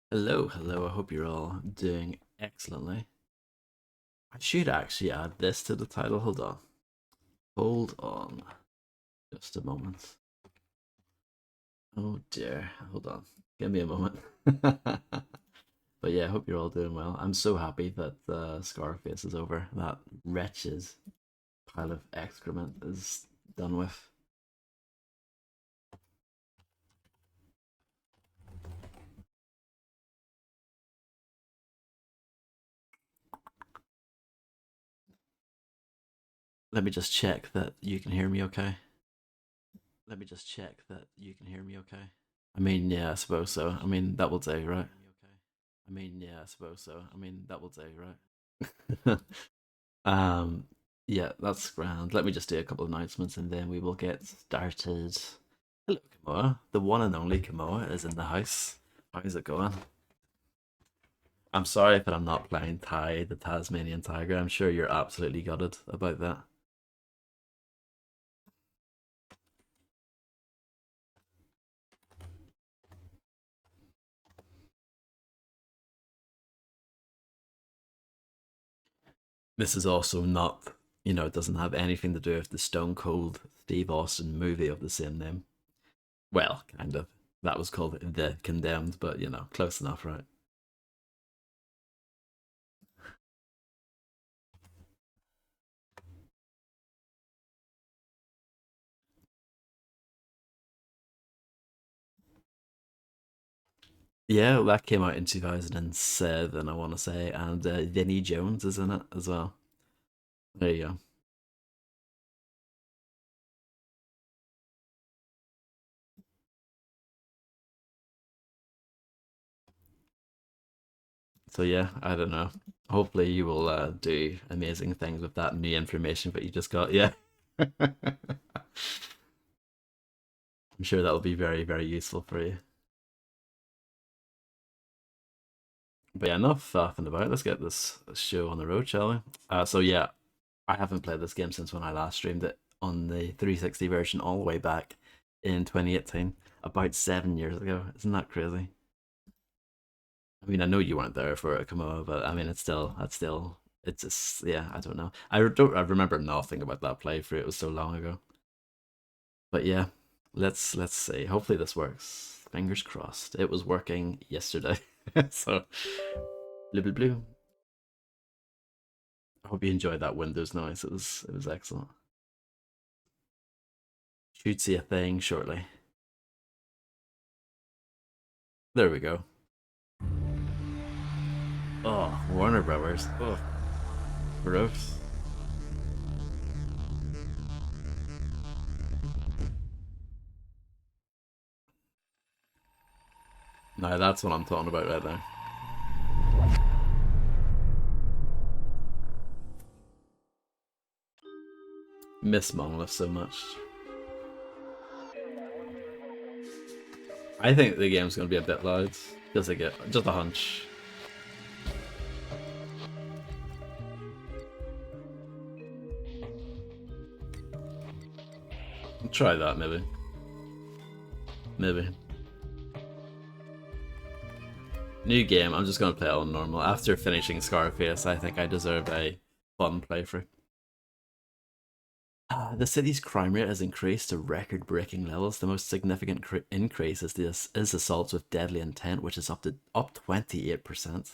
Hello, hello. I hope you're all doing excellently. I should actually add this to the title. Hold on. Hold on. Just a moment. Oh dear. Hold on. Give me a moment. But yeah, I hope you're all doing well. I'm so happy that Scarface is over. That wretched pile of excrement is done with. Let me just check that you can hear me okay. Let me just check that you can hear me okay. I mean, yeah, I suppose so. I mean, that will do, right? I mean, yeah, I suppose so. I mean, that will do, right? um, yeah, that's grand. Let me just do a couple of announcements and then we will get started. Hello, Kamoa. The one and only Kamoa is in the house. How's it going? I'm sorry if I'm not playing Ty, the Tasmanian Tiger. I'm sure you're absolutely gutted about that. This is also not, it doesn't have anything to do with the Stone Cold Steve Austin movie of the same name. Well, kind of. That was called The Condemned, but close enough, right? Yeah, well, that came out in 2007, I want to say, and Vinnie Jones is in it as well. There you go. So yeah, I don't know. Hopefully, you will do amazing things with that new information that you just got. Yeah, I'm sure that'll be very, very useful for you. But yeah, enough faffing about. Let's get this show on the road, shall we? So yeah, I haven't played this game since when I last streamed it on the 360 version all the way back in 2018, about 7 years ago. Isn't that crazy? I mean, I know you weren't there for it, Kamoa, but I mean, it's just, yeah, I don't know. I remember nothing about that playthrough. It was so long ago. But yeah, let's see. Hopefully this works. Fingers crossed. It was working yesterday, so blue blue blue. I hope you enjoyed that Windows noise. It was excellent. Should see a thing shortly. There we go. Oh, Warner Brothers. Oh, gross. No, that's what I'm talking about right now. Miss Monolith so much. I think the game's gonna be a bit loud. Just a hunch. Try that maybe. Maybe. New game. I'm just gonna play it on normal. After finishing Scarface, I think I deserve a fun playthrough. The city's crime rate has increased to record-breaking levels. The most significant increase is assaults with deadly intent, which is up 28%.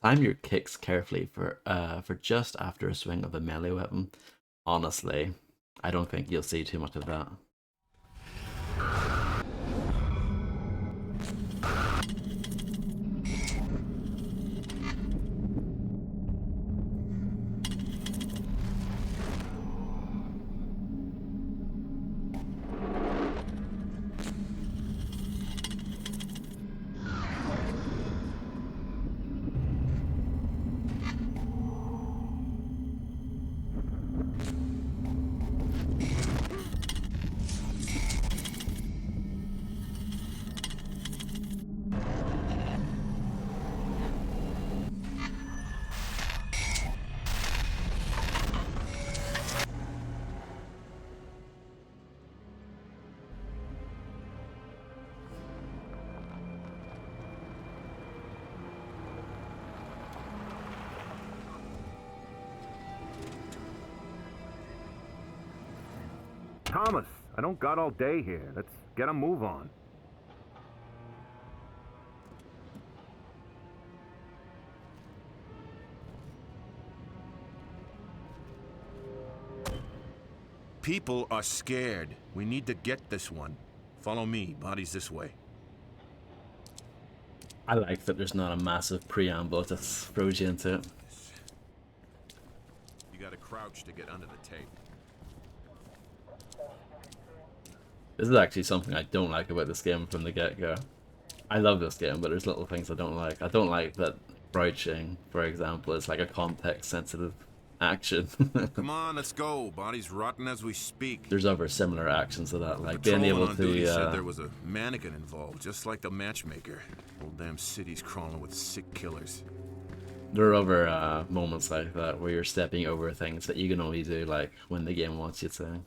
Time your kicks carefully for just after a swing of a melee weapon. Honestly, I don't think you'll see too much of that. Thomas, I don't got all day here. Let's get a move on. People are scared. We need to get this one. Follow me. Body's this way. I like that there's not a massive preamble that throws you into it. You gotta crouch to get under the tape. This is actually something I don't like about this game from the get-go. I love this game, but there's little things I don't like. I don't like that crouching, for example, is like a context-sensitive action. Come on, let's go. Body's rotten as we speak. There's other similar actions to that, like Patrolman being able on duty to... said there was a mannequin involved, just like the matchmaker. Whole damn city's crawling with sick killers. There are other moments like that where you're stepping over things that you can only do like when the game wants you to.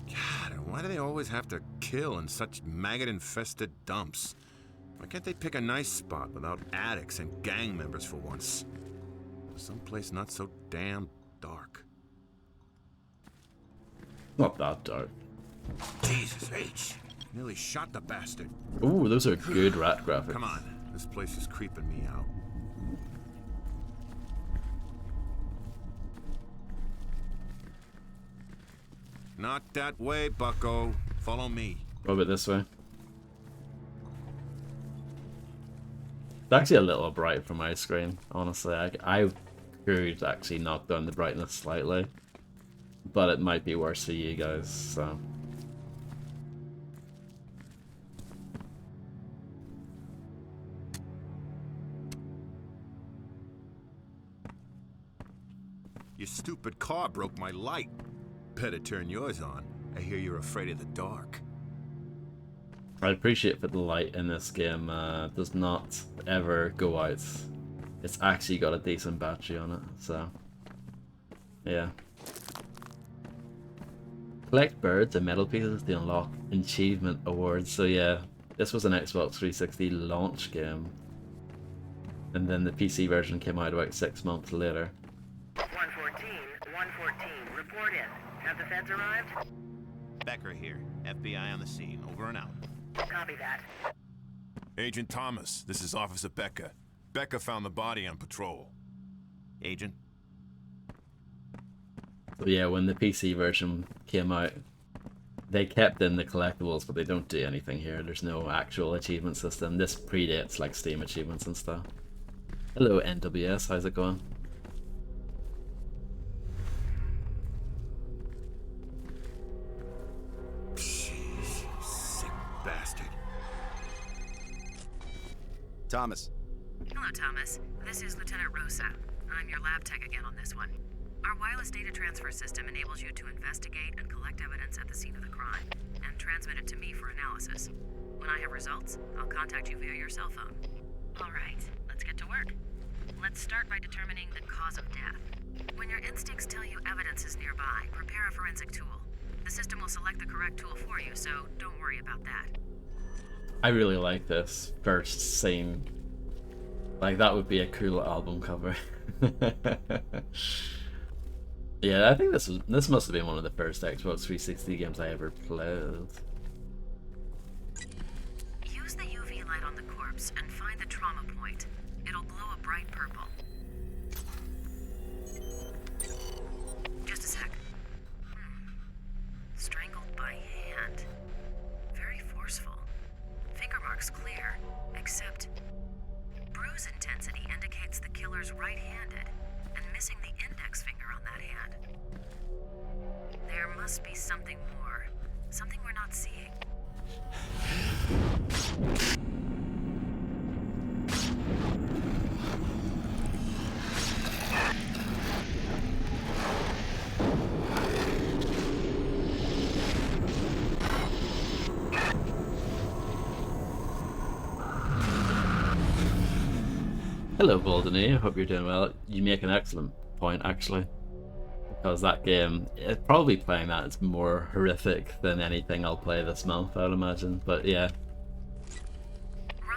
God, why do they always have to kill in such maggot-infested dumps? Why can't they pick a nice spot without addicts and gang members for once? Someplace not so damn dark. Not that dark. Jesus H! Nearly shot the bastard. Ooh, those are good rat graphics. Come on, this place is creeping me out. Not that way, bucko. Follow me. What about this way? It's actually a little bright for my screen, honestly. I could actually knock down the brightness slightly, but it might be worse for you guys, so... Your stupid car broke my light. Better turn yours on. I hear you're afraid of the dark. I appreciate that the light in this game does not ever go out. It's actually got a decent battery on it, so... yeah. Collect birds and metal pieces to unlock achievement awards. So yeah, this was an Xbox 360 launch game. And then the PC version came out about 6 months later. 114, report in. Have the feds arrived? Becker here. FBI on the scene. Over and out. Copy that. Agent Thomas, this is Officer Becker. Becker found the body on patrol. Agent? So yeah, when the PC version came out, they kept in the collectibles, but they don't do anything here. There's no actual achievement system. This predates like Steam achievements and stuff. Hello NWS, how's it going? Thomas. Hello, Thomas. This is Lieutenant Rosa. I'm your lab tech again on this one. Our wireless data transfer system enables you to investigate and collect evidence at the scene of the crime, and transmit it to me for analysis. When I have results, I'll contact you via your cell phone. All right, let's get to work. Let's start by determining the cause of death. When your instincts tell you evidence is nearby, prepare a forensic tool. The system will select the correct tool for you, so don't worry about that. I really like this first scene. Like, that would be a cool album cover. Yeah, I think this must have been one of the first Xbox 360 games I ever played. Use the UV light on the corpse and find the trauma point. It'll glow a bright purple. Just a sec. Strangled by hand. Very forceful. Finger marks clear, except bruise intensity indicates the killer's right-handed, and missing the index finger on that hand. There must be something more. Something we're not seeing. Hello Voldeny, I hope you're doing well. You make an excellent point actually. Because that game, probably playing that is more horrific than anything I'll play this month, I'd imagine. But yeah,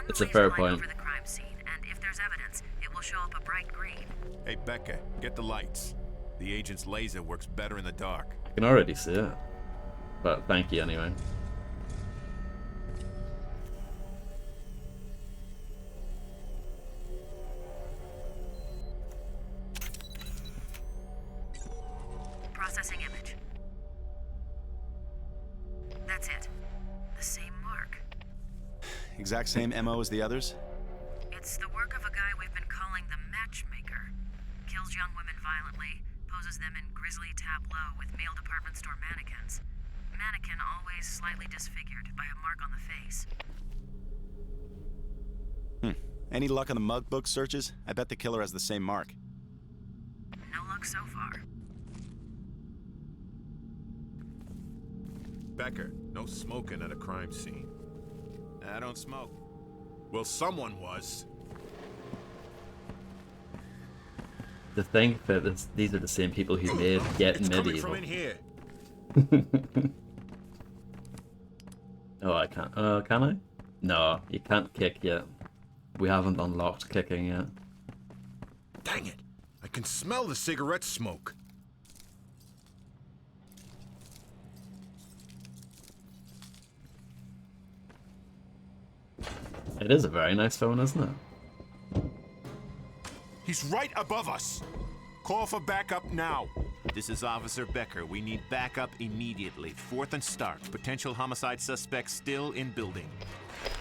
it's a fair point. Over the crime scene, and if there's evidence, it will show up a bright green. Hey, Becker, get the lights. The agent's laser works better in the dark. I can already see it. But thank you anyway. Processing image. That's it. The same mark. Exact same MO as the others? It's the work of a guy we've been calling the Matchmaker. Kills young women violently, poses them in grisly tableau with male department store mannequins. Mannequin always slightly disfigured by a mark on the face. Any luck on the mug book searches? I bet the killer has the same mark. No luck so far. Becker, no smoking at a crime scene. I don't smoke. Well, someone was. To think that these are the same people who made Get It's coming Medieval. from in here. Oh, I can't. Can I? No, you can't kick yet. We haven't unlocked kicking yet. Dang it! I can smell the cigarette smoke. It is a very nice phone, isn't it? He's right above us. Call for backup now. This is Officer Becker. We need backup immediately. 4th and Stark. Potential homicide suspects still in building.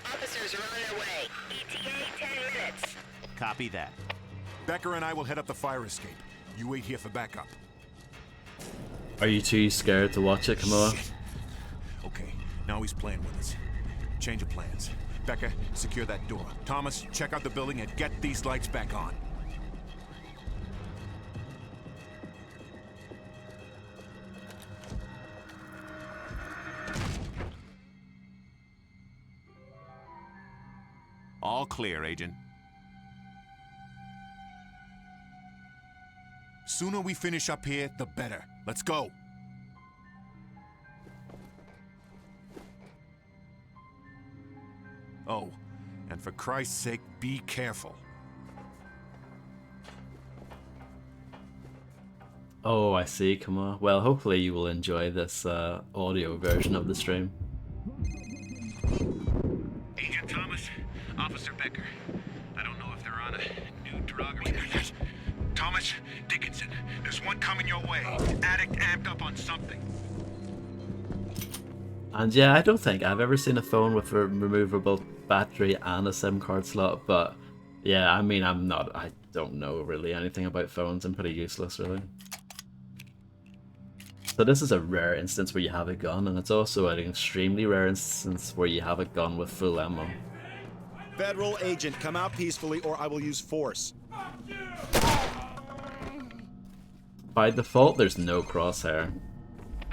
Officers are on their way. ETA 10 minutes. Copy that. Becker and I will head up the fire escape. You wait here for backup. Are you too scared to watch it, Kamala? Shit. Okay, now he's playing with us. Change of plans. Becca, secure that door. Thomas, check out the building and get these lights back on. All clear, Agent. Sooner we finish up here, the better. Let's go. Oh, and for Christ's sake, be careful. Oh, I see, Kamala. Well, hopefully you will enjoy this audio version of the stream. Agent Thomas, Officer Becker. I don't know if they're on a new drug or... Thomas, Dickinson, there's one coming your way. Addict amped up on something. And yeah, I don't think I've ever seen a phone with a removable battery and a SIM card slot, but yeah, I mean, I don't know really anything about phones. I'm pretty useless, really. So this is a rare instance where you have a gun, and it's also an extremely rare instance where you have a gun with full ammo. Federal agent, come out peacefully or I will use force. By default, there's no crosshair.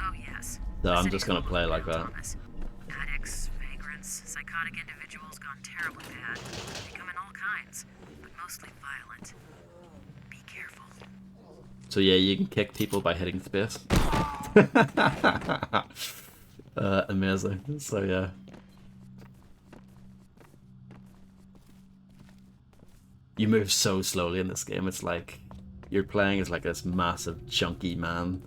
Oh yes. So The I'm city's just gonna full of play them, like that. Thomas. Addicts, vagrants, psychotic individuals gone terribly bad. They come in all kinds, but mostly violent. Be careful. So yeah, you can kick people by hitting space. Amazing. So yeah. You move so slowly in this game. It's like you're playing as like this massive chunky man.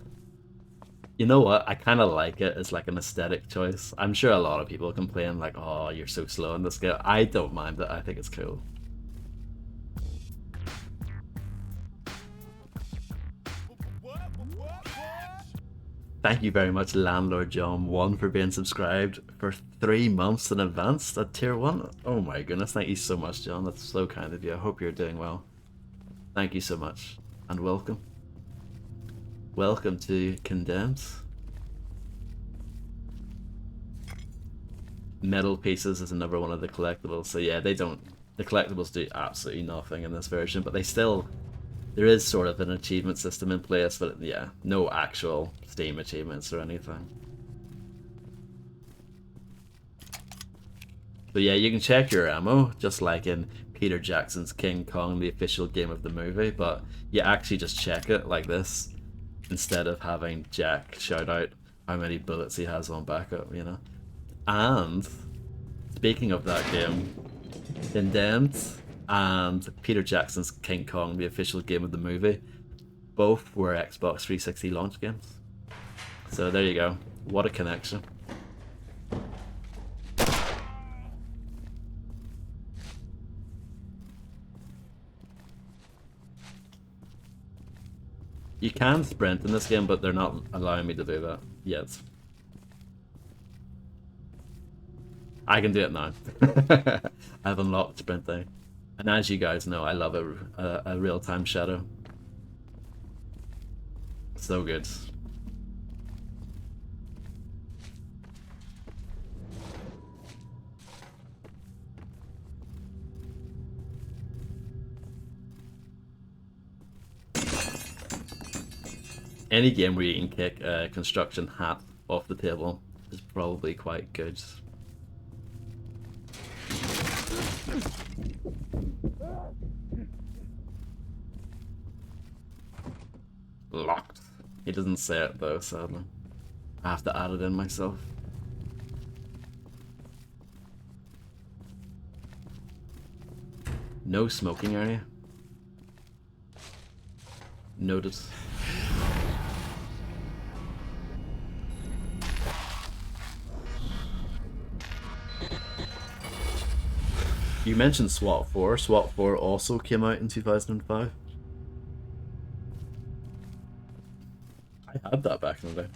You know what? I kind of like it as like an aesthetic choice. I'm sure a lot of people complain like, "Oh, you're so slow in this game." I don't mind it. I think it's cool. Thank you very much, Landlord John 1, for being subscribed for 3 months in advance at tier 1. Oh my goodness, thank you so much, John. That's so kind of you. I hope you're doing well. Thank you so much, and welcome. Welcome to Condemned. Metal pieces is another one of the collectibles. So yeah, the collectibles do absolutely nothing in this version, but there is sort of an achievement system in place, but yeah, no actual Steam achievements or anything. But yeah, you can check your ammo, just like in Peter Jackson's King Kong, the official game of the movie, but you actually just check it like this, instead of having Jack shout out how many bullets he has on backup, you know? And, speaking of that game, Condemned and Peter Jackson's King Kong, the official game of the movie, both were Xbox 360 launch games. So there you go. What a connection. You can sprint in this game, but they're not allowing me to do that yet. I can do it now. I've unlocked sprinting. And as you guys know, I love a real-time shadow. So good. Any game where you can kick a construction hat off the table is probably quite good. Locked. He doesn't say it though, sadly. I have to add it in myself. No smoking area. Noted. You mentioned SWAT 4. SWAT 4 also came out in 2005. I had that back in the day.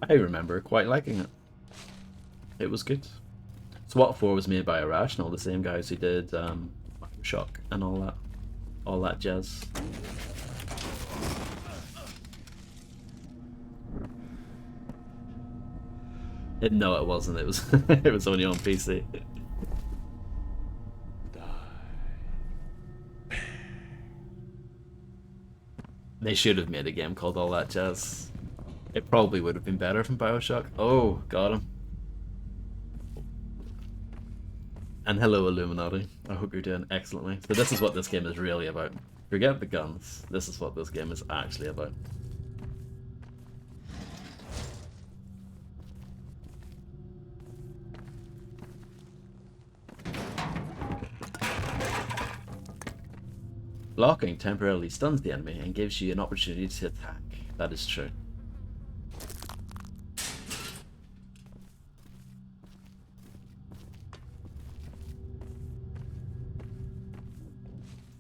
I remember quite liking it. It was good. SWAT 4 was made by Irrational, the same guys who did Shock and all that jazz. No, it wasn't. It was it was only on PC. They should have made a game called All That Jazz. It probably would have been better from BioShock. Oh, got him. And hello, Illuminati. I hope you're doing excellently. So this is what this game is really about. Forget the guns. This is what this game is actually about. Blocking temporarily stuns the enemy and gives you an opportunity to attack. That is true.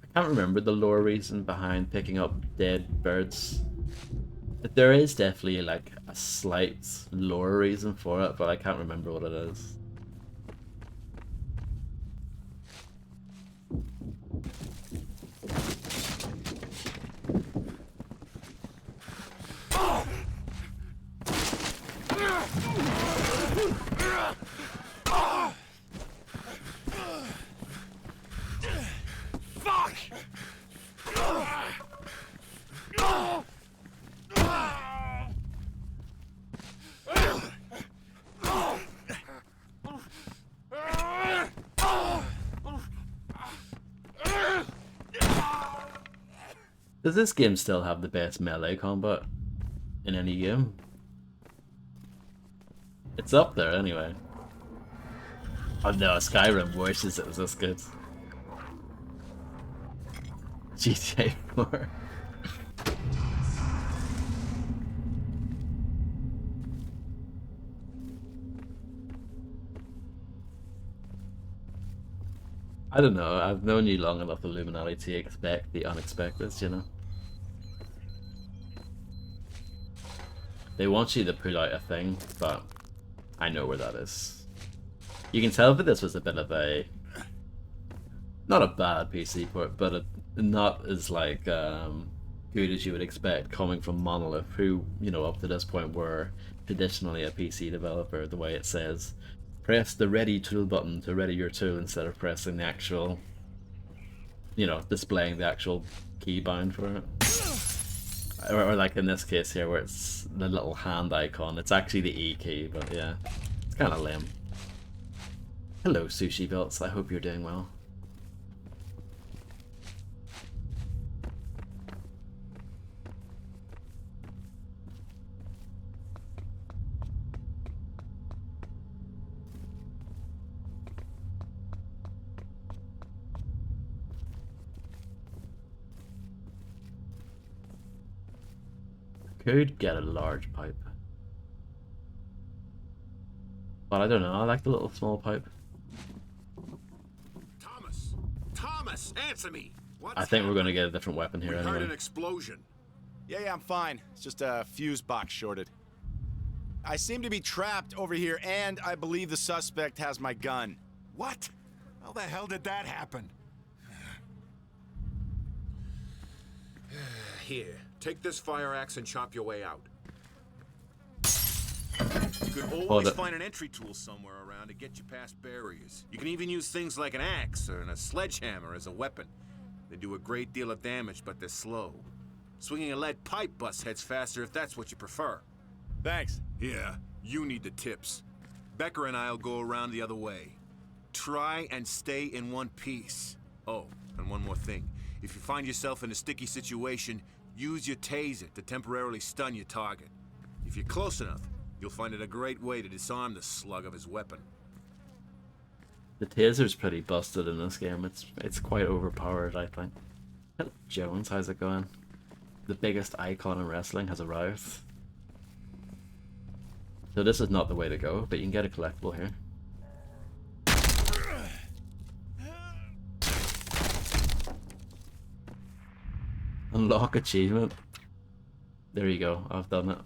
I can't remember the lore reason behind picking up dead birds. There is definitely like a slight lore reason for it, but I can't remember what it is. Does this game still have the best melee combat in any game? It's up there anyway. Oh no, Skyrim wishes it was this good. GTA 4. I don't know, I've known you long enough, Illuminati, to expect the unexpected, you know? They want you to pull out a thing, but I know where that is. You can tell that this was a bit of a... not a bad PC port, but not as like good as you would expect coming from Monolith, who, you know, up to this point were traditionally a PC developer, the way it says. Press the ready tool button to ready your tool instead of pressing the actual, you know, displaying the actual keybind for it. Or like in this case here where it's the little hand icon, it's actually the E key, but yeah, it's kind of lame. Hello Sushi Belts, I hope you're doing well. could get a large pipe. But I don't know, I like the little small pipe. Thomas! Thomas! Answer me! What's I think we're happened? going to get a different weapon here We heard anyway. an explosion. Yeah, I'm fine. It's just a fuse box shorted. I seem to be trapped over here, and I believe the suspect has my gun. What? How the hell did that happen? Here, take this fire axe and chop your way out. You could always find an entry tool somewhere around to get you past barriers. You can even use things like an axe or a sledgehammer as a weapon. They do a great deal of damage, but they're slow. Swinging a lead pipe busts heads faster if that's what you prefer. Thanks. Yeah, you need the tips. Becker and I'll go around the other way. Try and stay in one piece. Oh, and one more thing. If you find yourself in a sticky situation, use your taser to temporarily stun your target. If you're close enough, you'll find it a great way to disarm the slug of his weapon. The taser's pretty busted in this game. It's quite overpowered, I think. Hello, Jones, how's it going? The biggest icon in wrestling has arrived. So this is not the way to go, but you can get a collectible here. Unlock achievement. There you go, I've done it.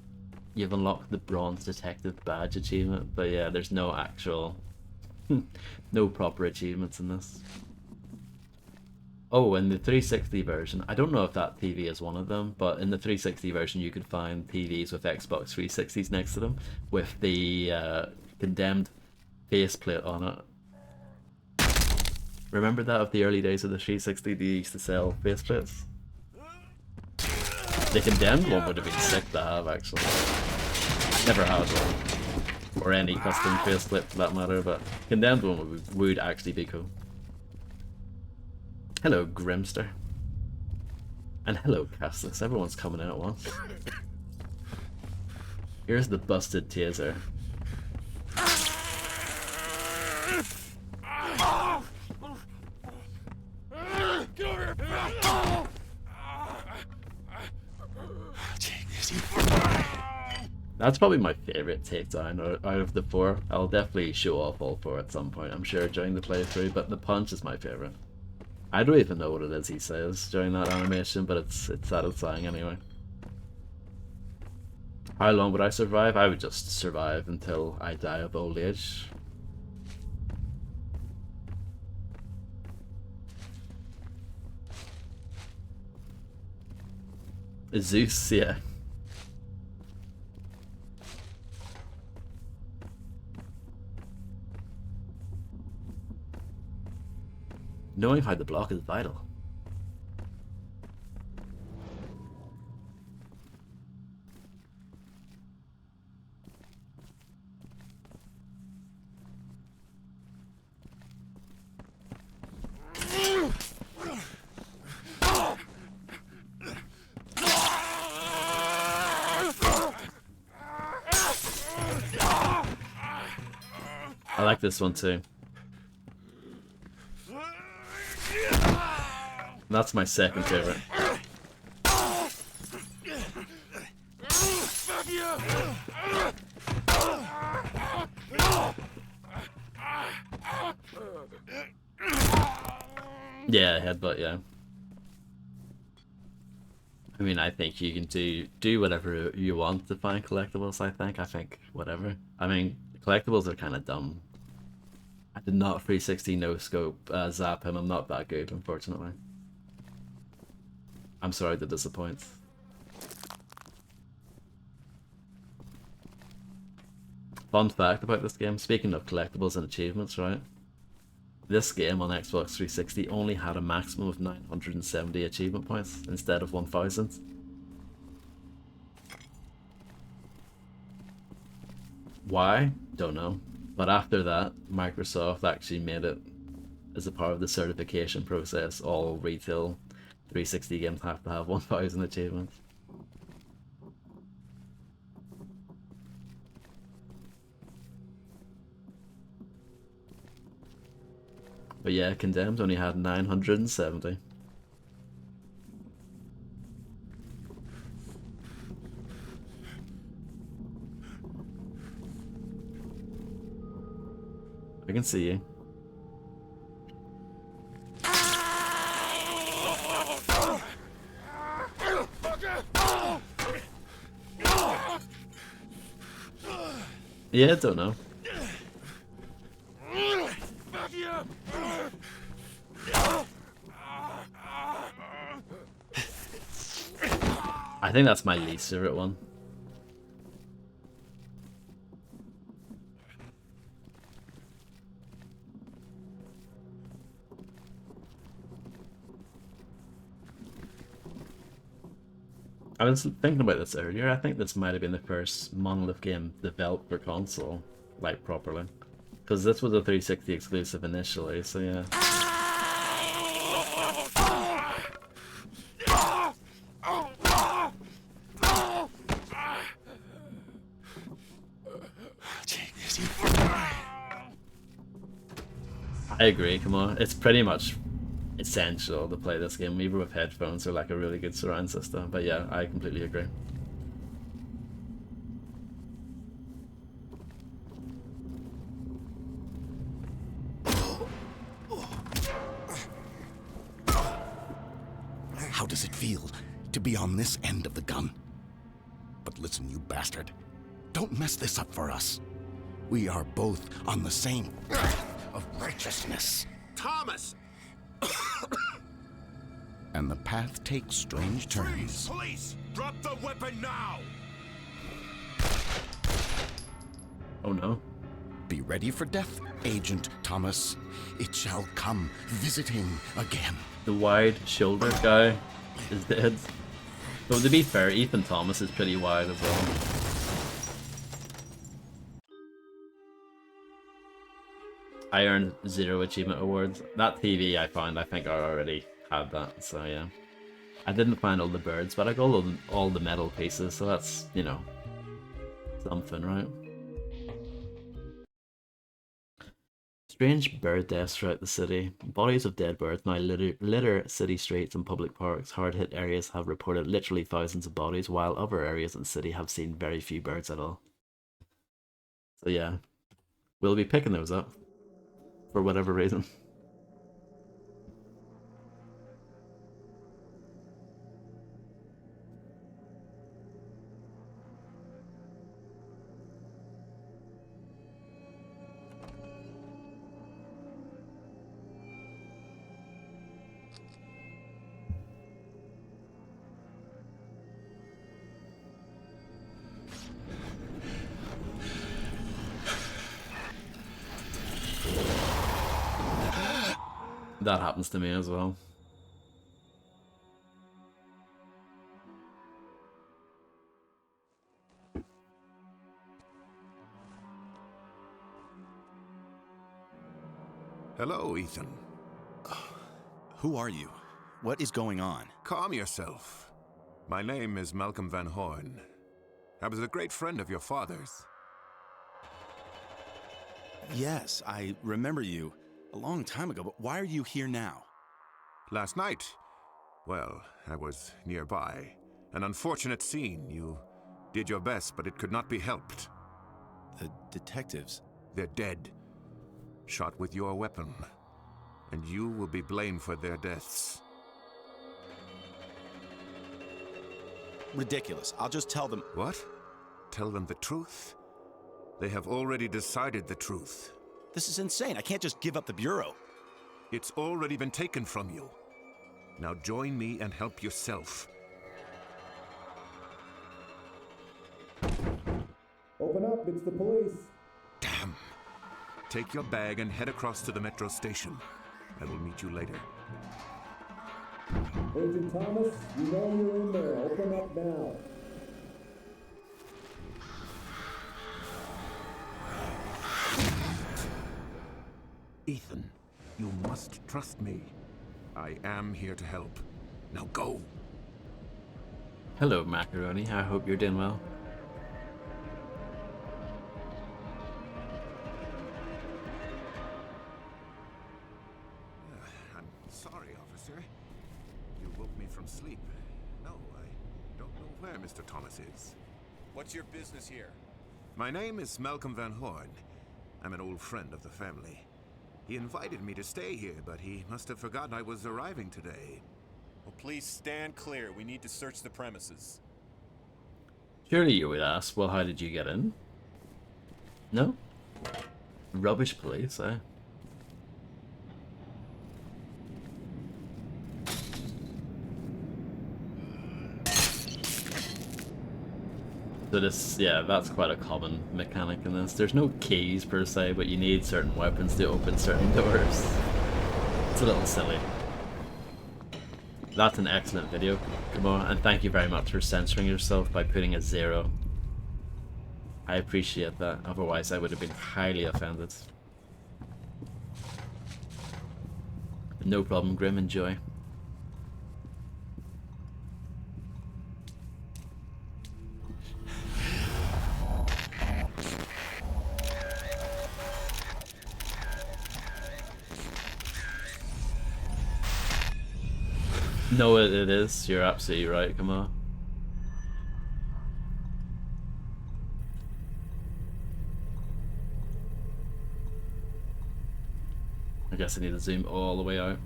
You've unlocked the Bronze Detective Badge achievement, but yeah, there's no actual... no proper achievements in this. Oh, in the 360 version, I don't know if that TV is one of them, but in the 360 version you could find TVs with Xbox 360s next to them, with the condemned faceplate on it. Remember that of the early days of the 360, they used to sell faceplates? The condemned one would have been sick to have, actually. Never had one. Or any custom faceplate for that matter, but condemned one would actually be cool. Hello, Grimster. And hello, Castus. Everyone's coming in at once. Here's the busted taser. That's probably my favourite takedown out of the four. I'll definitely show off all four at some point, I'm sure, during the playthrough, but the punch is my favourite. I don't even know what it is he says during that animation, but it's satisfying anyway. How long would I survive? I would just survive until I die of old age. Zeus, yeah. Knowing how to block is vital. I like this one too. That's my second favorite. Yeah, headbutt, yeah. I mean, I think you can do whatever you want to find collectibles, I think whatever. I mean, collectibles are kind of dumb. I did not 360 no scope zap him, I'm not that good, unfortunately. I'm sorry to disappoint. Fun fact about this game, speaking of collectibles and achievements, right? This game on Xbox 360 only had a maximum of 970 achievement points instead of 1000. Why? Don't know. But after that, Microsoft actually made it as a part of the certification process. All retail 360 games have to have 1000 achievements. But yeah, Condemned only had 970. I can see you. Yeah, I don't know. I think that's my least favorite one. I was thinking about this earlier. I think this might have been the first Monolith game developed for console, like properly, because this was a 360 exclusive initially. So yeah. I agree, come on. It's pretty much essential to play this game, even with headphones or like a really good surround system. But yeah, I completely agree. How does it feel to be on this end of the gun? But listen, you bastard. Don't mess this up for us. We are both on the same path of righteousness. Thomas! And the path takes strange turns. Police! Drop the weapon now! Oh no. Be ready for death, Agent Thomas. It shall come visiting again. The wide-shouldered guy is dead. Though to be fair, Ethan Thomas is pretty wide as well. I earned 0 achievement awards. That TV I found, I think I already had that, so yeah. I didn't find all the birds, but I got all the metal pieces, so that's, you know, something, right? Strange bird deaths throughout the city. Bodies of dead birds now litter city streets and public parks. Hard-hit areas have reported literally thousands of bodies, while other areas in the city have seen very few birds at all. So yeah, we'll be picking those up. For whatever reason. That happens to me as well. Hello, Ethan. Who are you? What is going on? Calm yourself. My name is Malcolm Van Horn. I was a great friend of your father's. Yes, I remember you a long time ago, but why are you here now? Last night, well, I was nearby. An unfortunate scene. You did your best, but it could not be helped. The detectives? They're dead. Shot with your weapon. And you will be blamed for their deaths. Ridiculous. I'll just tell them. What? Tell them the truth? They have already decided the truth. This is insane. I can't just give up the Bureau. It's already been taken from you. Now join me and help yourself. Open up, it's the police. Damn. Take your bag and head across to the metro station. I will meet you later. Agent Thomas, you know you're in there. Open up now. Ethan, you must trust me. I am here to help. Now go. Hello, Macaroni. I hope you're doing well. I'm sorry, officer. You woke me from sleep. No, I don't know where Mr. Thomas is. What's your business here? My name is Malcolm Van Horn. I'm an old friend of the family. He invited me to stay here, but he must have forgotten I was arriving today. Well, please stand clear. We need to search the premises. Surely you would ask, well, how did you get in? No? Rubbish police, eh? So this, yeah, that's quite a common mechanic in this. There's no keys per se, but you need certain weapons to open certain doors. It's a little silly. That's an excellent video, Kamo, and thank you very much for censoring yourself by putting a 0. I appreciate that, otherwise I would have been highly offended. No problem, Grim, enjoy. No, it is. You're absolutely right, come on. I guess I need to zoom all the way out.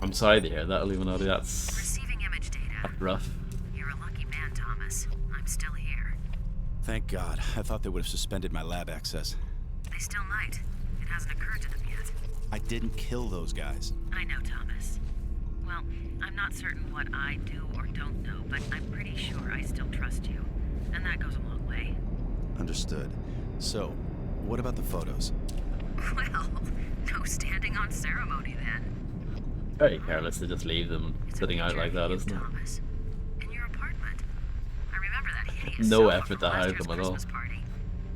I'm sorry to hear that, Illuminati. That's Receiving image data. rough. You're a lucky man, Thomas. I'm still here. Thank God. I thought they would have suspended my lab access. They still might. It hasn't occurred to them yet. I didn't kill those guys. I know, Thomas. Well, I'm not certain what I do or don't know, but I'm pretty sure I still trust you. And that goes a long way. Understood. So, what about the photos? Well, no standing on ceremony then. Very careless to just leave them It's a sitting out picture like of that, you, isn't it? Thomas, in your apartment. I remember that hideous No sofa effort from to last hide year's them at all. Christmas party.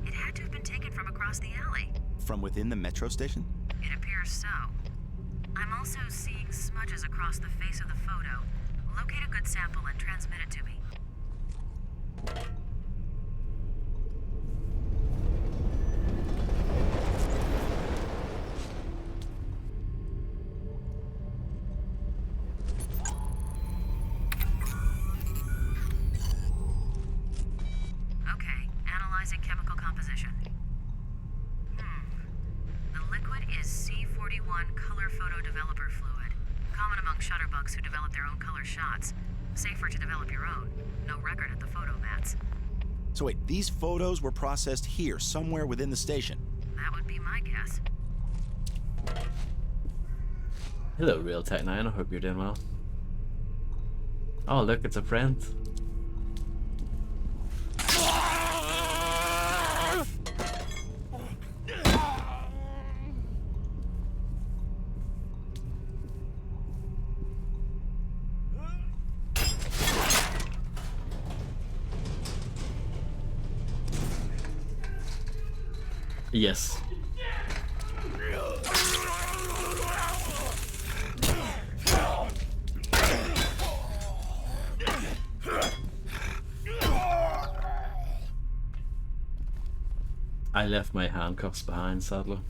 It had to have been taken from across the alley. From within the metro station? It appears so. I'm also seeing smudges across the face of the photo. Locate a good sample and transmit it to me. Okay, analyzing chemical composition. The liquid is C41 color photo developer fluid. Common among shutterbugs who develop their own color shots. Safer to develop your own. No record at the photo mats. So wait, these photos were processed here, somewhere within the station. That would be my guess. Hello, Real Tech 9. I hope you're doing well. Oh, look, it's a friend. Yes. I left my handcuffs behind, sadly.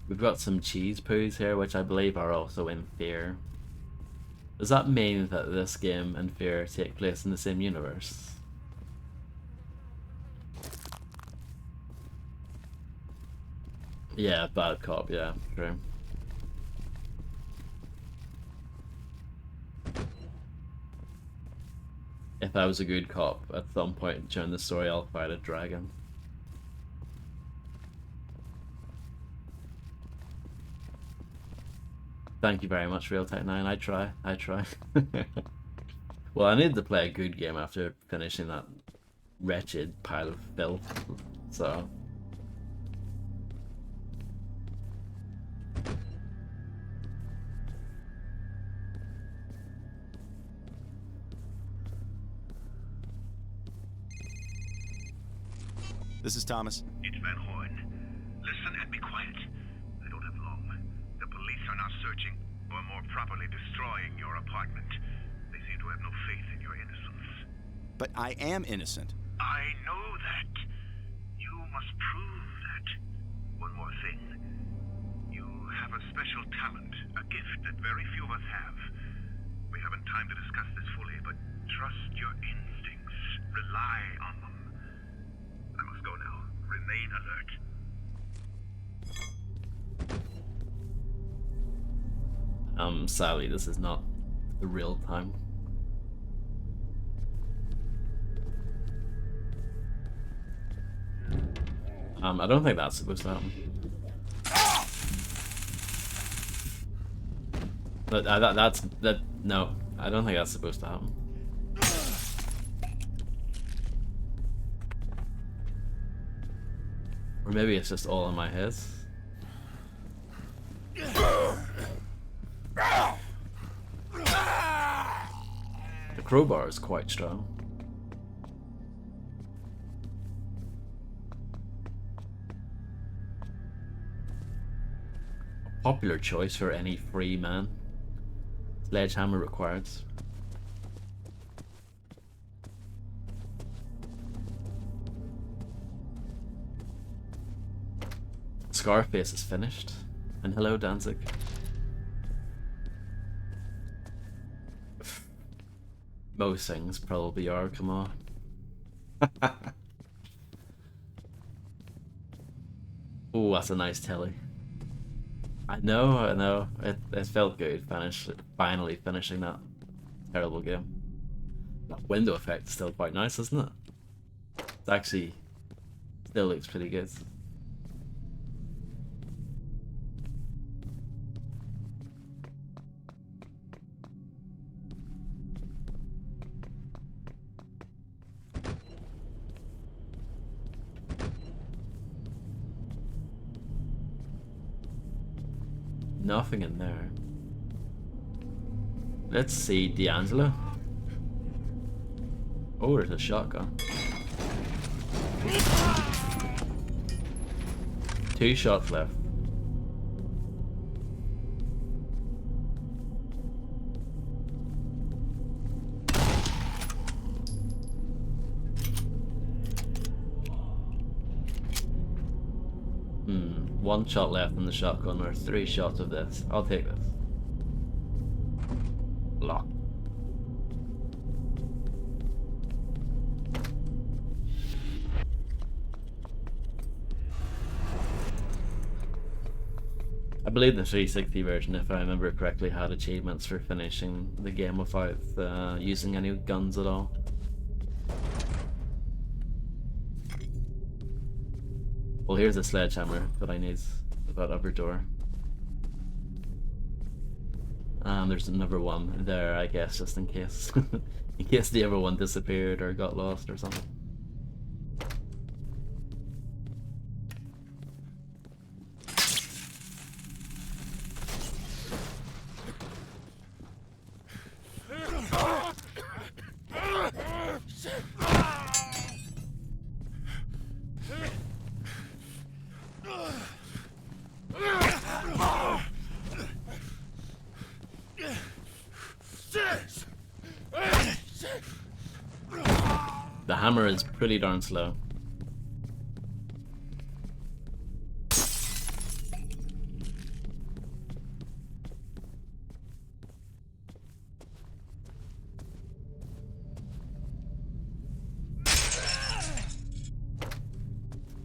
We've got some cheese poos here, which I believe are also in Fear. Does that mean that this game and Fear take place in the same universe? Yeah, bad cop, yeah, true. If I was a good cop, at some point during the story I'll fight a dragon. Thank you very much, Real Tech 9. I try. Well, I need to play a good game after finishing that wretched pile of filth, so... This is Thomas. It's Van Horn. Listen and be quiet. I don't have long. The police are now searching, or more properly destroying your apartment. They seem to have no faith in your innocence. But I am innocent. I know that. You must prove that. One more thing. You have a special talent, a gift that very few of us have. We haven't time to discuss this fully, but trust your instincts. Rely on them. I must go now. Remain alert. Sadly, this is not the real time. I don't think that's supposed to happen. But no, I don't think that's supposed to happen. Or maybe it's just all in my head. The crowbar is quite strong. A popular choice for any free man. Sledgehammer required. Scarface is finished. And hello, Danzig. Most things probably are, come on. Oh, that's a nice telly. I know. It felt good finally finishing that terrible game. That window effect is still quite nice, isn't it? It actually still looks pretty good. Nothing in there. Let's see, D'Angelo. Oh, there's a shotgun. 2 shots left. One shot left in the shotgun, or 3 shots of this. I'll take this. Lock. I believe the 360 version, if I remember correctly, had achievements for finishing the game without using any guns at all. Well, here's a sledgehammer that I need at that upper door. And there's another one there, I guess, just in case. In case the other one disappeared or got lost or something. The hammer is pretty darn slow.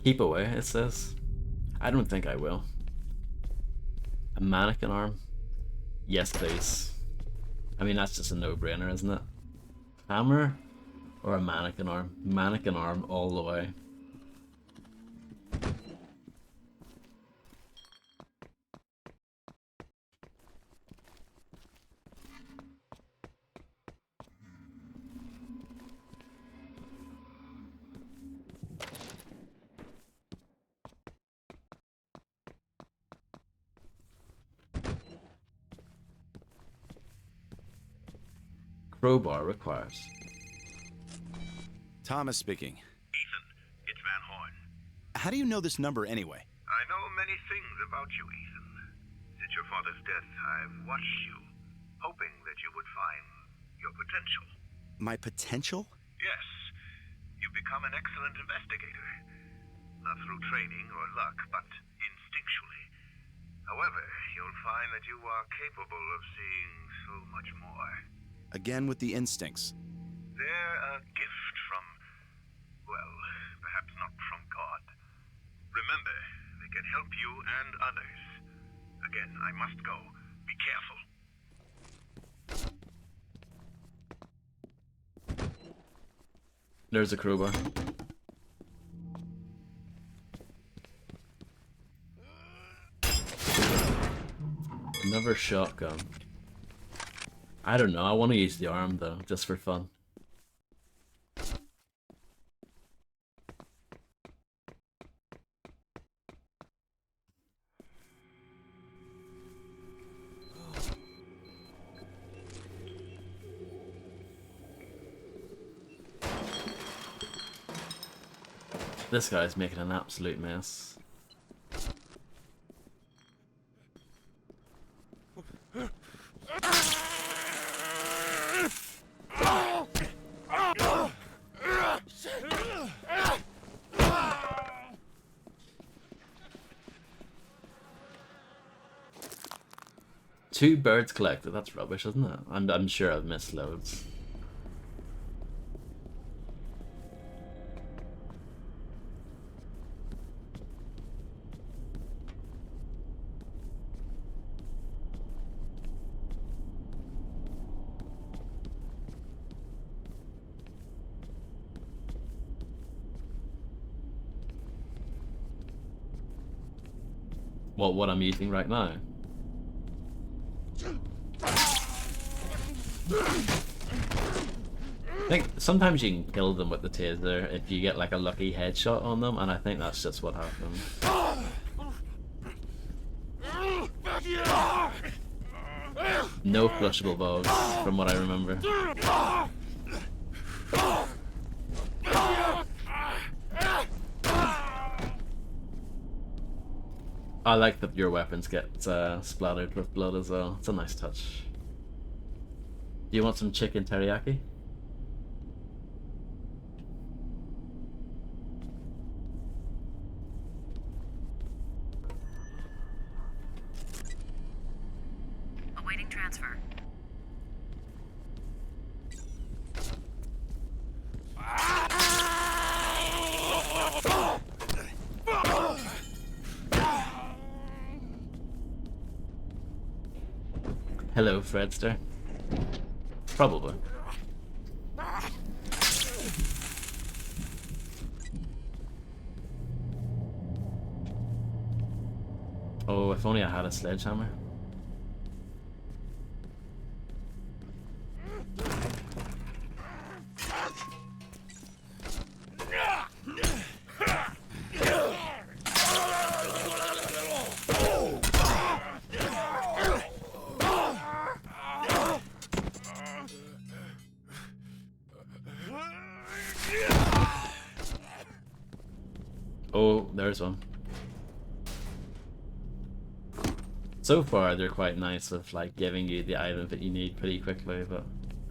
Keep away, it says. I don't think I will. A mannequin arm? Yes, please. I mean, that's just a no-brainer, isn't it? Hammer or a mannequin arm? Mannequin arm all the way. Crowbar requires. Thomas speaking. Ethan, it's Van Horn. How do you know this number anyway? I know many things about you, Ethan. Since your father's death, I've watched you, hoping that you would find your potential. My potential? Yes. You've become an excellent investigator. Not through training or luck, but instinctually. However, you'll find that you are capable of seeing so much more. Again with the instincts. They're a gift from, well, perhaps not from God. Remember, they can help you and others. Again, I must go. Be careful. There's a crowbar. Another shotgun. I don't know, I want to use the arm though, just for fun. This guy's making an absolute mess. Two birds collected, that's rubbish, isn't it? I'm sure I've missed loads. What I'm using right now. I think sometimes you can kill them with the taser if you get like a lucky headshot on them, and I think that's just what happened. No flushable bugs, from what I remember. I like that your weapons get splattered with blood as well. It's a nice touch. Do you want some chicken teriyaki? Awaiting transfer. Hello, Fredster. Probably. Oh, if only I had a sledgehammer. Oh, there's one. So far, they're quite nice with like giving you the item that you need pretty quickly, but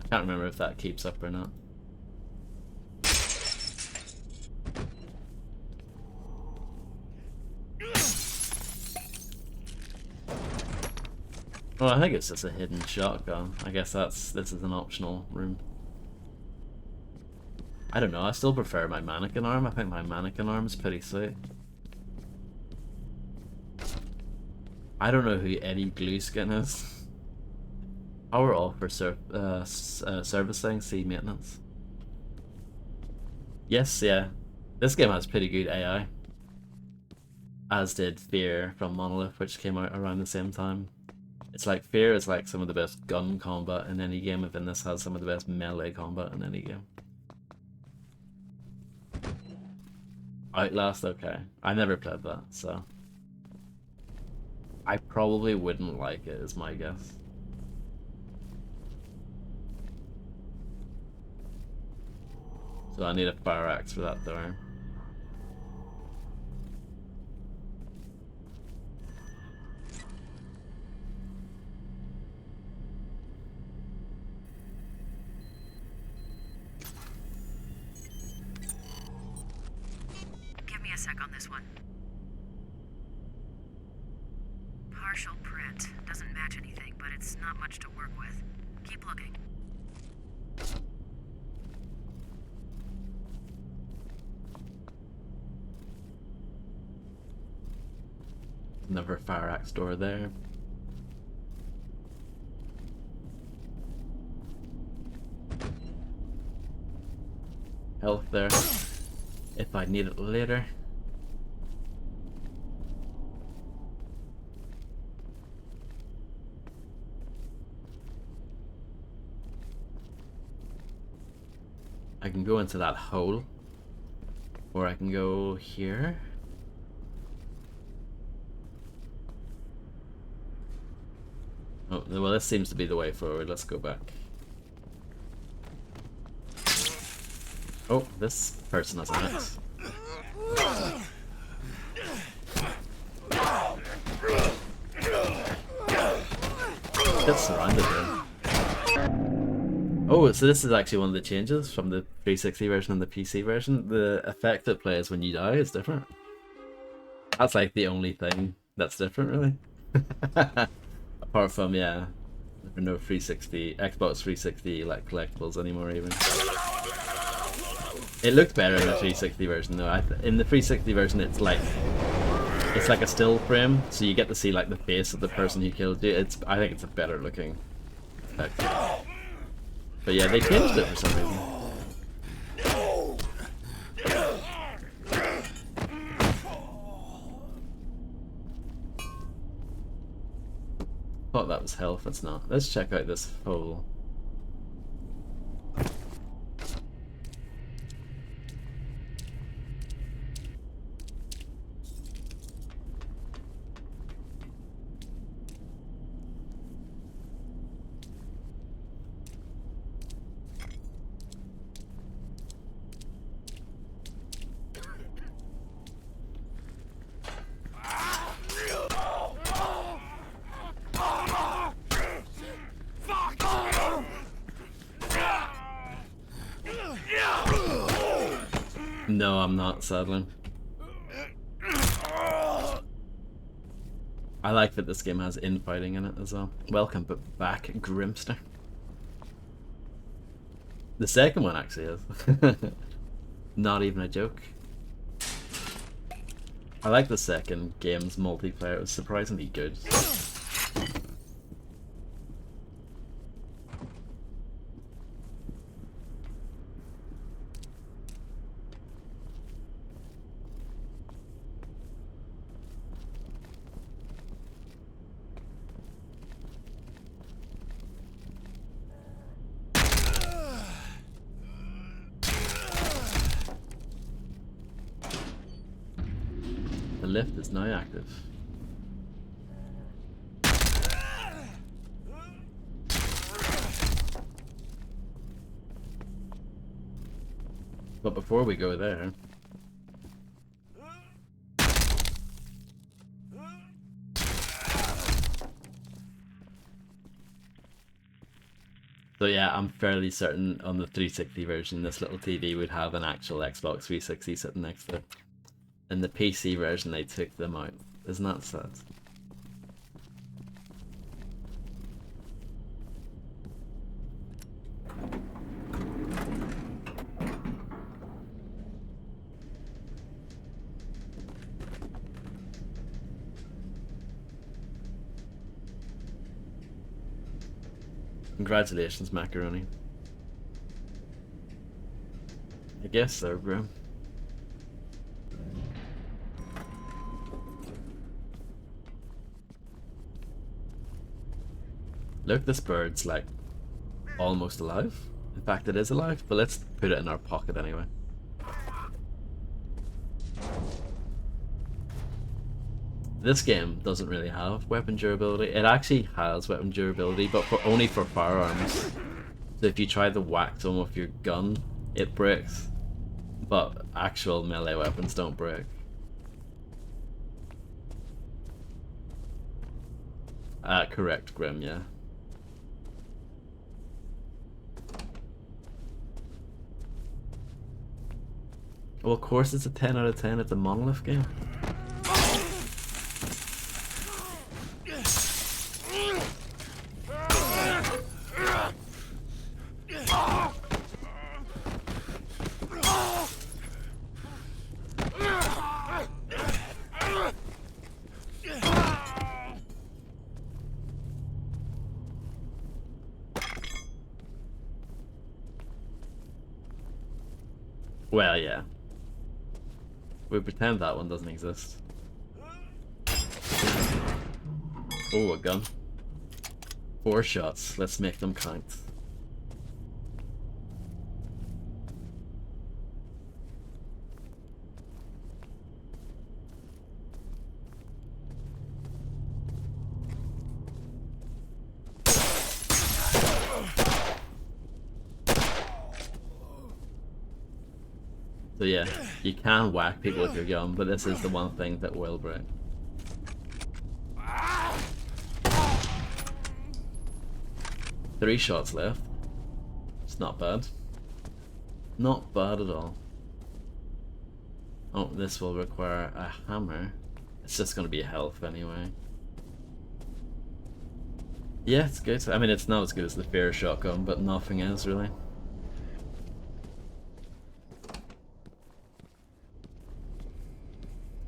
I can't remember if that keeps up or not. Well, I think it's just a hidden shotgun. I guess this is an optional room. I don't know, I still prefer my mannequin arm. I think my mannequin arm is pretty sweet. I don't know who Eddie Glueskin is. Power off for servicing, see maintenance. Yes, yeah. This game has pretty good AI. As did Fear from Monolith, which came out around the same time. It's like Fear is like some of the best gun combat in any game, and then this has some of the best melee combat in any game. Outlast, okay. I never played that, so I probably wouldn't like it, is my guess. So I need a fire axe for that door. Give me a sec on this one. Partial print. Doesn't match anything, but it's not much to work with. Keep looking. Another fire axe door there. Health there, if I need it later. I can go into that hole, or I can go here. Oh, well, this seems to be the way forward. Let's go back. Oh, this person has an axe. Get surrounded here. Oh, so this is actually one of the changes from the 360 version and the PC version. The effect it plays when you die is different. That's like the only thing that's different, really. Apart from, yeah, there are no 360, Xbox 360 like collectibles anymore even. It looked better in the 360 version though. In the 360 version it's like a still frame, so you get to see like the face of the person who killed you. I think it's a better looking effect. But yeah, they changed it for some reason. Thought that was health, it's not. Let's check out this hole. No, I'm not, sadly. I like that this game has infighting in it as well. Welcome back, Grimster. The second one actually is. Not even a joke. I like the second game's multiplayer, it was surprisingly good. The lift is now active. But before we go there, so yeah, I'm fairly certain on the 360 version this little TV would have an actual Xbox 360 sitting next to it. In the PC version they took them out. Isn't that sad? Congratulations, Macaroni. I guess so, bro. Look, this bird's like almost alive. In fact, it is alive, but let's put it in our pocket anyway. This game doesn't really have weapon durability. It actually has weapon durability, but only for firearms. So if you try to whack someone with your gun, it breaks. But actual melee weapons don't break. Correct, Grim, yeah. Well, of course it's a 10 out of 10, it's a Monolith game. Well, yeah. We pretend that one doesn't exist. Oh, a gun. 4 shots. Let's make them count. So yeah, you can whack people with your gun, but this is the one thing that will break. Three shots left. It's not bad. Not bad at all. Oh, this will require a hammer. It's just going to be health anyway. Yeah, it's good. I mean, it's not as good as the Fear shotgun, but nothing is really.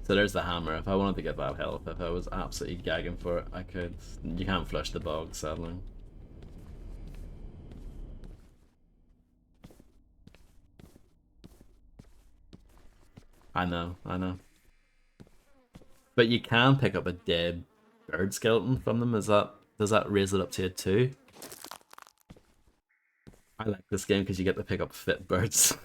So there's the hammer. If I wanted to get that health, if I was absolutely gagging for it, I could. You can't flush the bog, sadly. I know. But you can pick up a dead bird skeleton from them. Does that raise it up to a 2? I like this game because you get to pick up fit birds.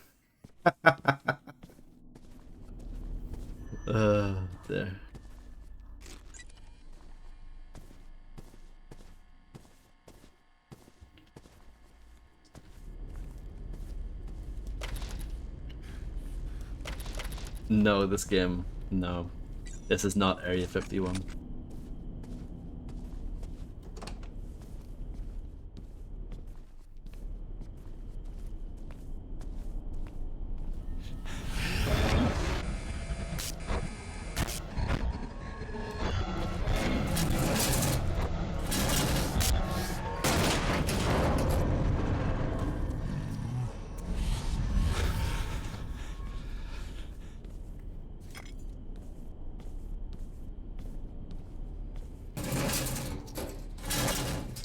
There. No, this game, no. This is not Area 51.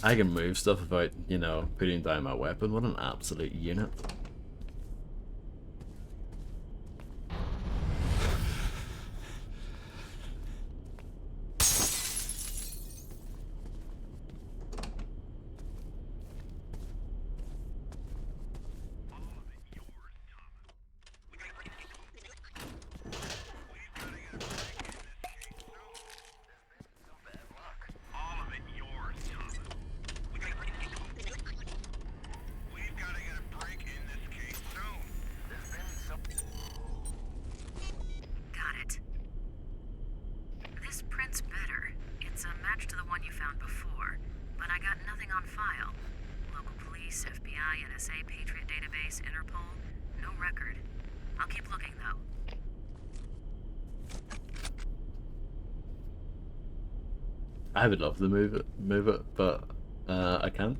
I can move stuff without, you know, putting down my weapon. What an absolute unit. I would love to move it, but I can't.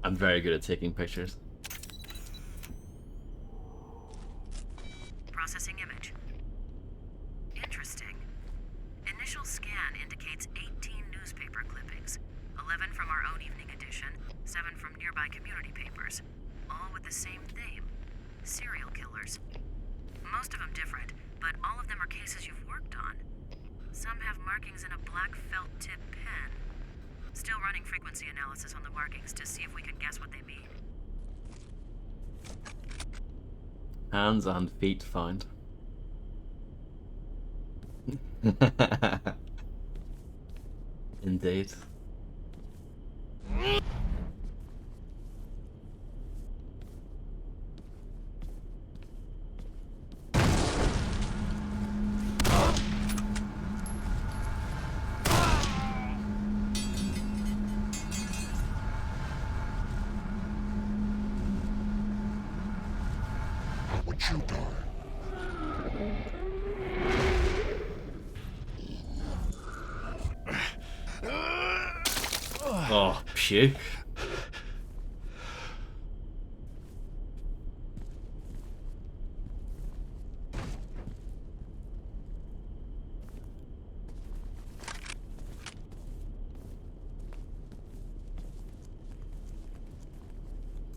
I'm very good at taking pictures. Processing image. Interesting. Initial scan indicates 18 newspaper clippings, 11 from our own evening edition, 7 from nearby community papers, all with the same theme: serial killers. Most of them different, but all of them are cases you've worked on. Some have markings in a black felt tip pen. Still running frequency analysis on the markings to see if we can guess what they mean. Hands and feet found. Indeed. Oh, puke.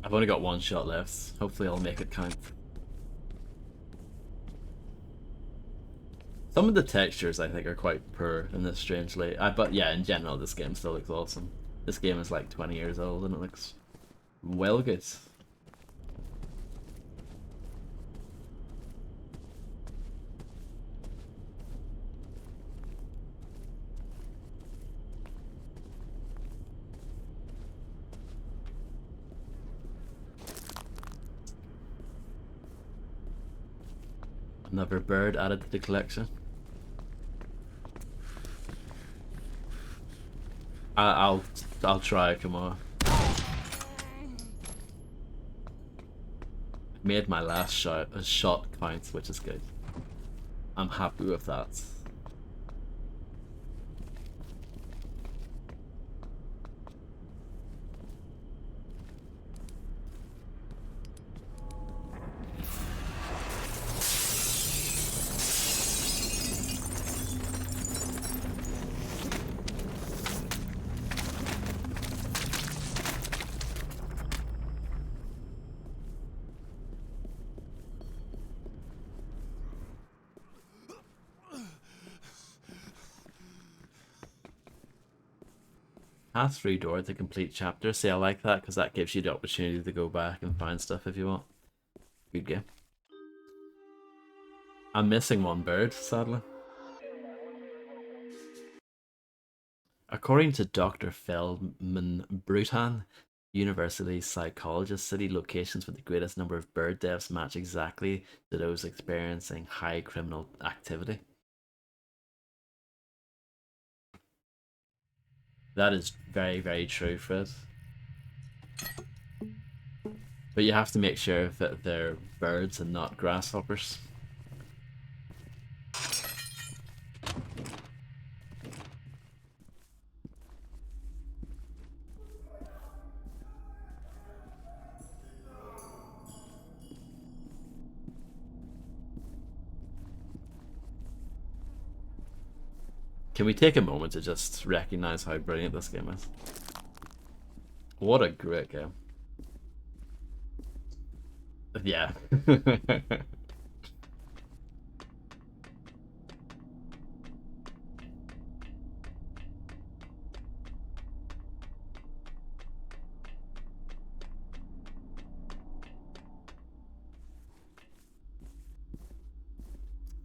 I've only got one shot left. Hopefully I'll make it count. Some of the textures I think are quite poor in this, strangely. But yeah, in general this game still looks awesome. This game is like 20 years old and it looks well good. Another bird added to the collection. I'll try, come on. Made my last shot count, which is good. I'm happy with that. Pass through door to complete chapter. See, I like that because that gives you the opportunity to go back and find stuff if you want. Good game. I'm missing one bird, sadly. According to Dr. Feldman Brutan, University psychologist, city locations with the greatest number of bird deaths match exactly to those experiencing high criminal activity. That is very, very true, Fred. But you have to make sure that they're birds and not grasshoppers. Can we take a moment to just recognize how brilliant this game is? What a great game. Yeah.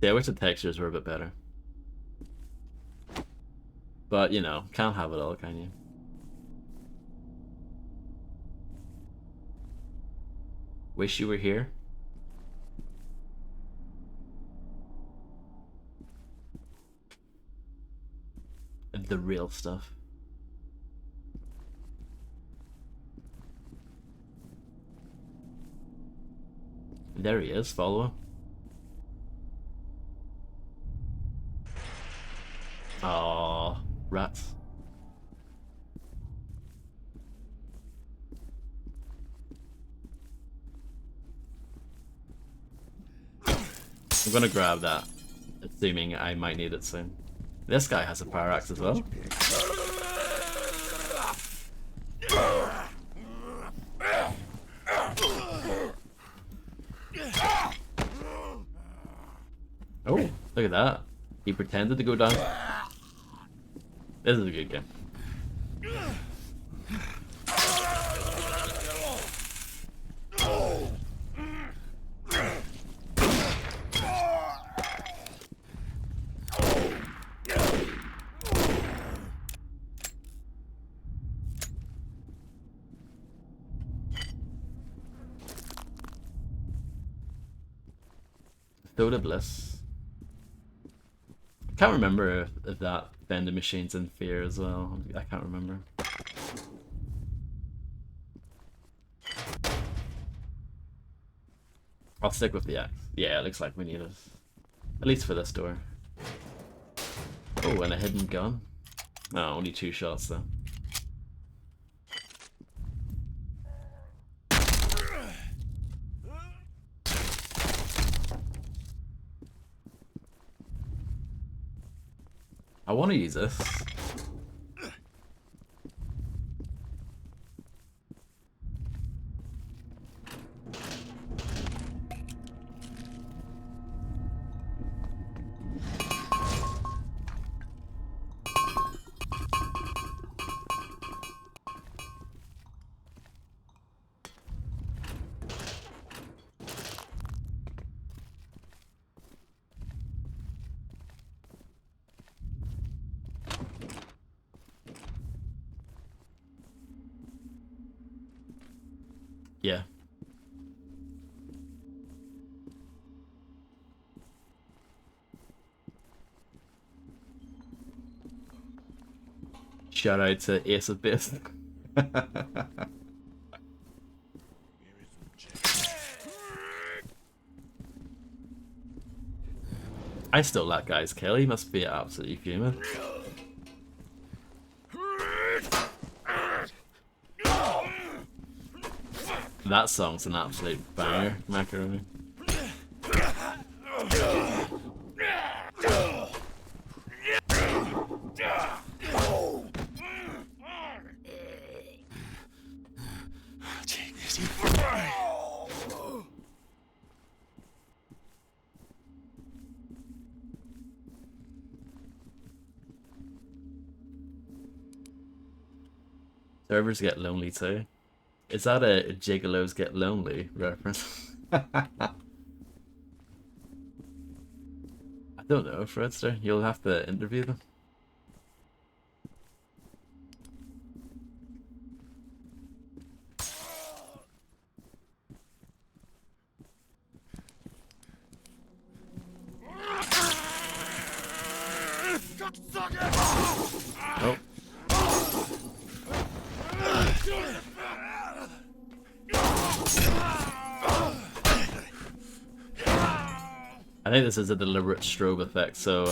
Yeah, I wish the textures were a bit better. But, you know, can't have it all, can you? Wish you were here. The real stuff. There he is, follow him. Aww, rats. I'm gonna grab that, assuming I might need it soon. This guy has a fire axe as well. Oh, look at that. He pretended to go down. This is a good game. Soda Bliss. I can't remember if that vending machine's in Fear as well. I can't remember. I'll stick with the axe. Yeah, it looks like we need it. At least for this door. Oh, and a hidden gun. No, only 2 shots though. I want to use this. Yeah. Shout out to Ace of Base. I still like Guy's kill. He must be absolutely fuming. That song's an absolute banger, Macaroni. Servers get lonely too. Is that a Gigolos Get Lonely reference? I don't know, Fredster. You'll have to interview them. Oh. I think this is a deliberate strobe effect, so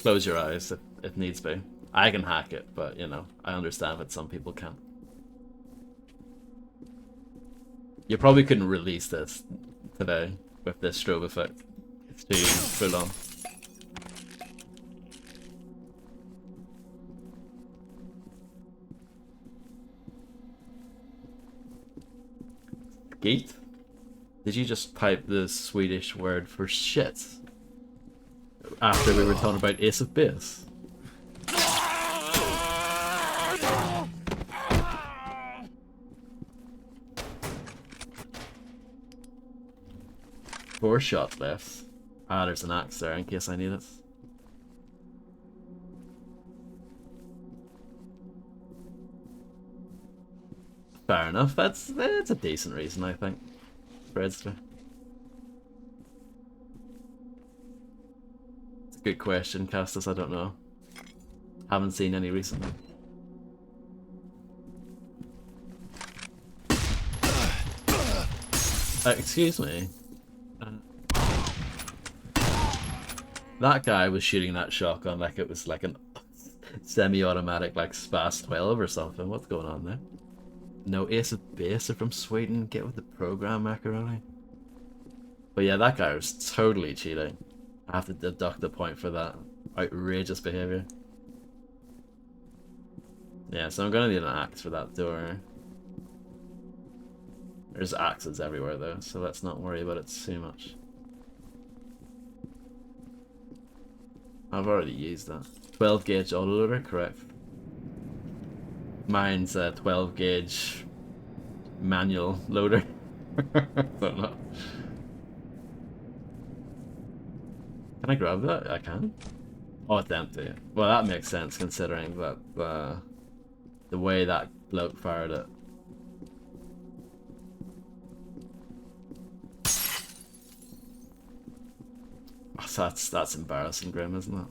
close your eyes if needs be. I can hack it, but you know, I understand that some people can't. You probably couldn't release this today with this strobe effect. It's too full on. Gate? Did you just type the Swedish word for shit? After we were talking about Ace of Base? Four shots left. Ah, there's an axe there in case I need it. Fair enough. That's a decent reason, I think. Fredster. It's a good question, Castus. I don't know. Haven't seen any recently. Excuse me. That guy was shooting that shotgun like it was like a semi-automatic, like Spas 12 or something. What's going on there? No, Ace of Base are from Sweden. Get with the program, Macaroni. But yeah, that guy was totally cheating. I have to deduct a point for that. Outrageous behavior. Yeah, so I'm gonna need an axe for that door. There's axes everywhere though, so let's not worry about it too much. I've already used that. 12 gauge autoloader, correct. Mine's a 12 gauge manual loader. Don't know. Can I grab that? I can. Oh, it's empty. Well, that makes sense considering that the way that bloke fired it. Oh, that's embarrassing, Grim, isn't it?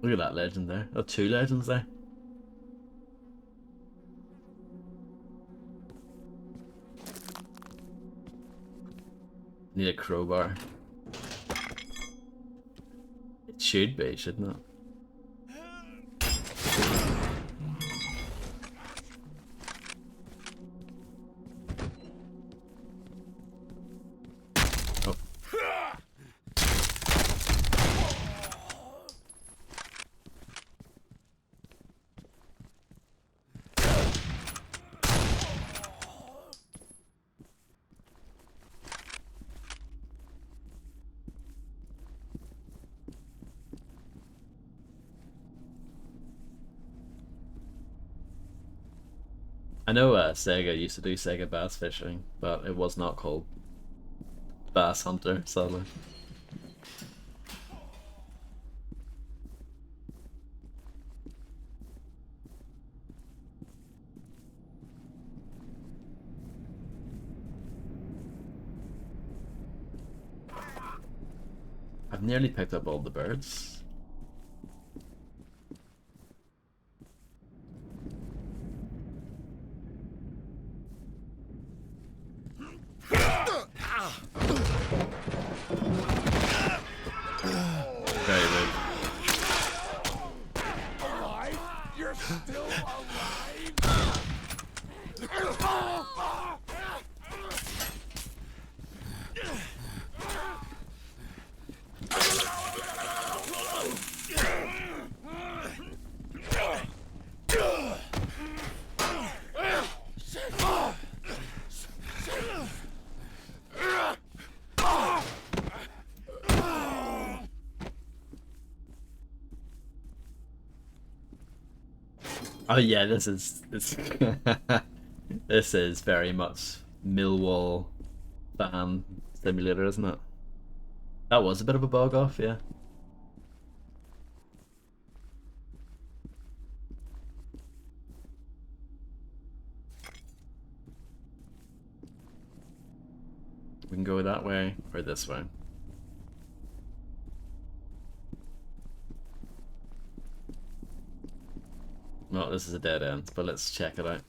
Look at that legend there. Oh, two legends there. Need a crowbar. should be, shouldn't it? Oh. I know Sega used to do Sega Bass Fishing, but it was not called Bass Hunter, sadly. I've nearly picked up all the birds. Very rude. Alive? You're still alive? Oh yeah, this is this is very much Millwall fan simulator, isn't it? That was a bit of a bug off, yeah. We can go that way or this way. Well, this is a dead end, but let's check it out.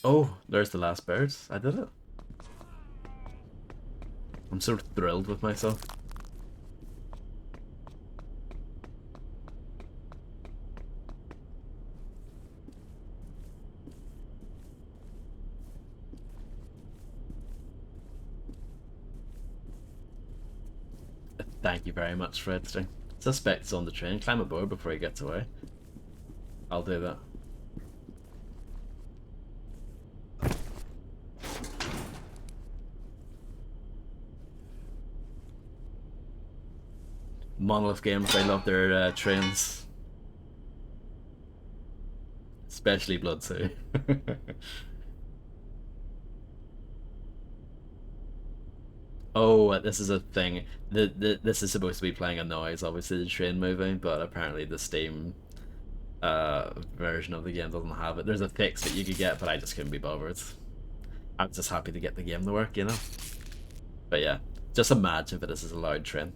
Oh, there's the last birds. I did it. I'm sort of thrilled with myself. Thank you very much, Fredstring. Suspect's on the train. Climb aboard before he gets away. I'll do that. Monolith Games, they love their trains. Especially Blood Sea. Oh, this is a thing. This is supposed to be playing a noise, obviously the train moving, but apparently the Steam version of the game doesn't have it. There's a fix that you could get, but I just couldn't be bothered. I'm just happy to get the game to work, you know? But yeah, just imagine if this is a loud train.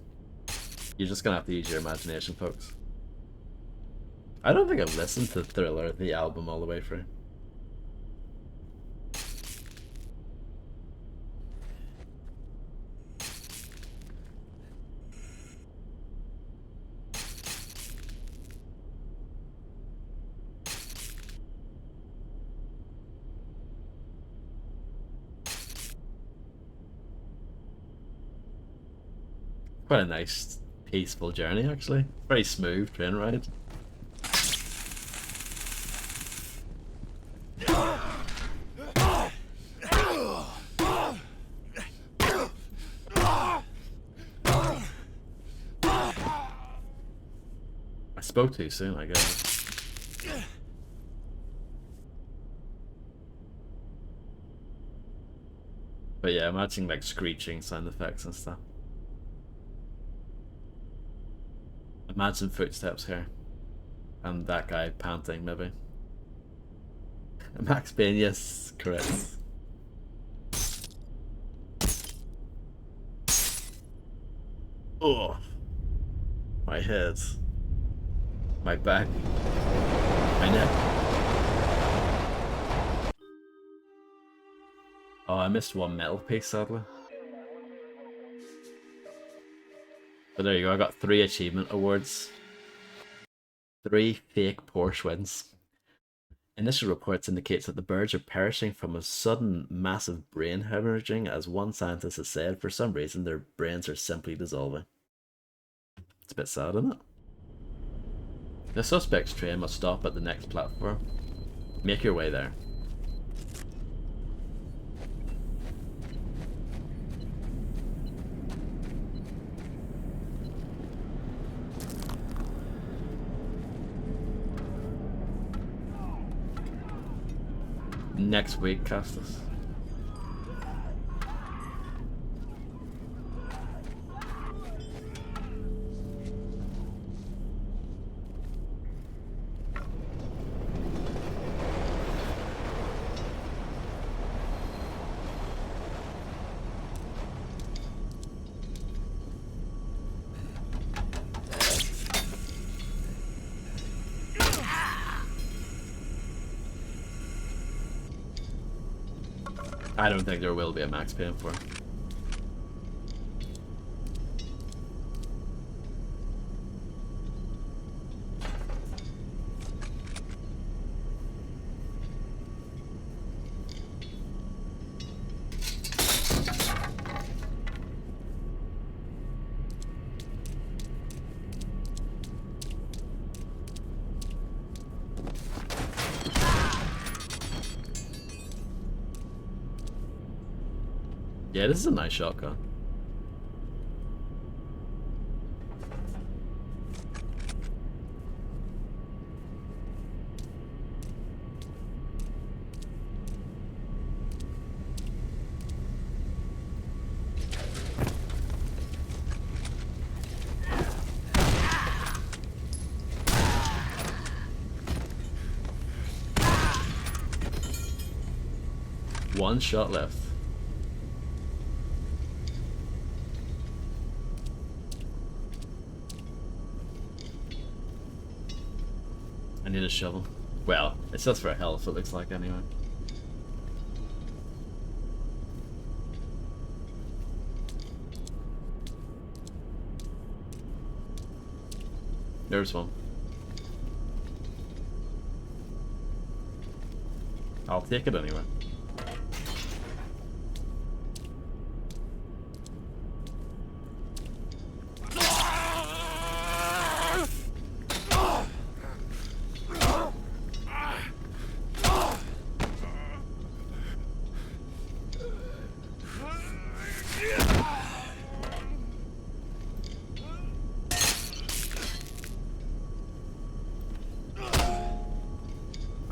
You're just gonna have to use your imagination, folks. I don't think I've listened to Thriller, the album, all the way through. Quite a nice, peaceful journey, actually. Very smooth train ride. I spoke too soon, I guess. But yeah, imagine like screeching sound effects and stuff. Imagine footsteps here. And that guy panting, maybe. Max Payne, yes, correct. Oh, my head, my back, my neck. Oh, I missed one metal piece, sadly. But there you go, I got 3 achievement awards. 3 fake Porsche wins. Initial reports indicates that the birds are perishing from a sudden massive brain hemorrhaging, as one scientist has said. For some reason, their brains are simply dissolving. It's a bit sad, isn't it? The suspect's train must stop at the next platform. Make your way there. Next week, Castus. I don't think there will be a Max Payne 4. Yeah, this is a nice shotgun. One shot left. I need a shovel. Well, it's just for health, it looks like, anyway. There's one. I'll take it anyway.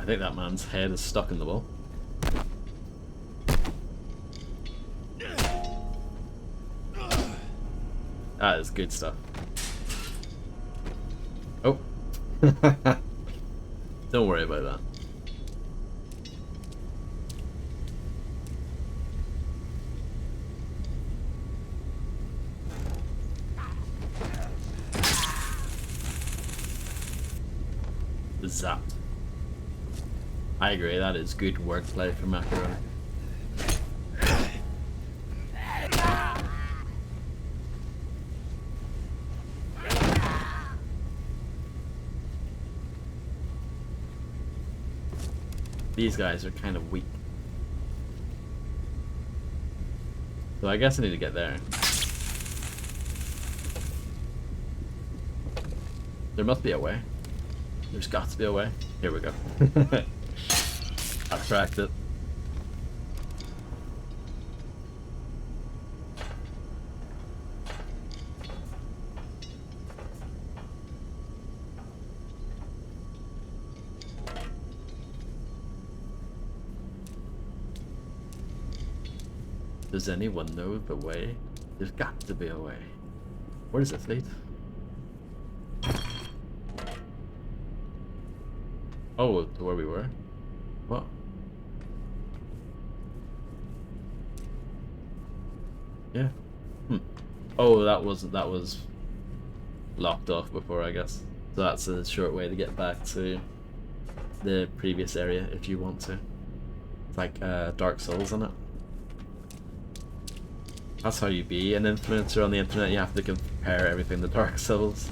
I think that man's head is stuck in the wall. That is good stuff. Oh. Don't worry about that. Zap. I agree, that is good wordplay for Macaroni. These guys are kind of weak. So I guess I need to get there. There must be a way. There's got to be a way. Here we go. I've cracked it. Does anyone know the way? There's got to be a way. Where does it lead? Oh, to where we were? What? Yeah. Oh, that was locked off before, I guess. So that's a short way to get back to the previous area if you want to. It's like Dark Souls in it. That's how you be an influencer on the internet. You have to compare everything to Dark Souls.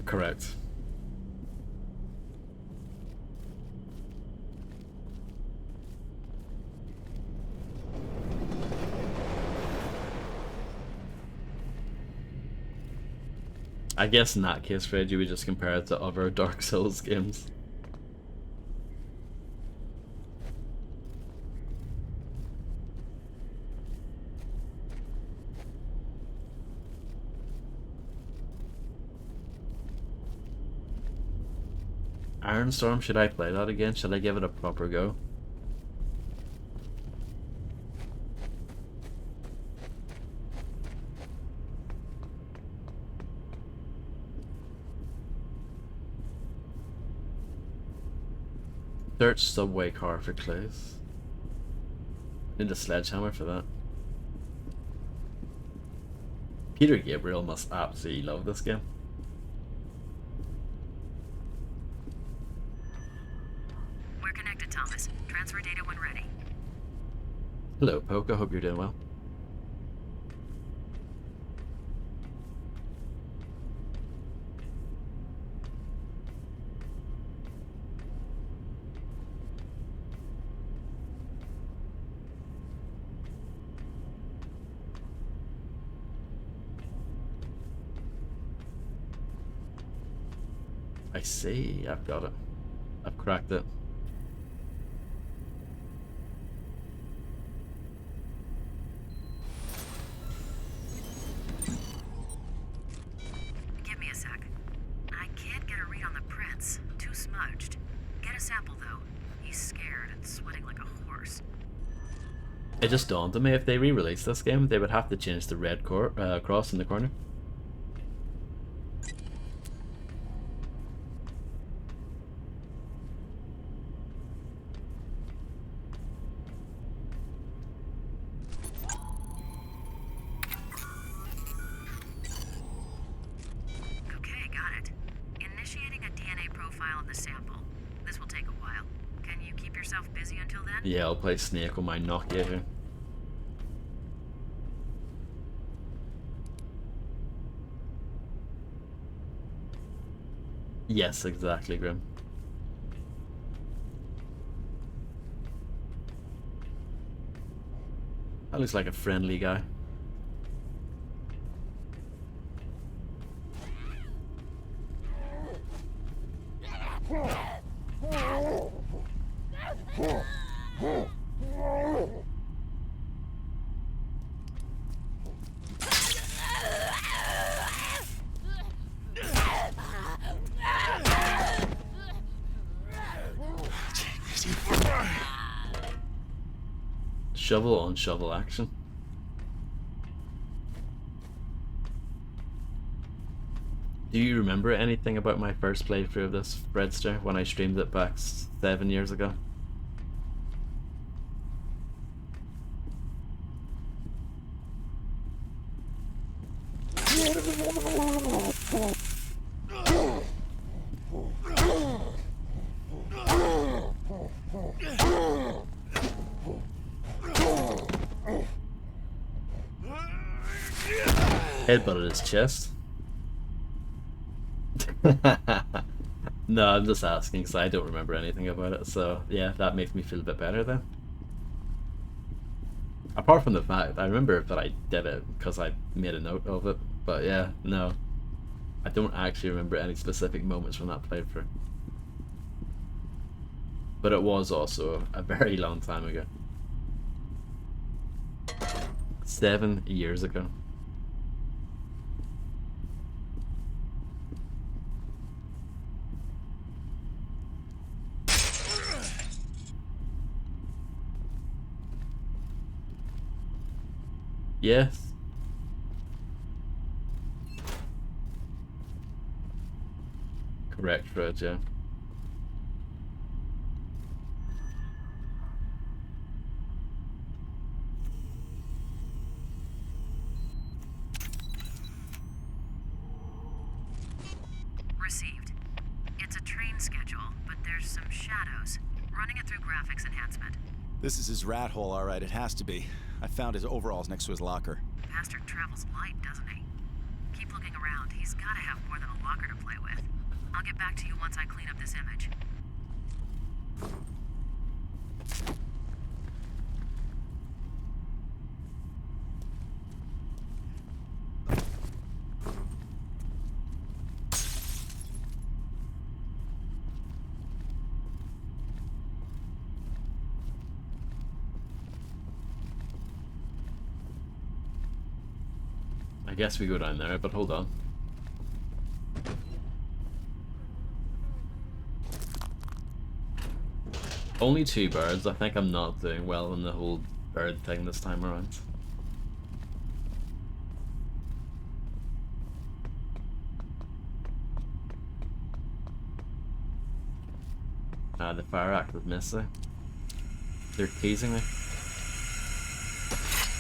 Correct. I guess in that case, Fred, you would just compare it to other Dark Souls games. Ironstorm, should I play that again? Should I give it a proper go? Search subway car for clues. Need a sledgehammer for that. Peter Gabriel must absolutely love this game. We're connected, Thomas. Transfer data when ready. Hello, Poke. I hope you're doing well. I see. I've got it. I've cracked it. Give me a sec. I can't get a read on the prints. Too smudged. Get a sample, though. He's scared and sweating like a horse. It just dawned on me, if they re-release this game, they would have to change the red cross in the corner. Okay, got it. Initiating a DNA profile of the sample. This will take a while. Can you keep yourself busy until then? Yeah, I'll play Snake on my Nokia here. Yes, exactly, Grim. That looks like a friendly guy. Shovel on shovel action. Do you remember anything about my first playthrough of this, Breadster, when I streamed it back 7 years ago? Headbutted his chest. No, I'm just asking because I don't remember anything about it. So yeah, that makes me feel a bit better then. Apart from the fact I remember that I did it because I made a note of it. But yeah, no, I don't actually remember any specific moments from that playthrough. But it was also a very long time ago. 7 years ago. Yes. Correct, Fred, yeah. Received. It's a train schedule, but there's some shadows. Running it through graphics enhancement. This is his rat hole, all right. It has to be. I found his overalls next to his locker. Bastard travels light, doesn't he? Keep looking around. He's gotta have more than a locker to play with. I'll get back to you once I clean up this image. I guess we go down there, but hold on. Only 2 birds. I think I'm not doing well in the whole bird thing this time around. The fire act was missing. They're teasing me.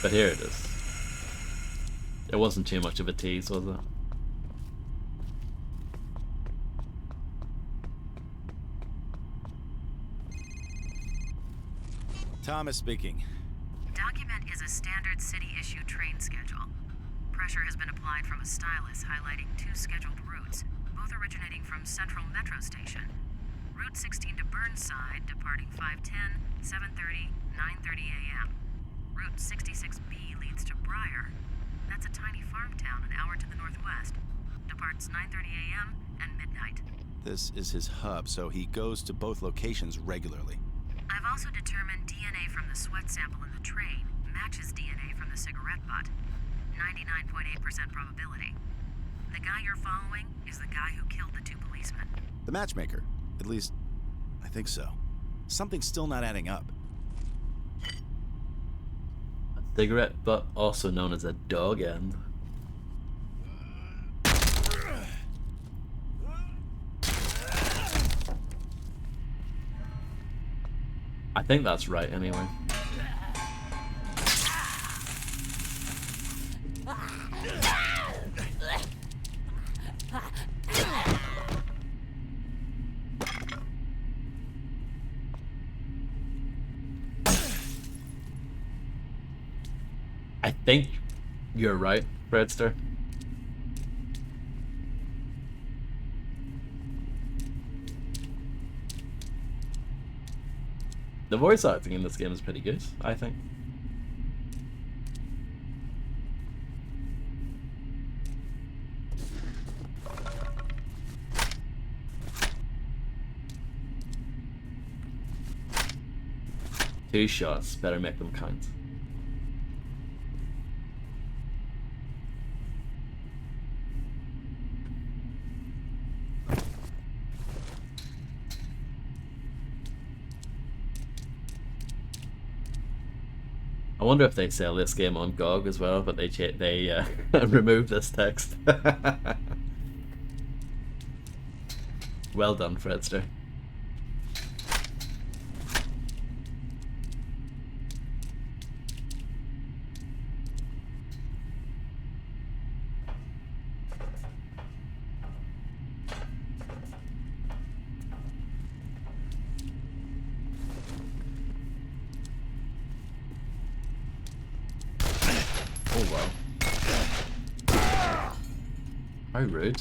But here it is. It wasn't too much of a tease, was it? Thomas speaking. Document is a standard city-issue train schedule. Pressure has been applied from a stylus highlighting 2 scheduled routes, both originating from Central Metro Station. Route 16 to Burnside, departing 5:10, 7:30, 9:30 a.m. Route 66B leads to Briar. That's a tiny farm town an hour to the northwest. Departs 9:30 a.m. and midnight. This is his hub, so he goes to both locations regularly. I've also determined DNA from the sweat sample in the train matches DNA from the cigarette butt. 99.8% probability. The guy you're following is the guy who killed the 2 policemen. The matchmaker. At least, I think so. Something's still not adding up. A cigarette butt, also known as a dog end. I think that's right anyway. I think you're right, Fredster. The voice acting in this game is pretty good, I think. Two shots, better make them count. I wonder if they sell this game on GOG as well, but they remove this text. Well done, Fredster. Oh wow. How rude.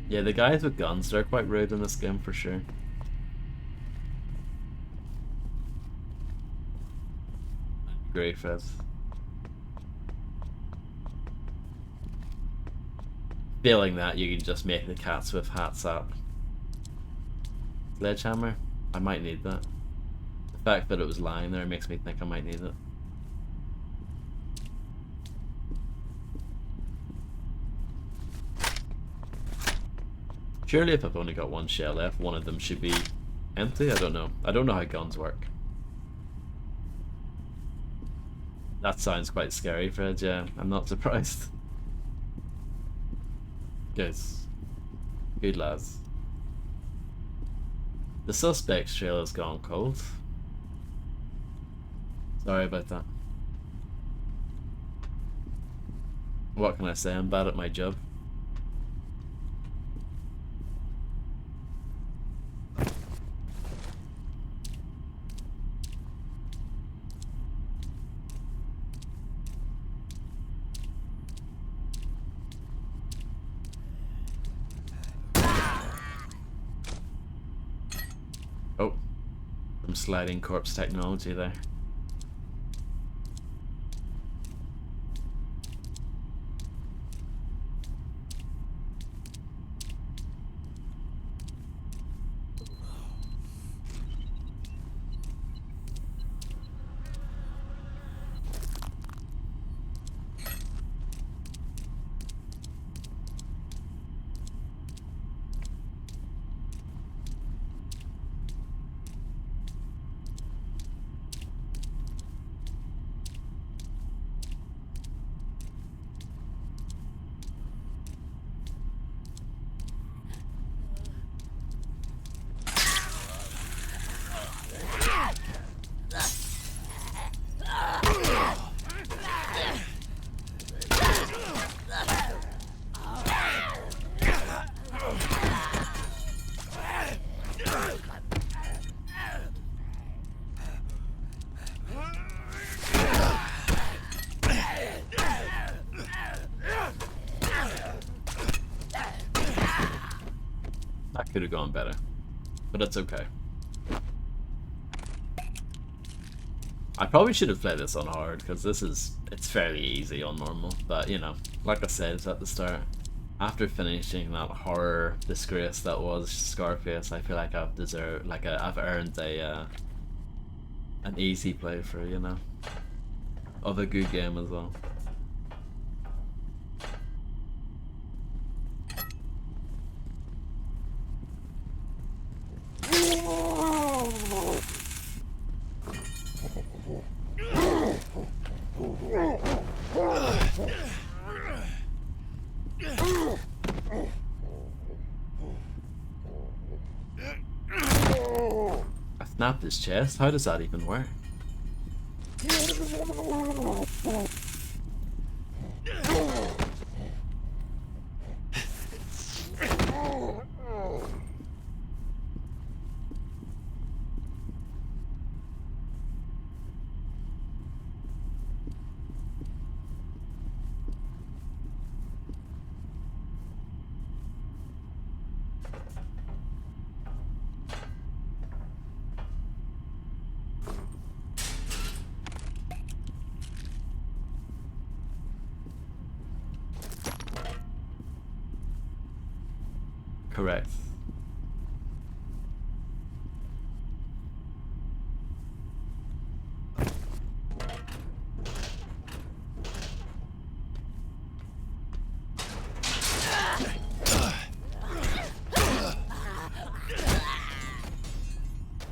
Yeah, the guys with guns, they're quite rude in this game for sure. Great, Fez. Failing that, you can just make the cats with hats up. Sledgehammer? I might need that. The fact that it was lying there makes me think I might need it. Surely if I've only got one shell left, one of them should be empty. I don't know. I don't know how guns work. That sounds quite scary, Fred. Yeah, I'm not surprised. Good. Good lads. The suspect's trail has gone cold. Sorry about that. What can I say? I'm bad at my job. Oh, some sliding corpse technology there. That could have gone better, but it's okay. I probably should have played this on hard, because it's fairly easy on normal, but you know, like I said at the start, after finishing that horror disgrace that was Scarface, I feel like I've earned an easy playthrough, you know, of a good game as well. I snapped his chest? How does that even work? Correct.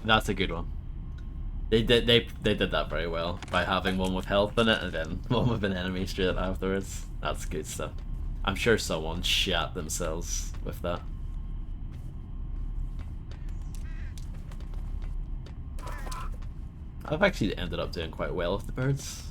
That's a good one. They did that very well by having one with health in it and then one with an enemy straight afterwards. That's good stuff. I'm sure someone shat themselves with that. I've actually ended up doing quite well with the birds.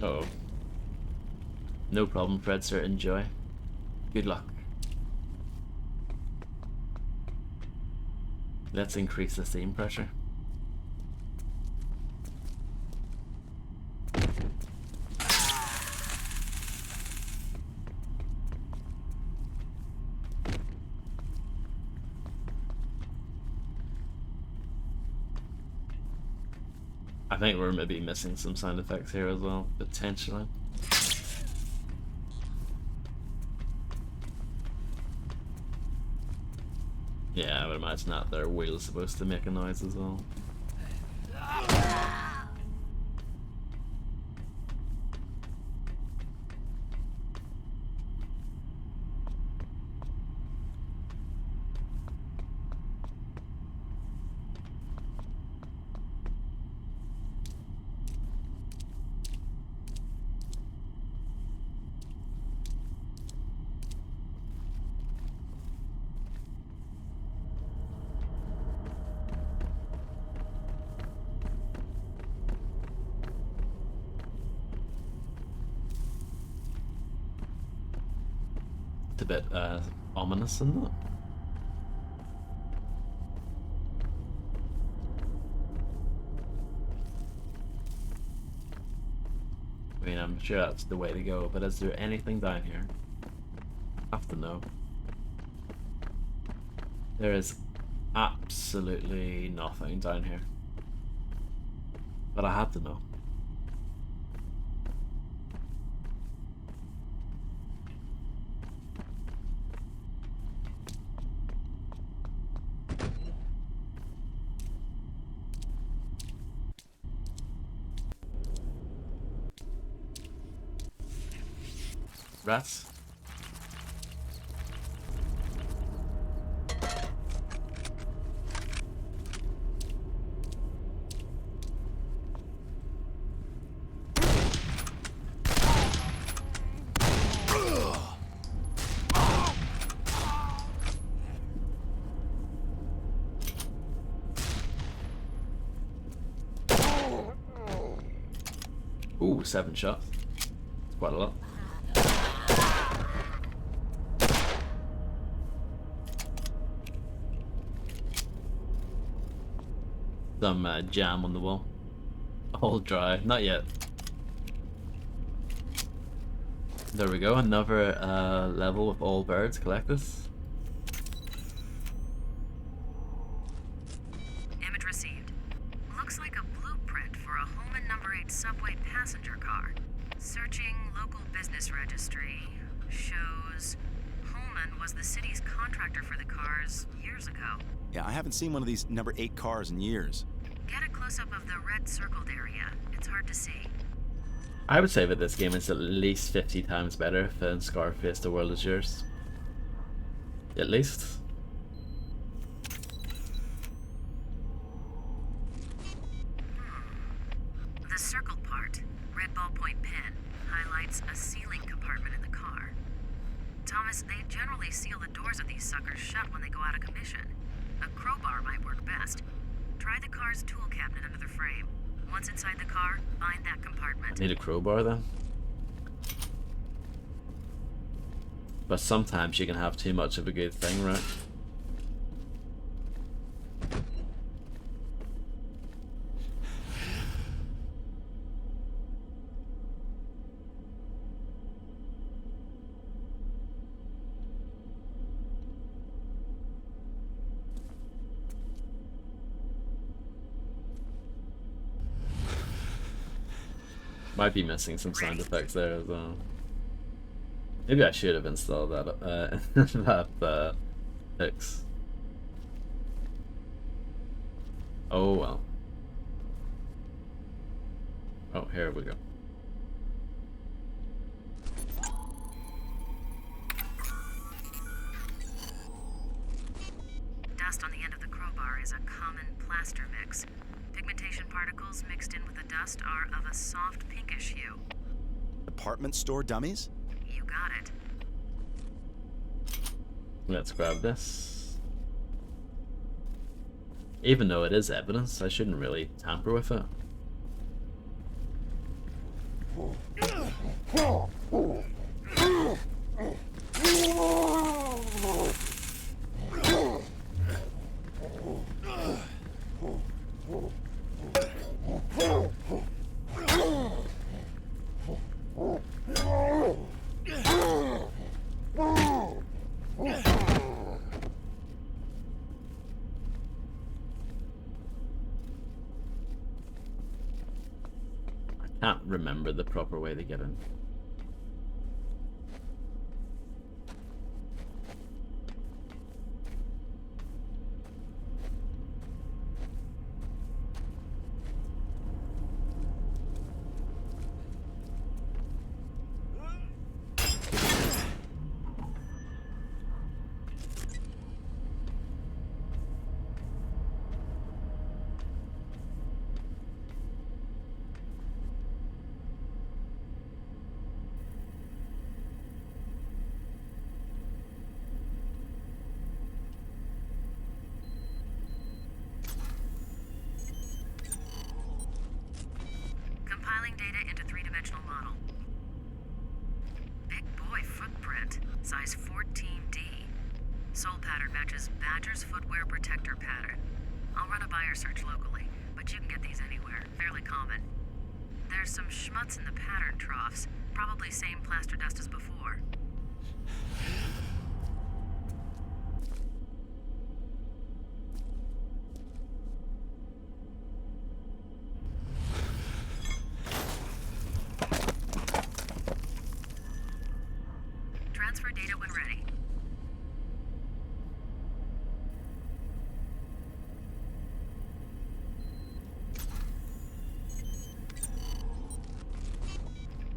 Uh oh. No problem, Fred, sir. Enjoy. Good luck. Let's increase the steam pressure. I think we're maybe missing some sound effects here as well, potentially. Yeah, I would imagine that their wheel's supposed to make a noise as well. It's a bit ominous, isn't it? I mean, I'm sure that's the way to go, but is there anything down here? I have to know. There is absolutely nothing down here. But I have to know. Rats? Ooh, 7 shots. That's quite a lot. Some jam on the wall. All dry. Not yet. There we go. Another level with all birds. Collect this. Image received. Looks like a blueprint for a Holman number 8 subway passenger car. Searching local business registry. Shows Holman was the city's contractor for the cars years ago. Yeah, I haven't seen one of these number 8 cars in years. Get a close-up of the red circled area. It's hard to see. I would say that this game is at least 50 times better than Scarface The World Is Yours. At least. The circled part, red ballpoint pen, highlights a sealing compartment in the car. Thomas, they generally seal the doors of these suckers shut when they go out of commission. A crowbar might work best. Try the car's tool cabinet under the frame. Once inside the car, find that compartment. Need a crowbar then. But sometimes you can have too much of a good thing, right? Might be missing some sound effects there as well. Maybe I should have installed that that fix. Oh well. Oh, here we go. Dust on the end of the crowbar is a common plaster mix. Pigmentation particles mixed in with the dust are of a soft pinkish hue. Department store dummies? You got it. Let's grab this. Even though it is evidence, I shouldn't really tamper with it. Can't remember the proper way to get in. Compiling data into three-dimensional model. Big boy footprint, size 14D. Sole pattern matches Badger's footwear protector pattern. I'll run a buyer search locally, but you can get these anywhere, fairly common. There's some schmutz in the pattern troughs, probably same plaster dust as before. Transfer data when ready.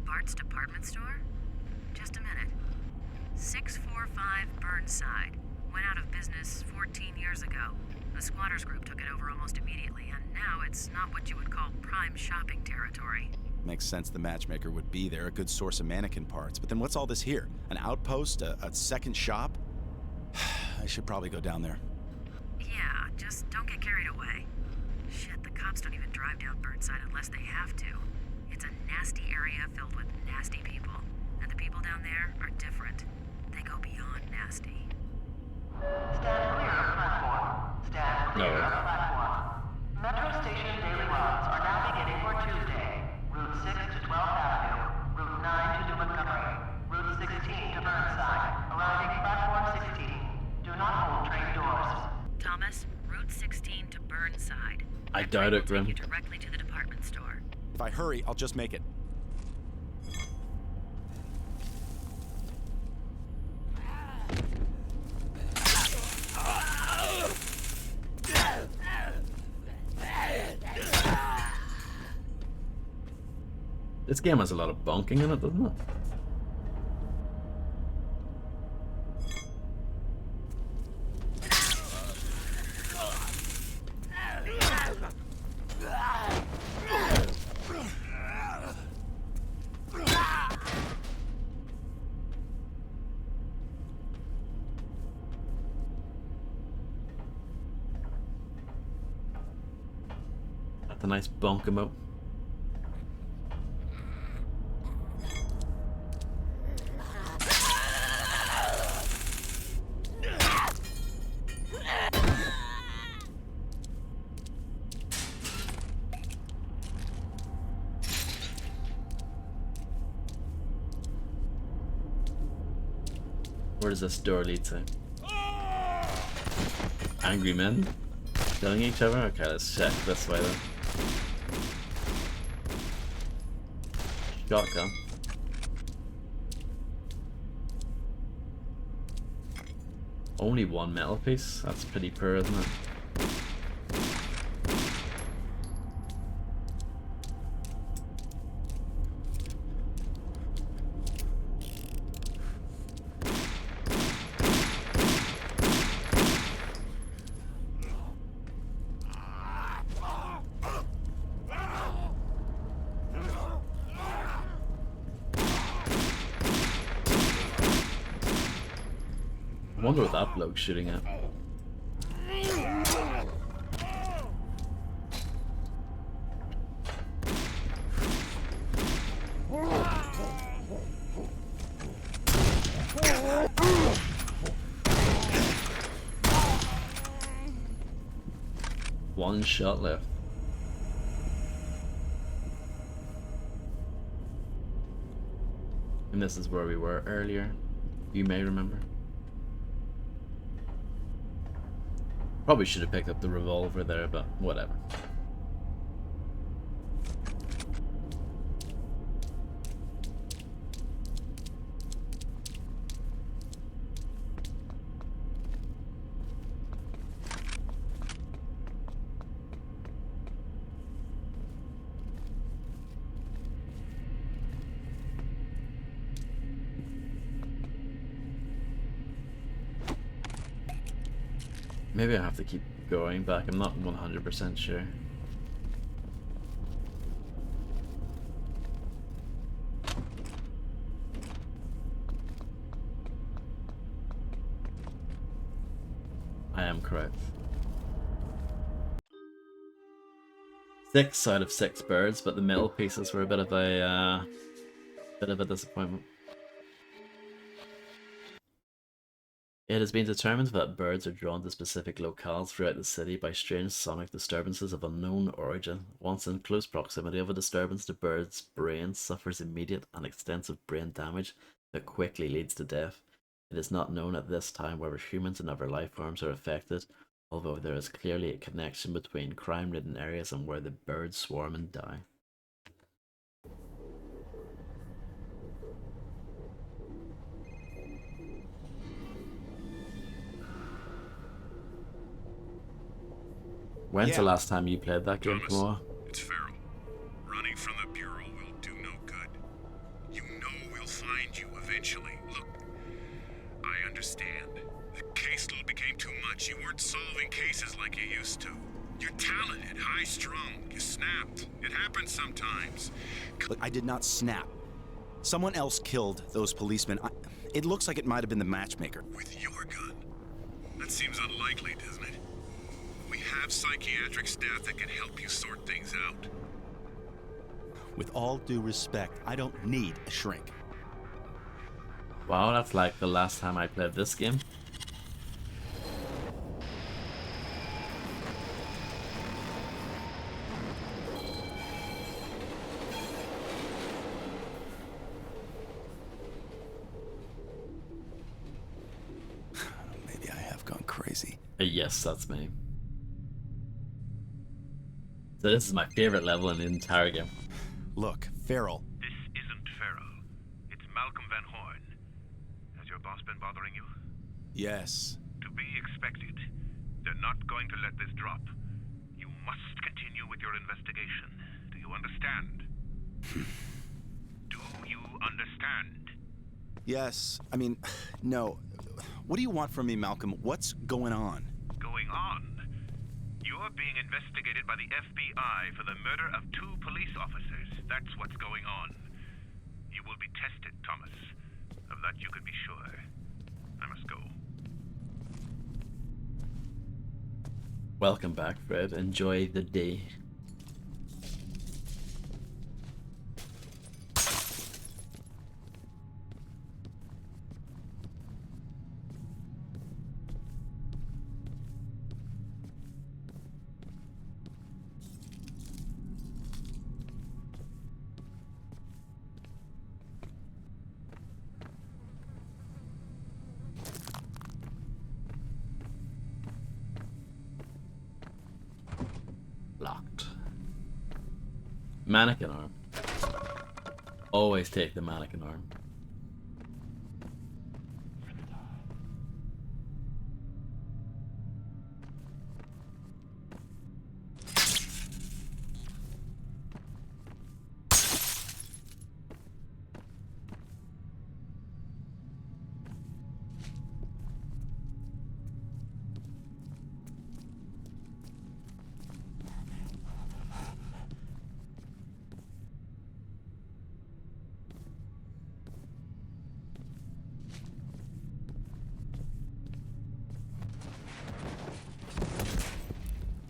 Bart's department store? Just a minute. 645 Burnside. Went out of business 14 years ago. The squatters group took it over almost immediately, and now it's not what you would call prime shopping territory. Makes sense the matchmaker would be there, a good source of mannequin parts. But then what's all this here? An outpost? A second shop? I should probably go down there. Yeah, just don't get carried away. Shit, the cops don't even drive down Burnside unless they have to. It's a nasty area filled with nasty people. And the people down there are different. They go beyond nasty. Stand clear of platform. Stand clear of platform. Metro Station daily runs are now beginning for Tuesday. Route 6 to 12th Avenue. Route 9 to New Montgomery. Route 16 to Burnside. Arriving platform 16. Do not hold train doors. Thomas, Route 16 to Burnside. I doubt it, Grim. Take you directly to the department store. If I hurry, I'll just make it. This game has a lot of bonking in it, doesn't it? That's a nice bonk him out. Where does this door lead to? Angry men? Killing each other? Okay, let's check this way then. Shotgun. Only one metal piece? That's pretty poor, isn't it? I wonder what that bloke's shooting at. one shot left. And this is where we were earlier. You may remember. Probably should have picked up the revolver there, but whatever. Maybe I have to keep going back. I'm not 100% sure. I am correct. 6 out of 6 birds, but the middle pieces were a bit of a disappointment. It has been determined that birds are drawn to specific locales throughout the city by strange sonic disturbances of unknown origin. Once in close proximity of a disturbance, the bird's brain suffers immediate and extensive brain damage that quickly leads to death. It is not known at this time whether humans and other life forms are affected, although there is clearly a connection between crime-ridden areas and where the birds swarm and die. When's the last time you played that game, Kamoa? It's Farrell. Running from the Bureau will do no good. You know we'll find you eventually. Look, I understand. The caseload became too much. You weren't solving cases like you used to. You're talented, high-strung. You snapped. It happens sometimes. Look, I did not snap. Someone else killed those policemen. It looks like it might have been the matchmaker. With your gun? That seems unlikely, doesn't it? We have psychiatric staff that can help you sort things out. With all due respect, I don't need a shrink. Wow, that's like the last time I played this game. Maybe I have gone crazy. Yes, that's me. So this is my favorite level in the entire game. Look, Farrell. This isn't Farrell. It's Malcolm Van Horn. Has your boss been bothering you? Yes. To be expected. They're not going to let this drop. You must continue with your investigation. Do you understand? Do you understand? Yes. I mean, no. What do you want from me, Malcolm? What's going on? Going on? You're being investigated by the FBI for the murder of 2 police officers. That's what's going on. You will be tested, Thomas. Of that you can be sure. I must go. Welcome back, Fred. Enjoy the day. Locked. Mannequin arm. Always take the mannequin arm.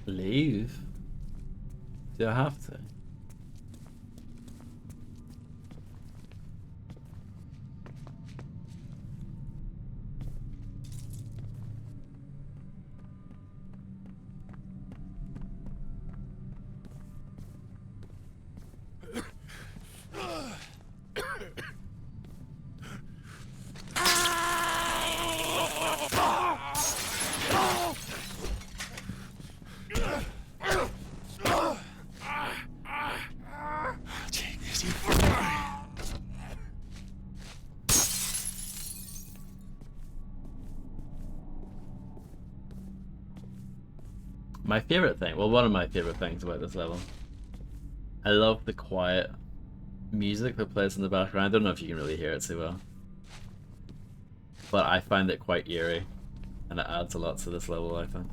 Leave? Do I have to? my favorite thing, well, one of my favorite things about this level, I love the quiet music that plays in the background. I don't know if you can really hear it too well, but I find it quite eerie, and it adds a lot to this level, I think.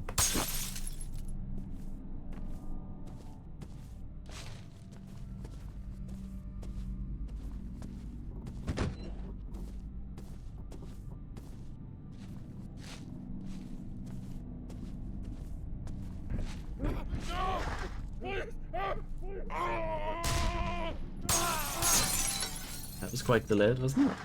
That was quite delayed, wasn't it?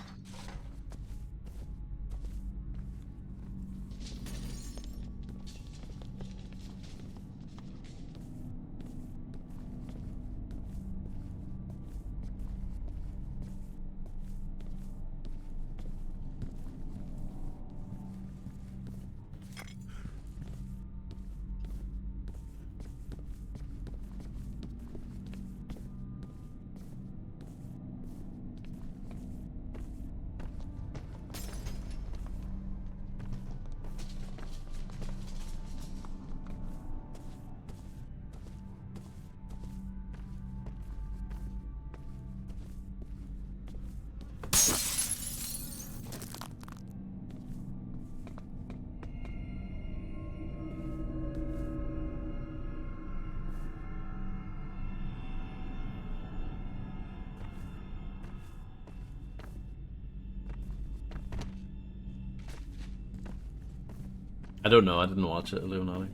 I don't know, I didn't watch it, Illuminati.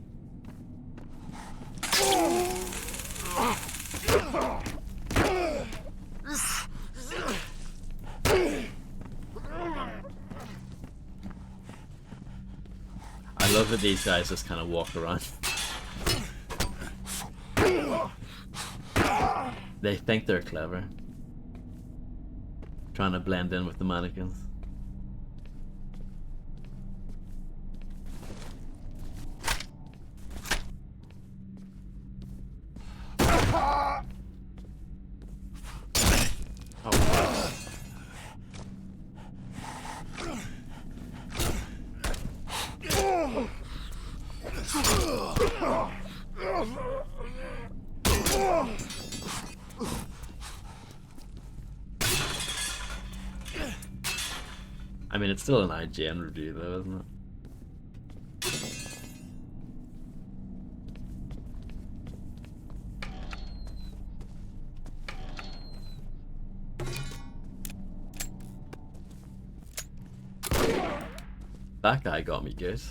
I love that these guys just kind of walk around. They think they're clever. Trying to blend in with the mannequins. I mean, it's still an IGN review though, isn't it? That guy got me good.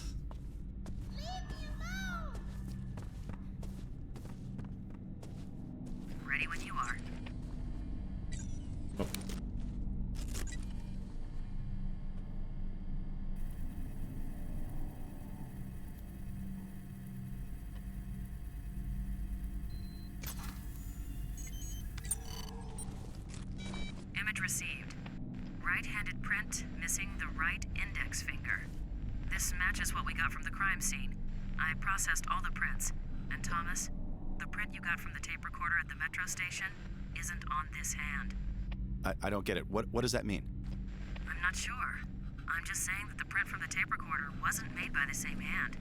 Ready when you are. Oh. Image received. Right-handed print, missing the right index finger. This matches what we got from the crime scene. I processed all the prints. And Thomas, the print you got from the tape recorder at the metro station isn't on this hand. I don't get it. What does that mean? I'm not sure. I'm just saying that the print from the tape recorder wasn't made by the same hand.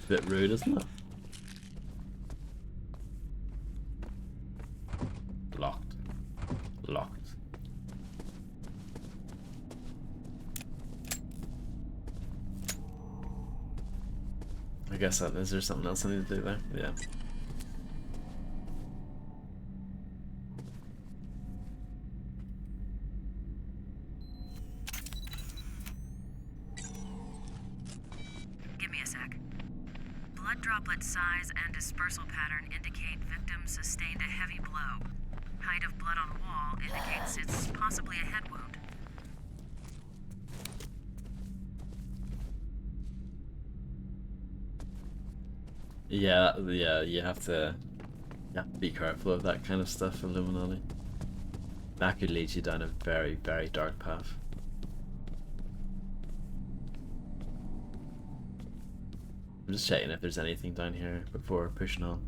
Bit rude, isn't it? Locked. Locked. I guess that is there something else I need to do there? Yeah. Give me a sec. Blood droplet size and dispersal pattern indicate victim sustained a heavy blow. Height of blood on wall indicates it's possibly a head wound. Yeah, you have to be careful of that kind of stuff, Illuminati. That could lead you down a very, very dark path. I'm just checking if there's anything down here before pushing on.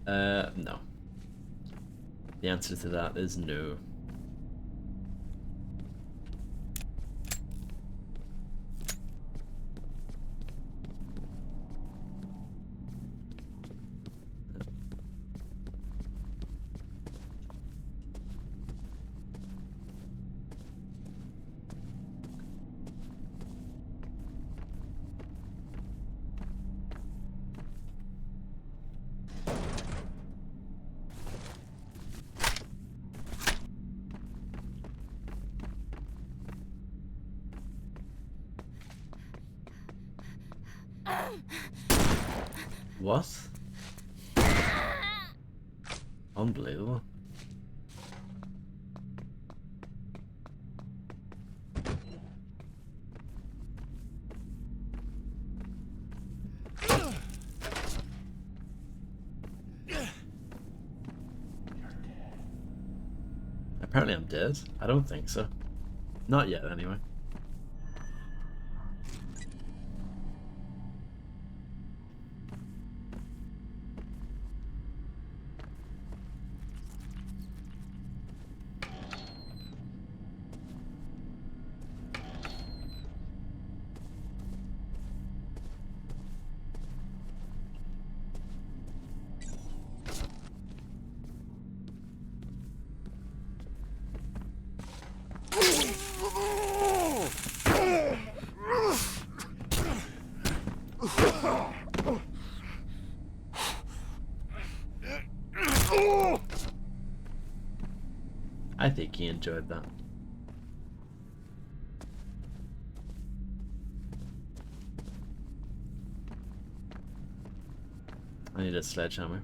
No. The answer to that is no. What? Unbelievable. Apparently I'm dead. I don't think so. Not yet, anyway. I think he enjoyed that. I need a sledgehammer.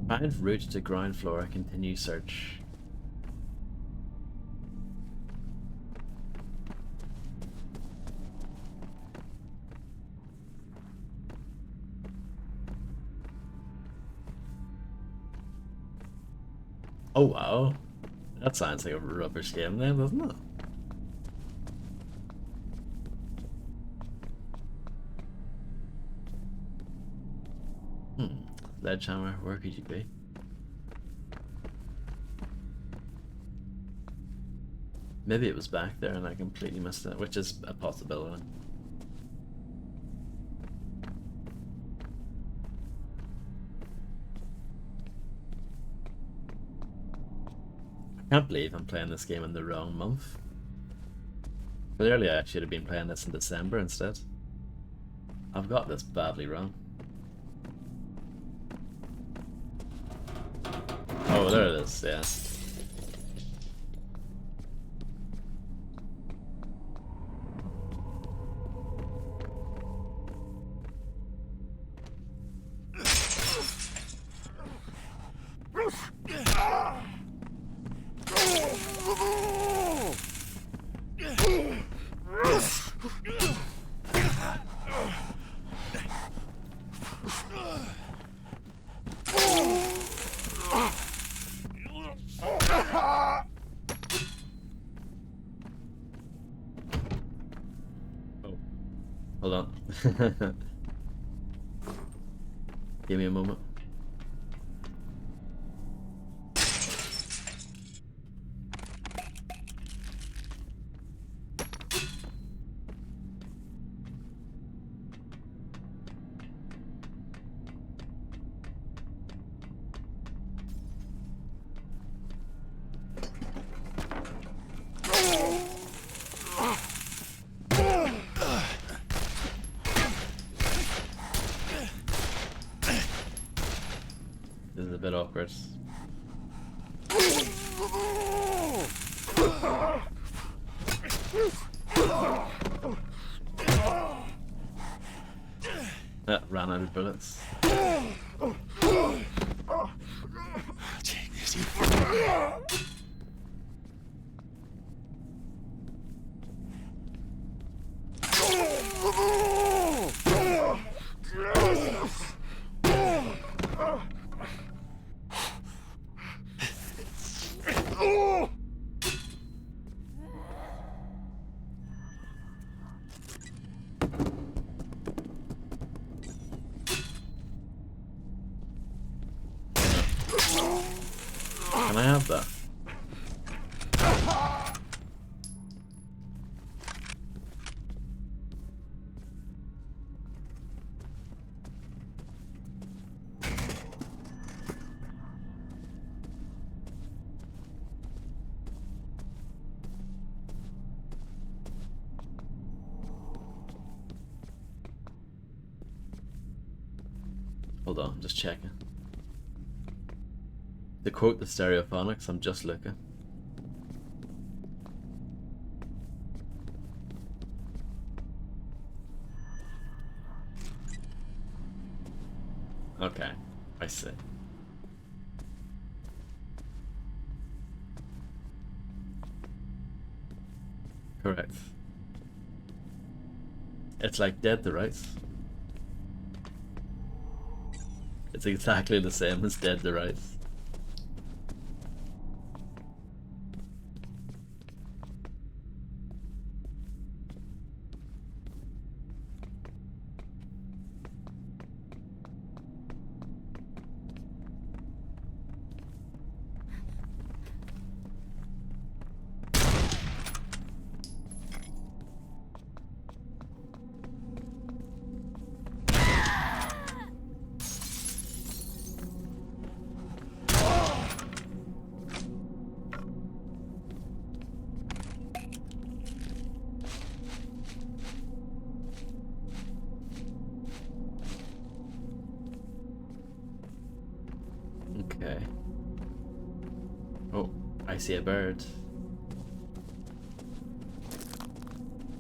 Find route to ground floor. Continue search. Oh wow, that sounds like a rubbish game then, doesn't it? Sledgehammer, where could you be? Maybe it was back there and I completely missed it, which is a possibility. I can't believe I'm playing this game in the wrong month. Clearly I should have been playing this in December instead. I've got this badly wrong. Oh, there it is, yeah. Hold on. Give me a moment. This is a bit awkward. giant bullets. Take this, Can I have that? Hold on, I'm just checking. To quote the Stereophonics, I'm just looking. Okay, I see. Correct. It's like Dead to Rights. It's exactly the same as Dead to Rights. Okay. Oh, I see a bird.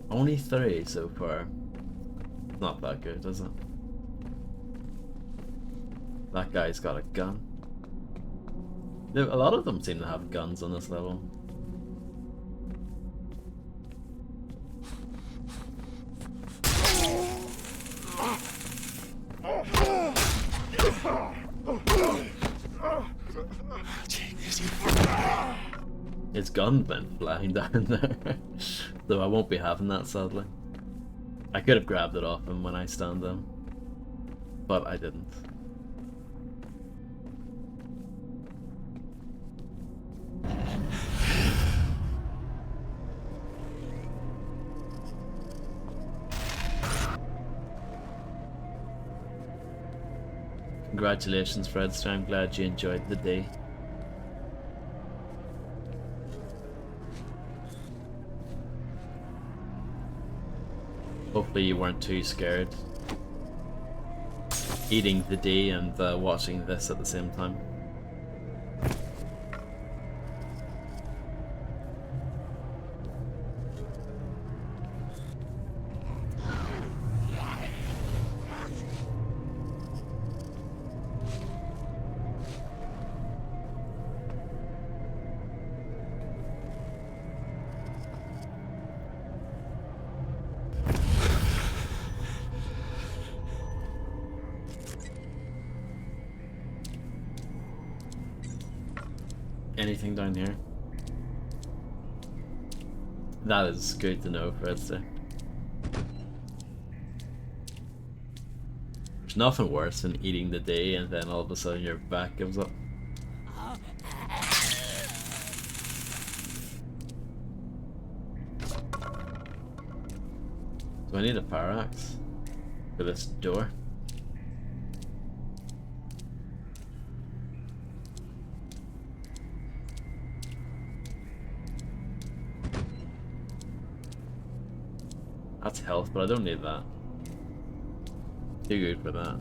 Only 3 so far. Not that good, is it? That guy's got a gun. A lot of them seem to have guns on this level. His gun went flying down there. So I won't be having that, sadly. I could have grabbed it off him when I stand there, but I didn't. Congratulations, Fredster. I'm glad you enjoyed the day. Hopefully you weren't too scared eating the day and watching this at the same time. Anything down here? That is good to know, Fredster. There's nothing worse than eating the day and then all of a sudden your back gives up. Do I need a power axe for this door? That's health, but I don't need that. Too good for that.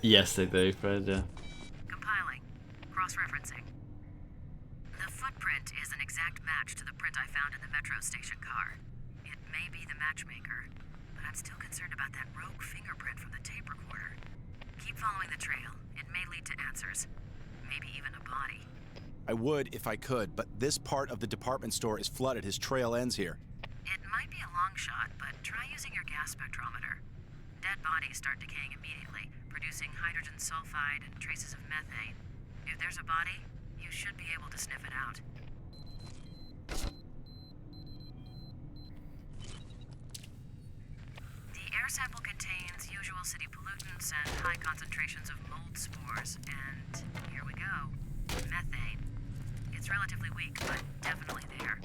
Yes, they do, Fred, yeah. Compiling. Cross-referencing. The footprint is an exact match to the print I found in the metro station car. It may be the matchmaker, but I'm still concerned about that rogue fingerprint from the tape recorder. Keep following the trail. It may lead to answers. Maybe even a body. I would if I could, but this part of the department store is flooded. His trail ends here. It might be a long shot, but try using your gas spectrometer. Dead bodies start decaying immediately, producing hydrogen sulfide and traces of methane. If there's a body, you should be able to sniff it out. The air sample contains usual city pollutants and high concentrations of mold spores, and here we go. Methane. It's relatively weak, but definitely there.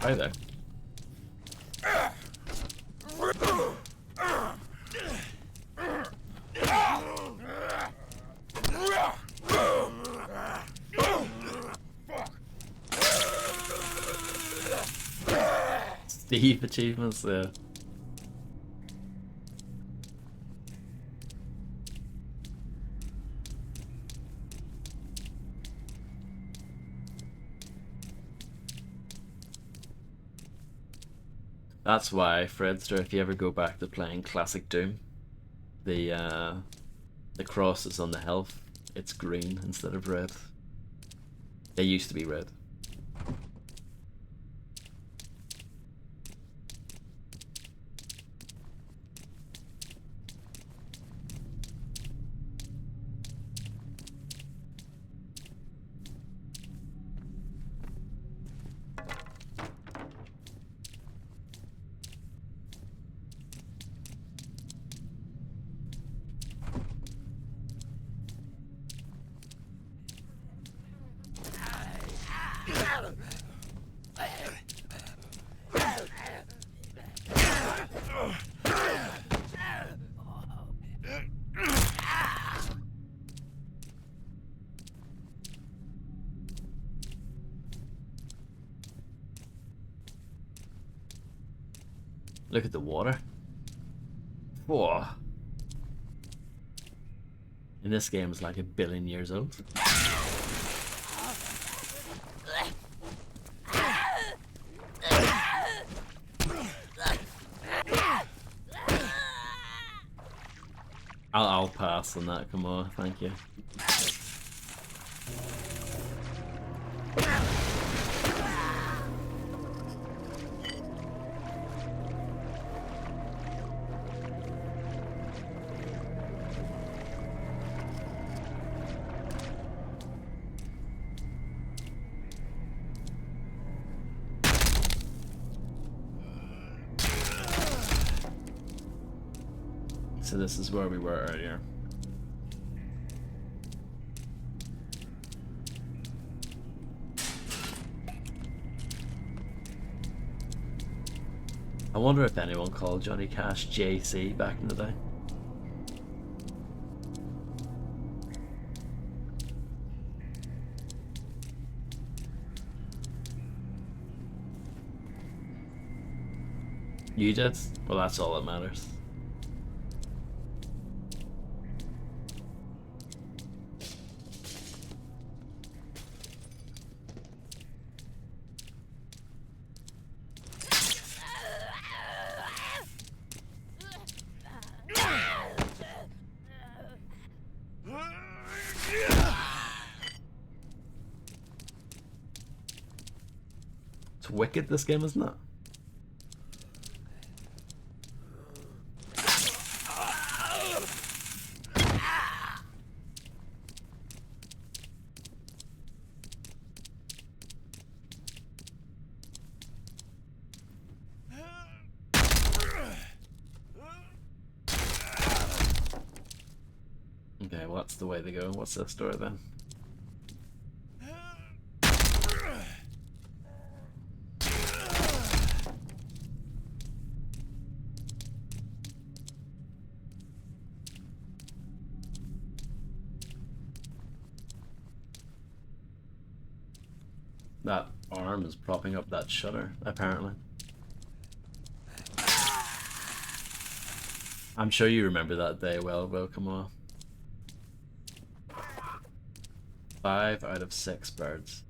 Hi there. Steve achievements there. That's why, Fredster, if you ever go back to playing classic Doom, the crosses on the health, it's green instead of red. They used to be red. Look at the water. Whoa. And this game is like 1 billion years old. I'll pass on that, come on, thank you. So this is where we were earlier. I wonder if anyone called Johnny Cash JC back in the day. You did? Well, that's all that matters. It's wicked, this game, isn't it? Okay, well, that's the way to go. What's this door then? That arm is propping up that shutter, apparently. I'm sure you remember that day well, come on. 5 out of 6 birds.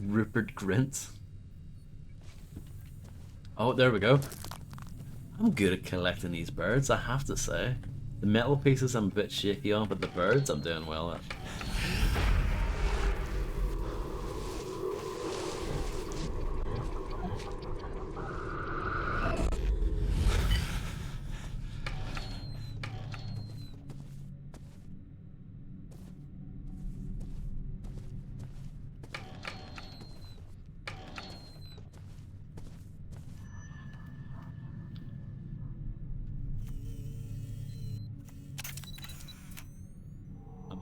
Rupert Grint. Oh, there we go. I'm good at collecting these birds, I have to say. The metal pieces I'm a bit shaky on, but the birds I'm doing well at.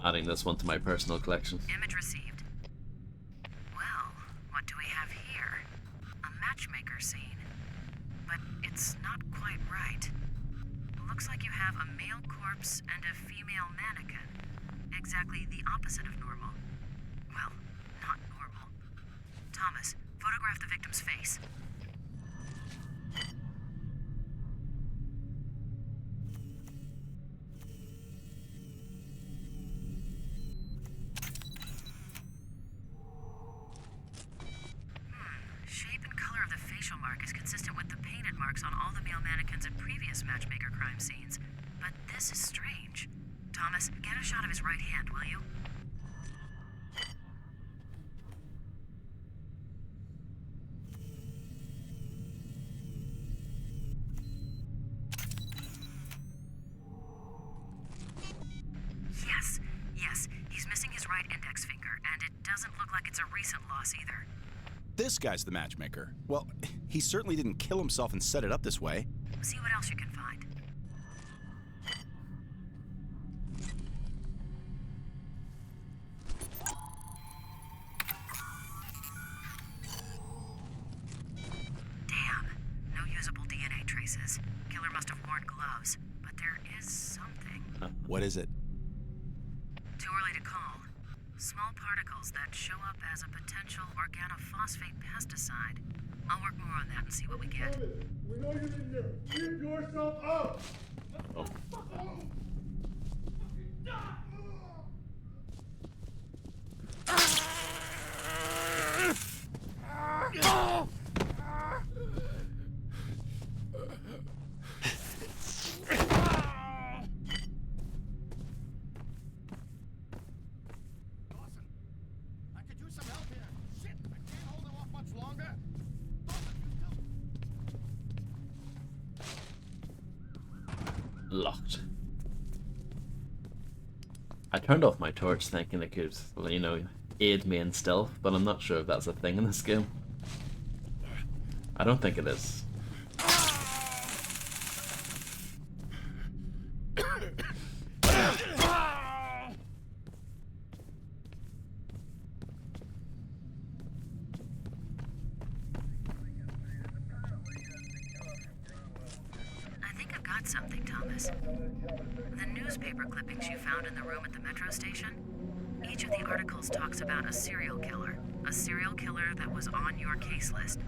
Adding this one to my personal collection. Image received. Well, what do we have here? A matchmaker scene. But it's not quite right. Looks like you have a male corpse and a female mannequin. Exactly the opposite of normal. Well, not normal. Thomas, photograph the victim's face. Shape and color of the facial mark is consistent with the painted marks on all the male mannequins in previous matchmaker crime scenes. But this is strange. Thomas, get a shot of his right hand, will you? Yes, he's missing his right index finger, and it doesn't look like it's a recent loss either. This guy's the matchmaker. Well, he certainly didn't kill himself and set it up this way. See what else you can find. Damn, no usable DNA traces. Killer must have worn gloves, but there is something. What is it? Too early to call. Small particles that show up as a potential organophosphate pesticide. I'll work more on that and see what we get. We know you didn't do it. Keep yourself up! Oh. Locked. I turned off my torch thinking it could, well, you know, aid me in stealth, but I'm not sure if that's a thing in this game. I don't think it is. Something, Thomas. The newspaper clippings you found in the room at the metro station, each of the articles talks about a serial killer that was on your case list.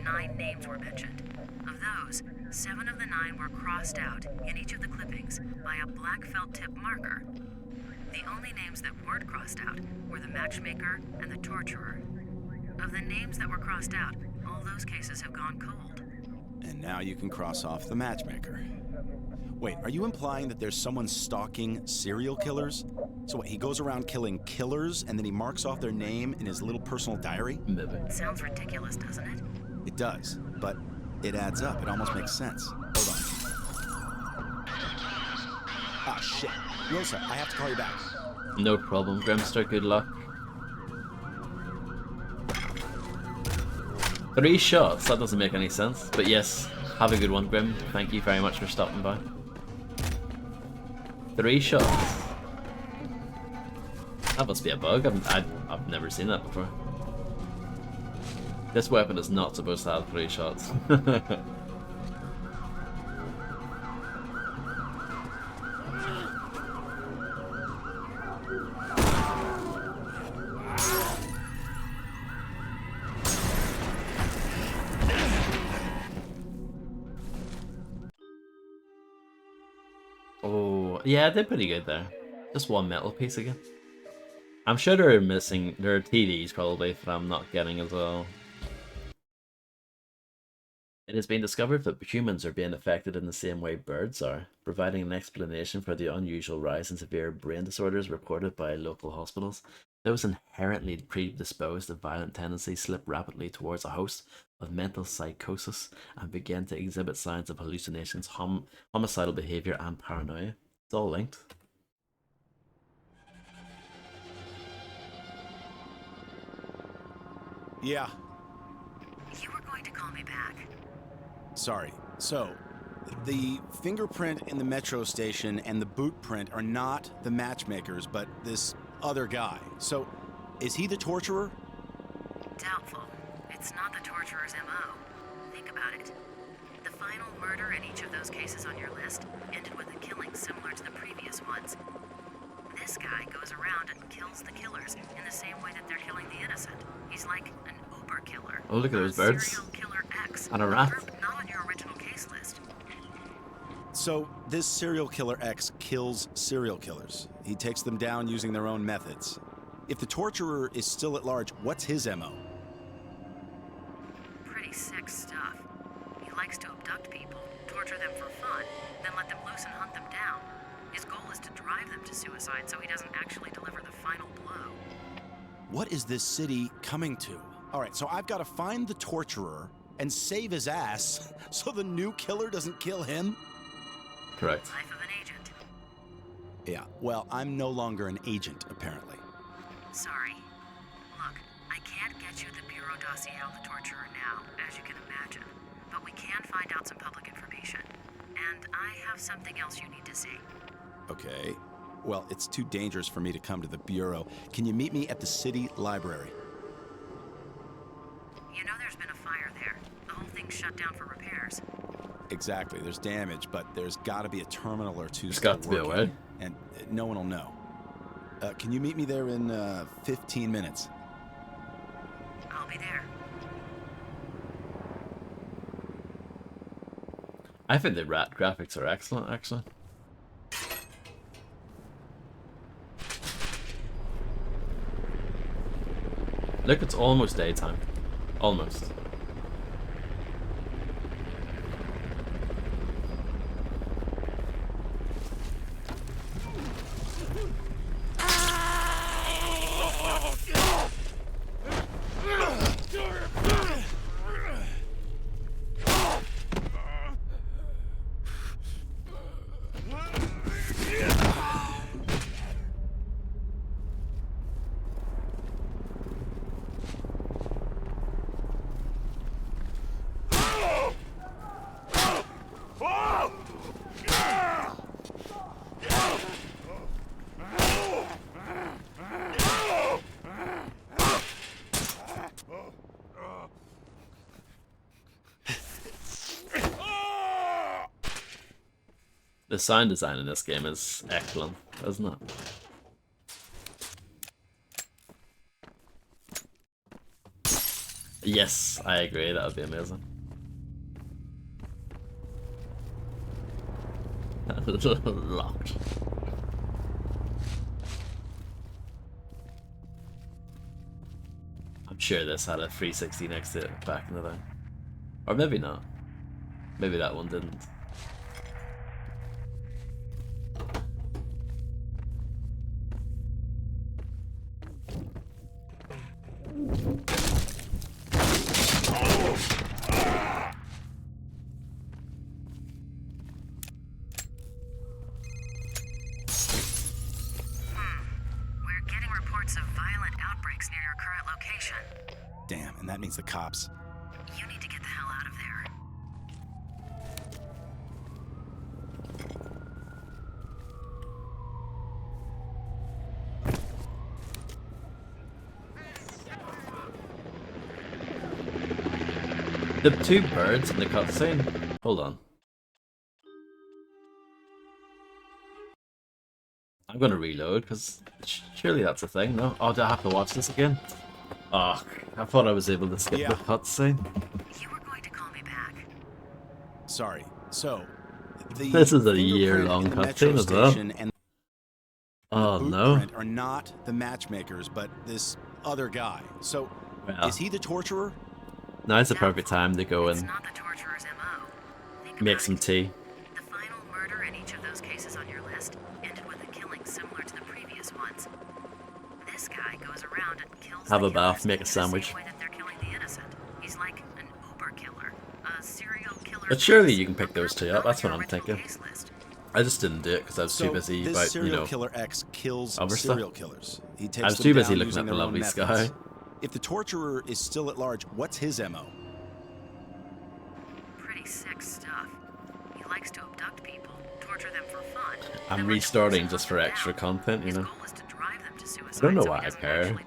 9 names were mentioned. Of those, 7 of the 9 were crossed out in each of the clippings by a black felt tip marker. The only names that weren't crossed out were the matchmaker and the torturer. Of the names that were crossed out, all those cases have gone cold. And now you can cross off the matchmaker. Wait, are you implying that there's someone stalking serial killers? So what, he goes around killing killers and then he marks off their name in his little personal diary? Maybe. Sounds ridiculous, doesn't it? It does, but it adds up. It almost makes sense. Hold on. Ah, shit. Rosa, I have to call you back. No problem, Grimster. Good luck. 3 shots? That doesn't make any sense. But yes, have a good one, Grim. Thank you very much for stopping by. 3 shots. That must be a bug. I've never seen that before. This weapon is not supposed to have 3 shots. Oh, yeah, they're pretty good there. Just 1 metal piece again. I'm sure they're missing their TDs probably that I'm not getting as well. It has been discovered that humans are being affected in the same way birds are, providing an explanation for the unusual rise in severe brain disorders reported by local hospitals. Those inherently predisposed to violent tendencies slip rapidly towards a host of mental psychosis and begin to exhibit signs of hallucinations, homicidal behavior, and paranoia. It's all linked. Yeah. You were going to call me back. Sorry. So, the fingerprint in the metro station and the boot print are not the matchmakers, but this other guy. So, is he the torturer? Doubtful. It's not the torturer's MO. Think about it. The final murder in each of those cases on your list ended with a killing similar to the previous ones. This guy goes around and kills the killers in the same way that they're killing the innocent. He's like an Uber killer. Oh, look at those birds. Serial killer X. And a rat. Not on your original case list. So, this serial killer X kills serial killers. He takes them down using their own methods. If the torturer is still at large, what's his MO? Pretty sick stuff. He likes to abduct people, torture them for fun, then let them loose and hunt them down. His goal is to drive them to suicide so he doesn't actually deliver the final blow. What is this city coming to? All right, so I've got to find the torturer and save his ass so the new killer doesn't kill him? Correct. Life of an agent. Yeah, well, I'm no longer an agent, apparently. Sorry. Look, I can't get you the Bureau dossier on the torturer now, as you can imagine. But we can find out some public information. And I have something else you need to see. Okay. Well, it's too dangerous for me to come to the Bureau. Can you meet me at the city library? You know there's been a fire there. The whole thing's shut down for repairs. Exactly. There's damage, but there's got to be a terminal or two There's still got to be a working, way. and no one will know. Can you meet me there in 15 minutes? I'll be there. I think the rat graphics are excellent, actually. Look, it's almost daytime. Almost. The sound design in this game is excellent, isn't it? Yes, I agree, that would be amazing. Locked. I'm sure this had a 360 next to it back in the day. Or maybe not. Maybe that one didn't. reports of violent outbreaks near your current location. Damn, and that means the cops. You need to get the hell out of there. The two birds in the cutscene. Hold on. I'm gonna reload because surely that's a thing. No, oh, do I have to watch this again? Oh, I thought I was able to skip the cutscene. You were going to call me back. Sorry. So, This is a year-long cutscene as well. And Oh no! are not the matchmakers, but this other guy. So, Well, is he the torturer? now's the perfect time to go and Not the torturer's MO. Think make about some it. tea. The final murder in each of those cases on your list ended with a killing similar to the previous ones. This guy goes around and kills Have the a bath, killers make a in the same sandwich. way that they're killing the innocent. He's like an Uber killer, a serial killer. But surely you can pick those two up. That's what I'm thinking. I just didn't do it because I was too So, busy this about, serial killer X kills other stuff. serial killers. He takes I was them too busy down looking using at the their own lovely methods. sky. If the torturer is still at large, what's his MO? Pretty sick stuff. He likes to abduct people, torture them for fun. I'm restarting just for extra content, you know. I don't know why I care.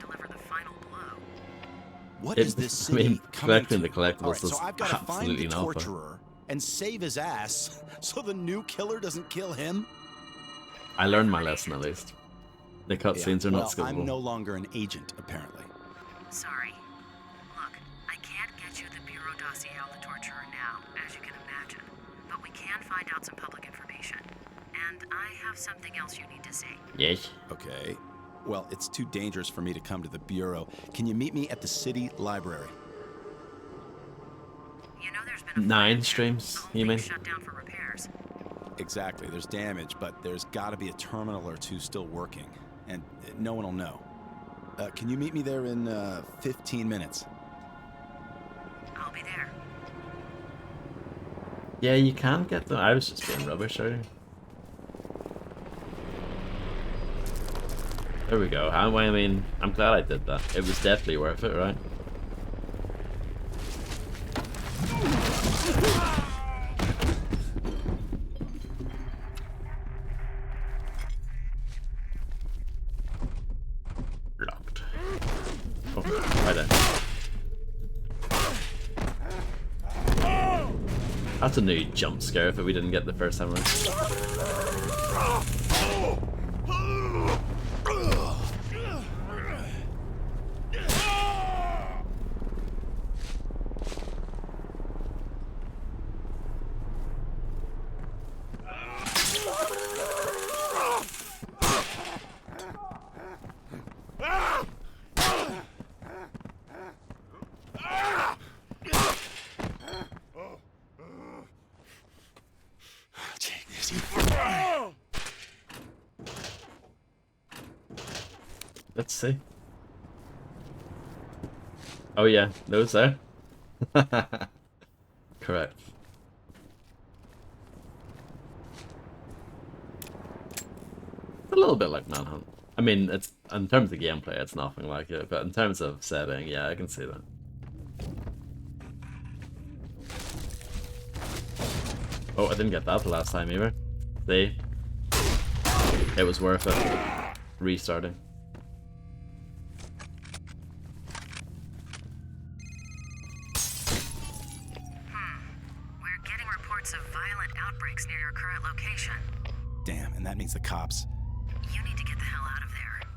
What is this I city mean, coming collecting to? the collectibles All right, does so I've got to find absolutely the nothing. torturer and save his ass so the new killer doesn't kill him. I learned my lesson at least. The cutscenes are not well, skippable. I'm no longer an agent, apparently. Sorry. Look, I can't get you the Bureau dossier on the torturer now, as you can imagine. But we can find out some public information. And I have something else you need to see. Yes. Okay. Well, it's too dangerous for me to come to the Bureau. Can you meet me at the city library? You know there's been 9 streams, you mean? shut down for repairs. Exactly. There's damage, but there's got to be a terminal or two still working. And no one will know. Can you meet me there in 15 minutes? I'll be there. Yeah, you can get them. I was just being rubbish, sorry. There we go. I mean, I'm glad I did that. It was definitely worth it, right? Locked. Oh, right then. That's a new jump scare that we didn't get the first time around. Let's see. Oh yeah, those there. Correct. A little bit like Manhunt. I mean, it's in terms of gameplay, it's nothing like it, but in terms of setting, yeah, I can see that. Oh, I didn't get that the last time either. See? It was worth it. Restarting. We're getting reports of violent outbreaks near your current location. Damn, and that means the cops. You need to get the hell out of there.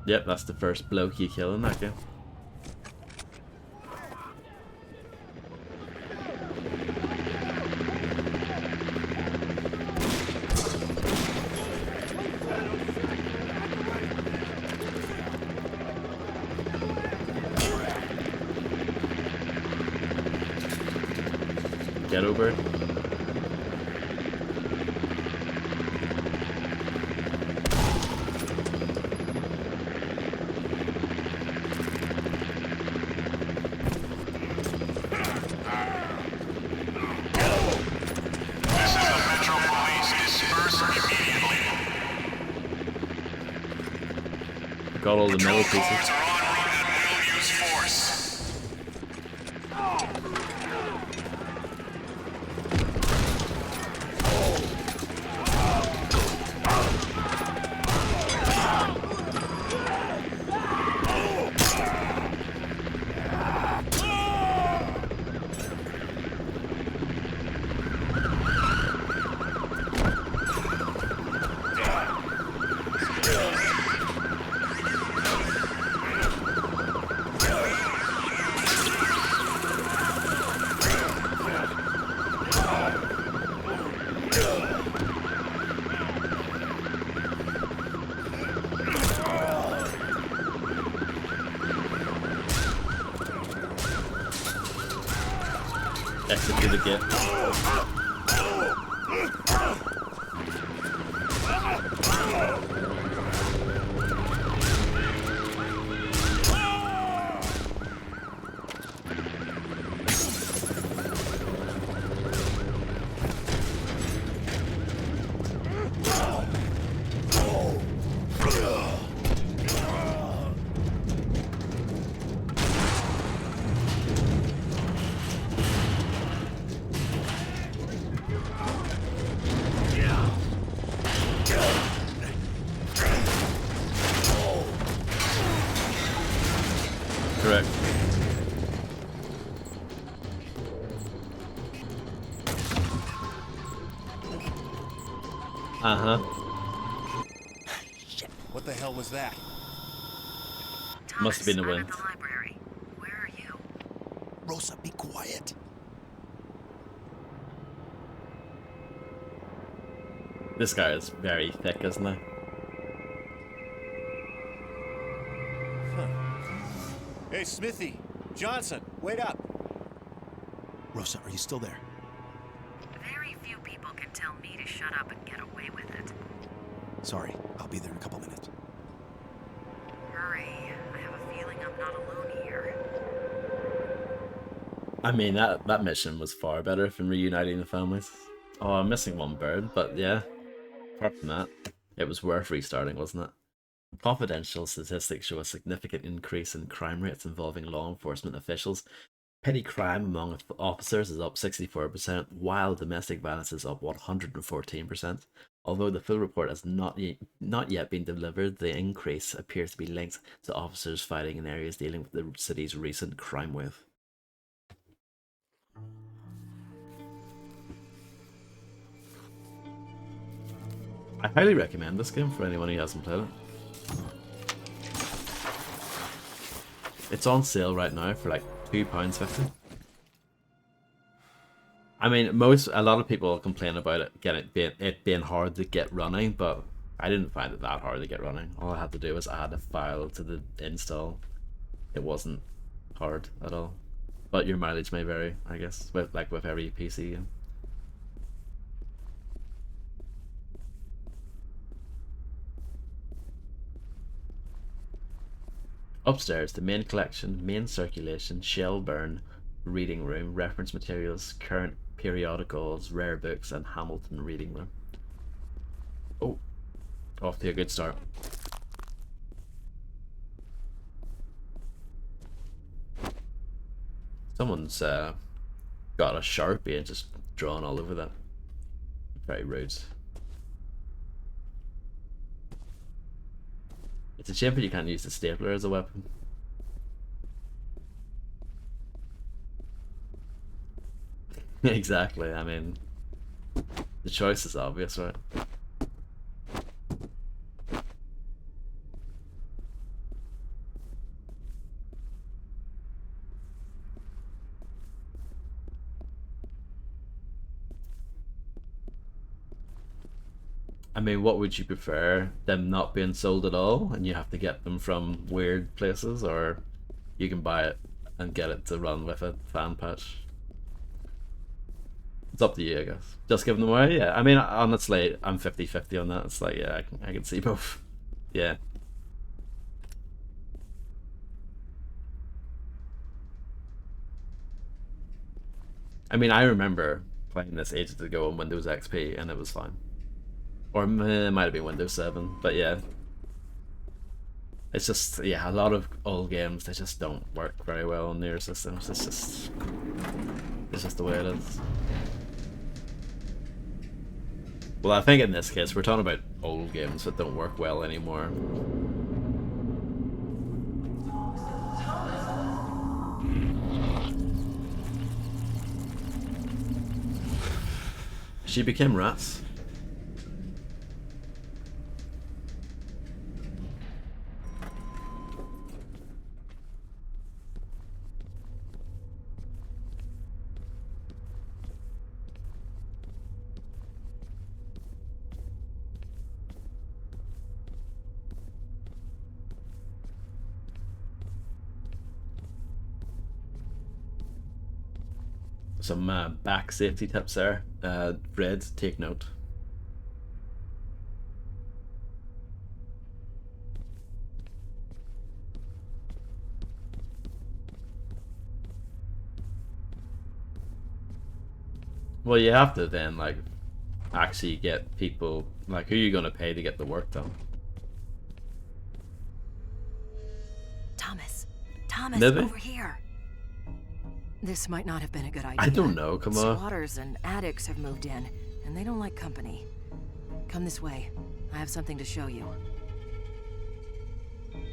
Yep, that's the first bloke you kill in that game. Ghetto bird. This is the Metro Police. Got all the metal pieces. Cars are en route and will use force. Execute again. Correct. Uh-huh. Shit, what the hell was that? Must have been the I'm wind. at the library. Where are you? Rosa, be quiet. This guy is very thick, isn't he? Hey, Smithy! Johnson, wait up! Rosa, are you still there? Very few people can tell me to shut up and get away with it. Sorry, I'll be there in a couple minutes. Hurry. I have a feeling I'm not alone here. I mean, that mission was far better than reuniting the families. Oh, I'm missing one bird, but yeah. Apart from that, it was worth restarting, wasn't it? Confidential statistics show a significant increase in crime rates involving law enforcement officials. Petty crime among officers is up 64%, while domestic violence is up 114%. Although the full report has not yet been delivered, the increase appears to be linked to officers fighting in areas dealing with the city's recent crime wave. I highly recommend this game for anyone who hasn't played it. It's on sale right now for like £2.50. I mean, a lot of people complain about it being hard to get running, but I didn't find it that hard to get running. All I had to do was add a file to the install. It wasn't hard at all, but your mileage may vary, I guess, with every PC game. Upstairs, the main collection, main circulation, shell burn, reading room, reference materials, current periodicals, rare books, and Hamilton reading room. Oh, off to a good start. Someone's got a Sharpie and just drawn all over that. Very rude. It's a shame that you can't use the stapler as a weapon. Exactly, I mean, the choice is obvious, right? I mean, what would you prefer? Them not being sold at all and you have to get them from weird places, or you can buy it and get it to run with a fan patch? It's up to you, I guess. Just give them away? Yeah, I mean, honestly, I'm 50-50 on that. It's like, yeah, I can see both. Yeah. I mean, I remember playing this ages ago on Windows XP and it was fine. Or it might have been Windows 7, but yeah. It's just, yeah, a lot of old games, they just don't work very well on newer systems. It's just the way it is. Well, I think in this case we're talking about old games that don't work well anymore. She became rats. Some back safety tips there. Red, take note. Well, you have to then, like, actually get people, like, who are you going to pay to get the work done? Thomas, Maybe? over here. This might not have been a good idea. I don't know, come on. Squatters and addicts have moved in, and they don't like company. Come this way. I have something to show you.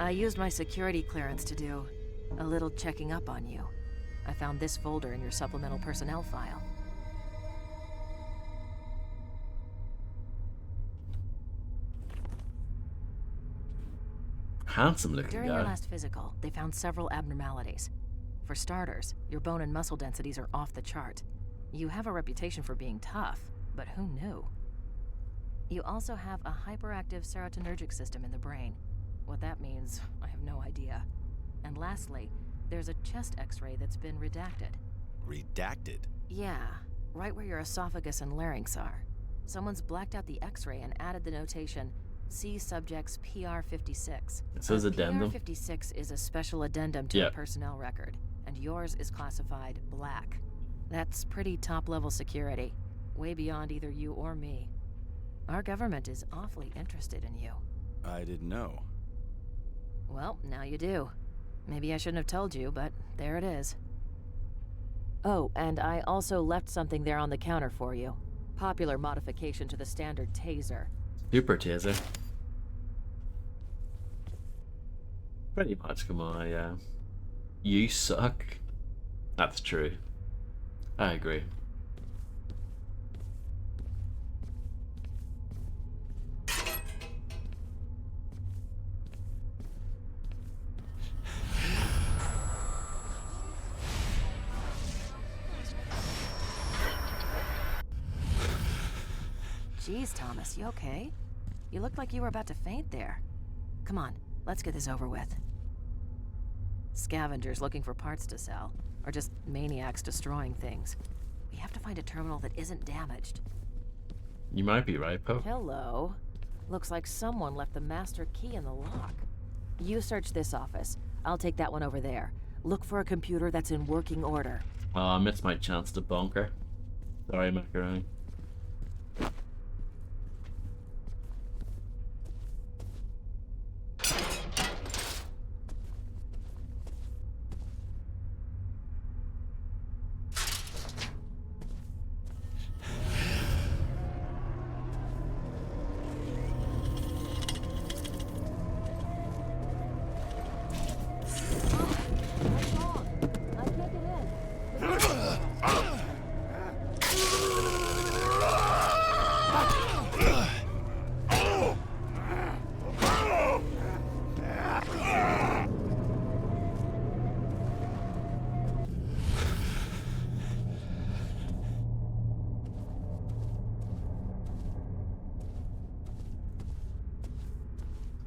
I used my security clearance to do a little checking up on you. I found this folder in your supplemental personnel file. Handsome looking During guy. your last physical, they found several abnormalities. For starters, your bone and muscle densities are off the chart. You have a reputation for being tough, but who knew? You also have a hyperactive serotonergic system in the brain. What that means, I have no idea. And lastly, there's a chest x-ray that's been redacted. Redacted? Yeah, right where your esophagus and larynx are. Someone's blacked out the x-ray and added the notation, see subjects PR56. It says addendum. PR56 is a special addendum to a personnel record, and yours is classified black. That's pretty top-level security, way beyond either you or me. Our government is awfully interested in you. I didn't know. Well, now you do. Maybe I shouldn't have told you, but there it is. Oh, and I also left something there on the counter for you. Popular modification to the standard taser. Super taser. Pretty much, come on, yeah. You suck. That's true. I agree. Jeez, Thomas, you okay? You looked like you were about to faint there. Come on, let's get this over with. Scavengers looking for parts to sell, or just maniacs destroying things. We have to find a terminal that isn't damaged. You might be right, Poe. Hello. Looks like someone left the master key in the lock. You search this office. I'll take that one over there. Look for a computer that's in working order. Oh, I missed my chance to bunker. Sorry, Macaroni.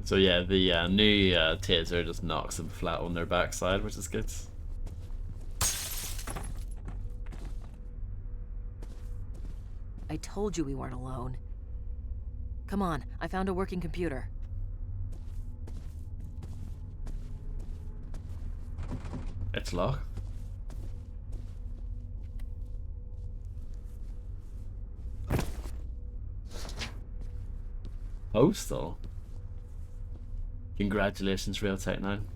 So yeah, the new taser just knocks them flat on their backside, which is good. I told you we weren't alone. Come on, I found a working computer. It's locked. Postal? Congratulations, Real Tech 9.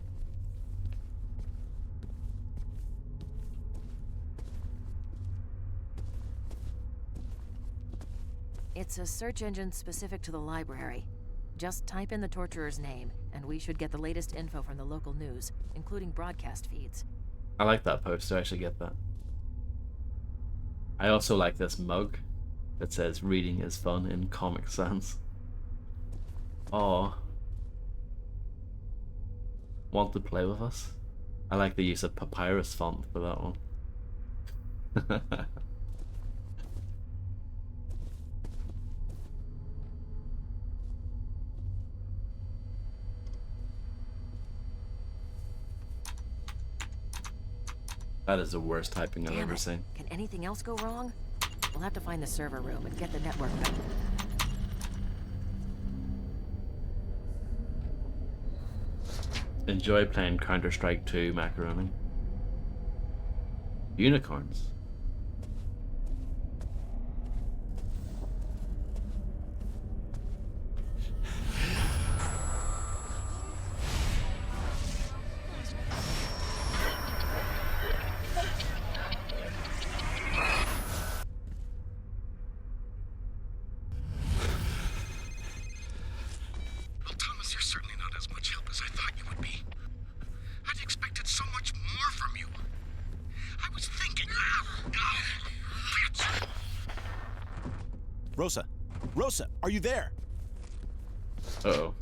It's a search engine specific to the library. Just type in the torturer's name, and we should get the latest info from the local news, including broadcast feeds. I like that poster, I should get that. I also like this mug that says reading is fun in Comic Sans. Oh. Want to play with us? I like the use of papyrus font for that one. That is the worst typing I've ever seen. Can anything else go wrong? We'll have to find the server room and get the network back. Enjoy playing Counter-Strike 2 Macaroni. Unicorns. Rosa! Rosa, are you there? Uh-oh.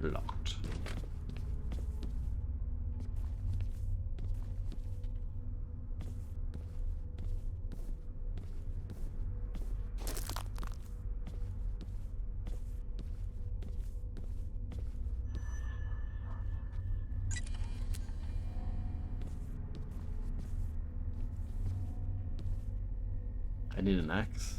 Locked. I need an axe.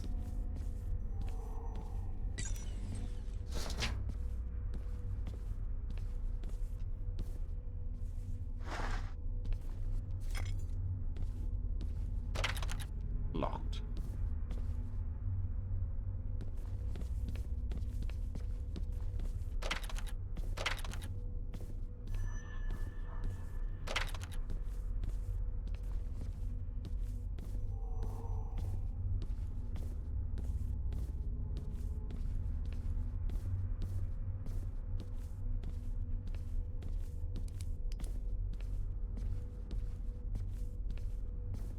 Locked.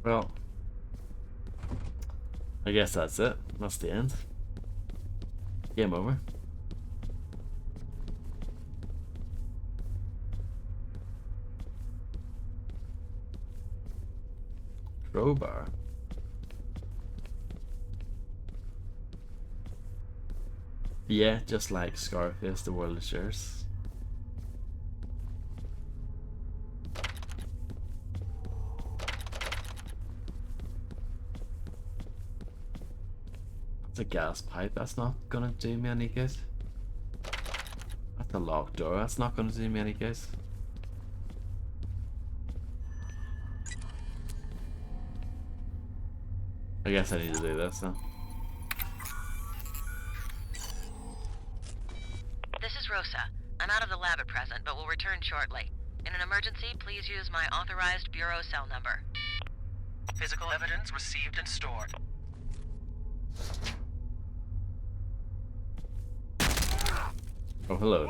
Well, I guess that's it. That's the end. Game over. Crowbar. Yeah, just like Scarface, the world is yours. That's a gas pipe, that's not gonna do me any good. That's a locked door, that's not gonna do me any good. I guess I need to do this then. This is Rosa. I'm out of the lab at present, but will return shortly. In an emergency, please use my authorized bureau cell number. Physical evidence received and stored. Oh, hello.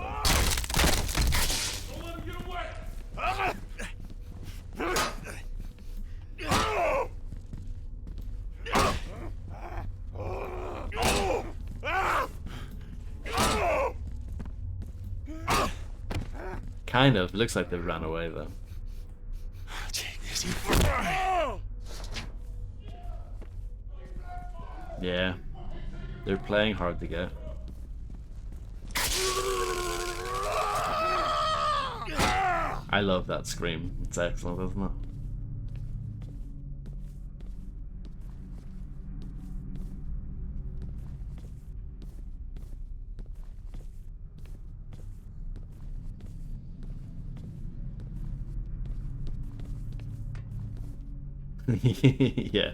Don't let him get away! Kind of. Looks like they ran away though. Yeah. They're playing hard to get. I love that scream. It's excellent, isn't it? Yeah.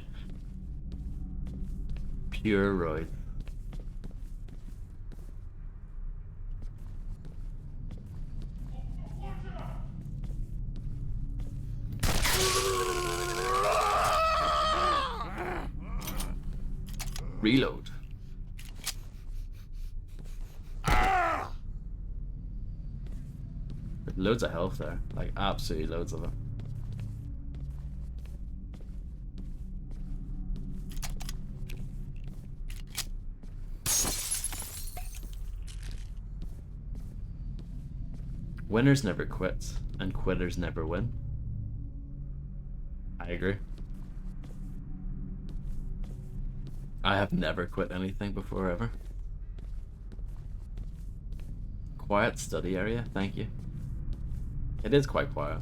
Pure roid. Reload. Loads of health there, like absolutely loads of it. Winners never quit, and quitters never win. I agree. I have never quit anything before, ever. Quiet study area, thank you. It is quite quiet.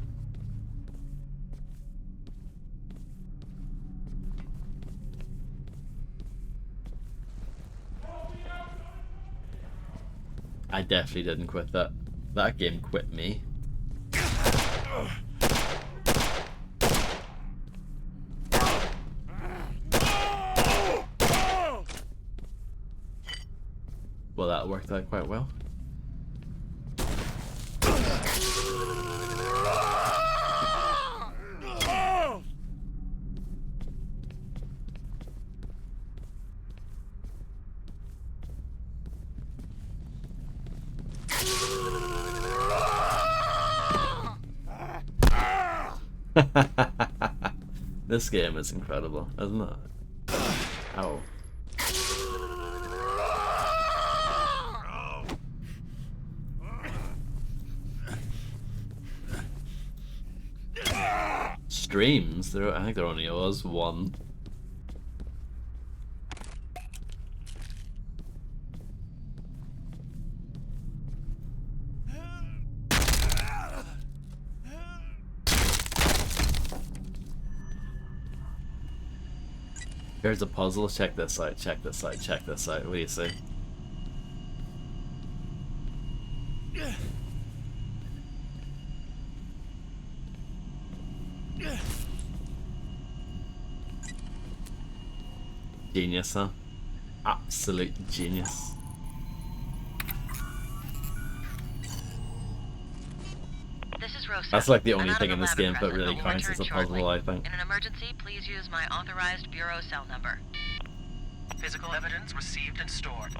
I definitely didn't quit that. That game quit me. Well, that worked out quite well. This game is incredible, isn't it? Ow. Streams? I think there only was one. Here's a puzzle. Check this out, check this out, check this out. What do you see? Genius, huh? Absolute genius. This is Rosa. That's like the only I'm out thing of in the this lab game at that present, really but will counts as a return puzzle, shortly. I think. In an emergency, please use my authorized bureau cell number. Physical evidence received and stored.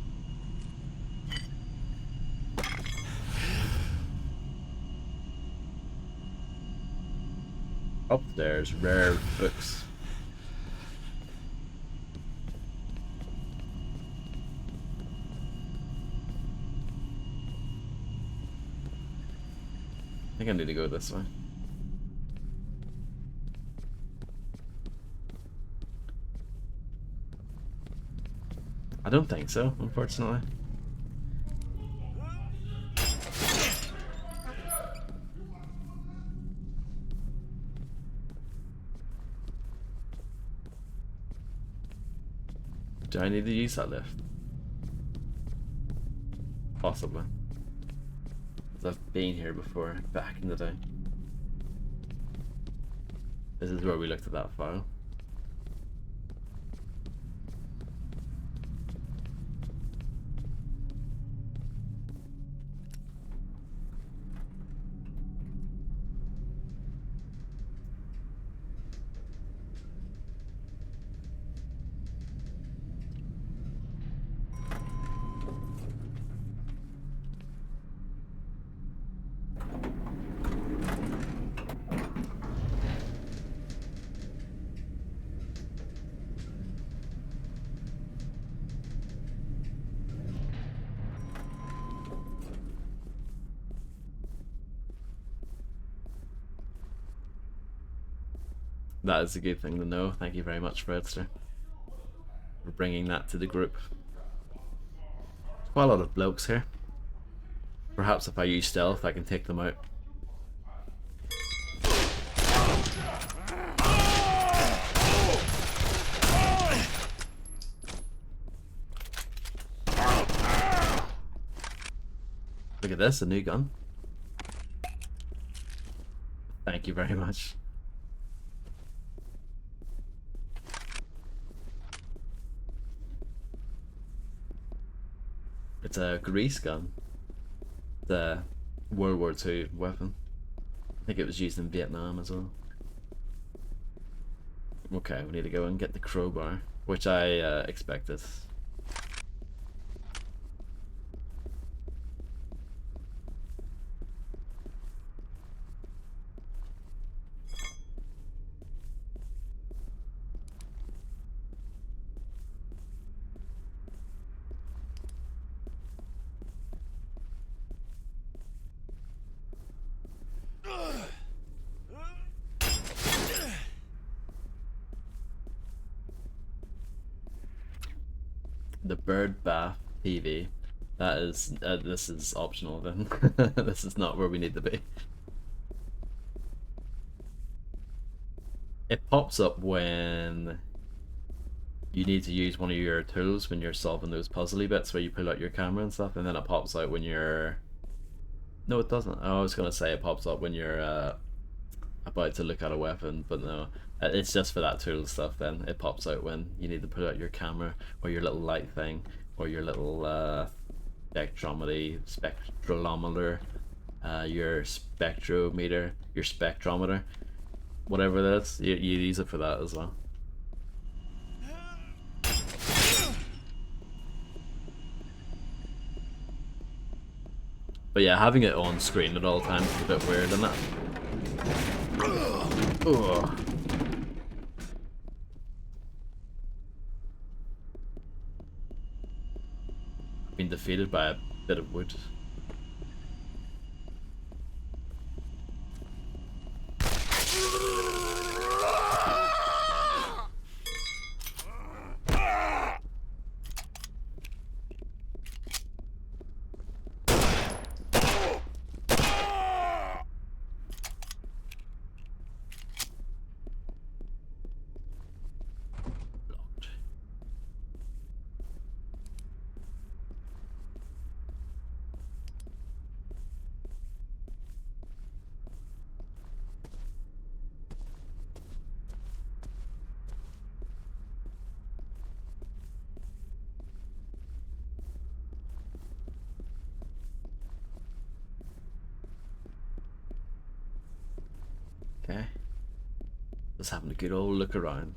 Upstairs, rare books. I think I need to go this way. I don't think so, unfortunately. Do I need to use that lift? Possibly. Because I've been here before, back in the day. This is where we looked at that file. That is a good thing to know. Thank you very much, Fredster, for bringing that to the group. There's quite a lot of blokes here. Perhaps if I use stealth, I can take them out. Look at this, a new gun. Thank you very much. It's a grease gun. The World War II weapon. I think it was used in Vietnam as well. Okay, we need to go and get the crowbar, which I expected. The bird bath PV. That is, this is optional then. This is not where we need to be. It pops up when you need to use one of your tools when you're solving those puzzly bits where you pull out your camera and stuff, and then it pops out when you're... No, it doesn't. I was gonna say it pops up when you're about to look at a weapon, but no. It's just for that tool stuff then. It pops out when you need to pull out your camera, or your little light thing, or your little spectrometer, your spectrometer, your spectrometer, whatever that is. You use it for that as well. But yeah, having it on screen at all times is a bit weird, isn't it? Ugh. Been defeated by a bit of wood. Okay. Just having a good old look around.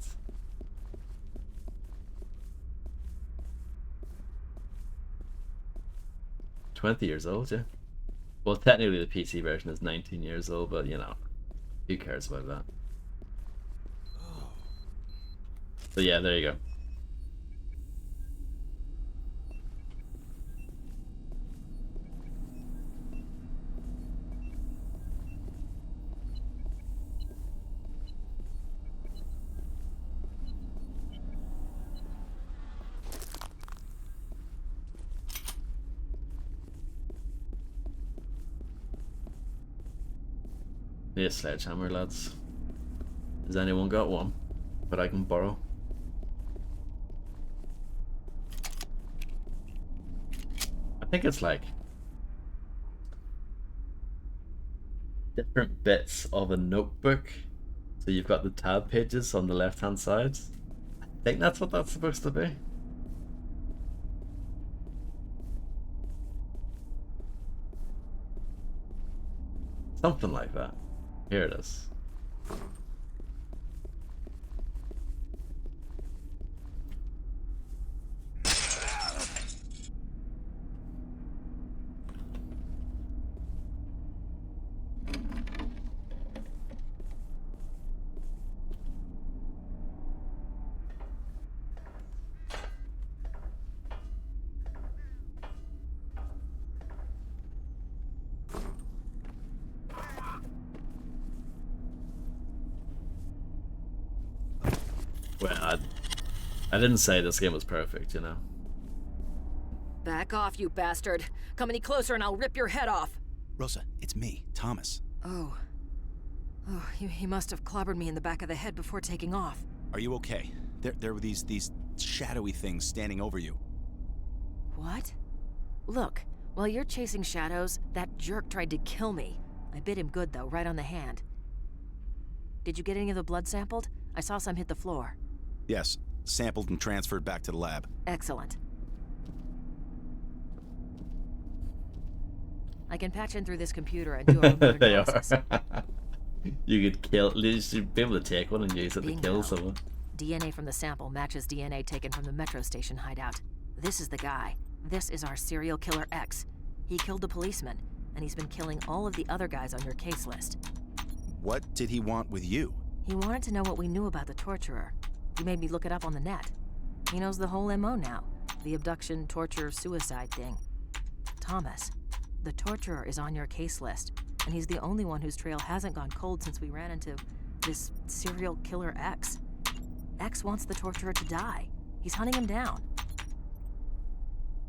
$20 old, yeah. Well, technically the PC version is 19 years old, but you know, who cares about that? So yeah, there you go. Need a sledgehammer, lads. Has anyone got one that I can borrow? I think it's like different bits of a notebook. So you've got the tab pages on the left hand side. I think that's what that's supposed to be. Something like that. Here it is. Well, I didn't say this game was perfect, you know. Back off, you bastard. Come any closer and I'll rip your head off. Rosa, it's me, Thomas. Oh. Oh, he must have clobbered me in the back of the head before taking off. Are you okay? There were these shadowy things standing over you. What? Look, while you're chasing shadows, that jerk tried to kill me. I bit him good, though, right on the hand. Did you get any of the blood sampled? I saw some hit the floor. Yes, sampled and transferred back to the lab. Excellent. I can patch in through this computer and do a remote They analysis. are. You could kill. You should be able to take one and use it to kill someone. DNA from the sample matches DNA taken from the metro station hideout. This is the guy. This is our serial killer X. He killed the policeman, and he's been killing all of the other guys on your case list. What did he want with you? He wanted to know what we knew about the torturer. He made me look it up on the net. He knows the whole MO now. The abduction, torture, suicide thing. Thomas, the torturer is on your case list, and he's the only one whose trail hasn't gone cold since we ran into this serial killer X. X wants the torturer to die. He's hunting him down.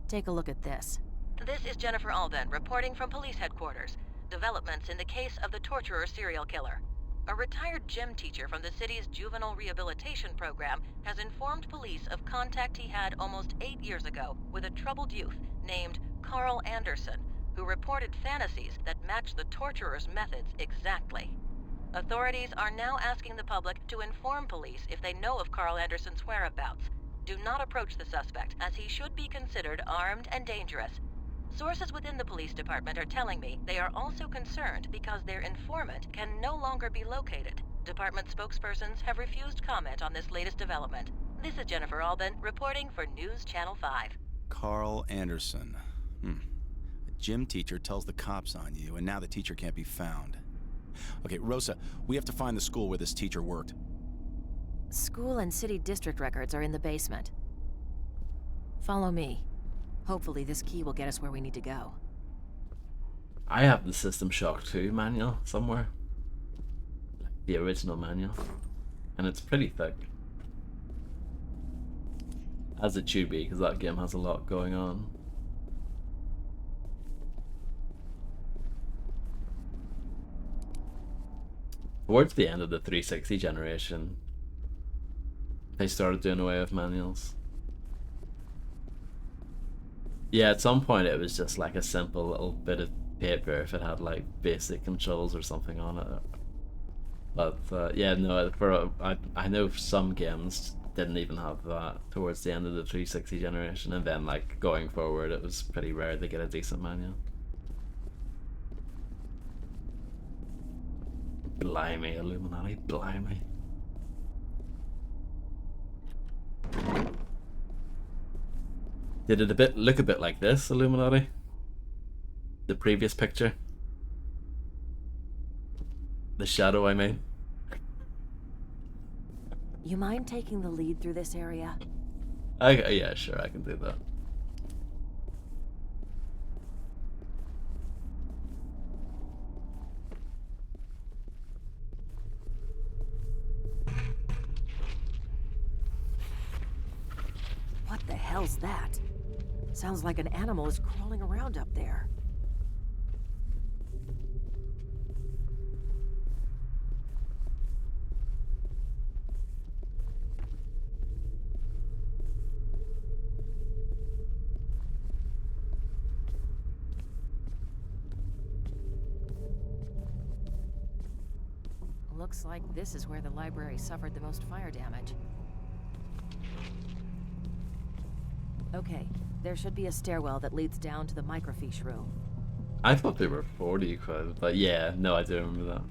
Take a look at this. This is Jennifer Alden reporting from police headquarters. Developments in the case of the torturer serial killer. A retired gym teacher from the city's juvenile rehabilitation program has informed police of contact he had almost 8 years ago with a troubled youth named Carl Anderson, who reported fantasies that match the torturer's methods exactly. Authorities are now asking the public to inform police if they know of Carl Anderson's whereabouts. Do not approach the suspect, as he should be considered armed and dangerous. Sources within the police department are telling me they are also concerned because their informant can no longer be located. Department spokespersons have refused comment on this latest development. This is Jennifer Alden reporting for News Channel 5. Carl Anderson. A gym teacher tells the cops on you, and now the teacher can't be found. Okay, Rosa, we have to find the school where this teacher worked. School and city district records are in the basement. Follow me. Hopefully this key will get us where we need to go. I have the System Shock 2 manual somewhere. Like the original manual. And it's pretty thick. As it should be, because that game has a lot going on. Towards the end of the 360 generation, they started doing away with manuals. Yeah, at some point it was just like a simple little bit of paper if it had like basic controls or something on it. But yeah, no, I know some games didn't even have that towards the end of the 360 generation, and then like going forward it was pretty rare to get a decent manual. Blimey, Illuminati, blimey. Did it look a bit like this, Illuminati? The previous picture? The shadow, I mean. You mind taking the lead through this area? Yeah, sure, I can do that. What the hell's that? Sounds like an animal is crawling around up there. Looks like this is where the library suffered the most fire damage. Okay, there should be a stairwell that leads down to the microfiche room. I thought they were 40 quid, but yeah, no, I do remember that.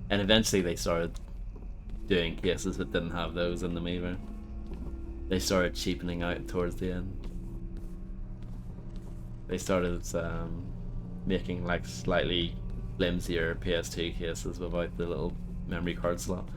And eventually they started doing cases that didn't have those in them either. They started cheapening out towards the end. They started making like slightly flimsier PS2 cases without the little memory card slot.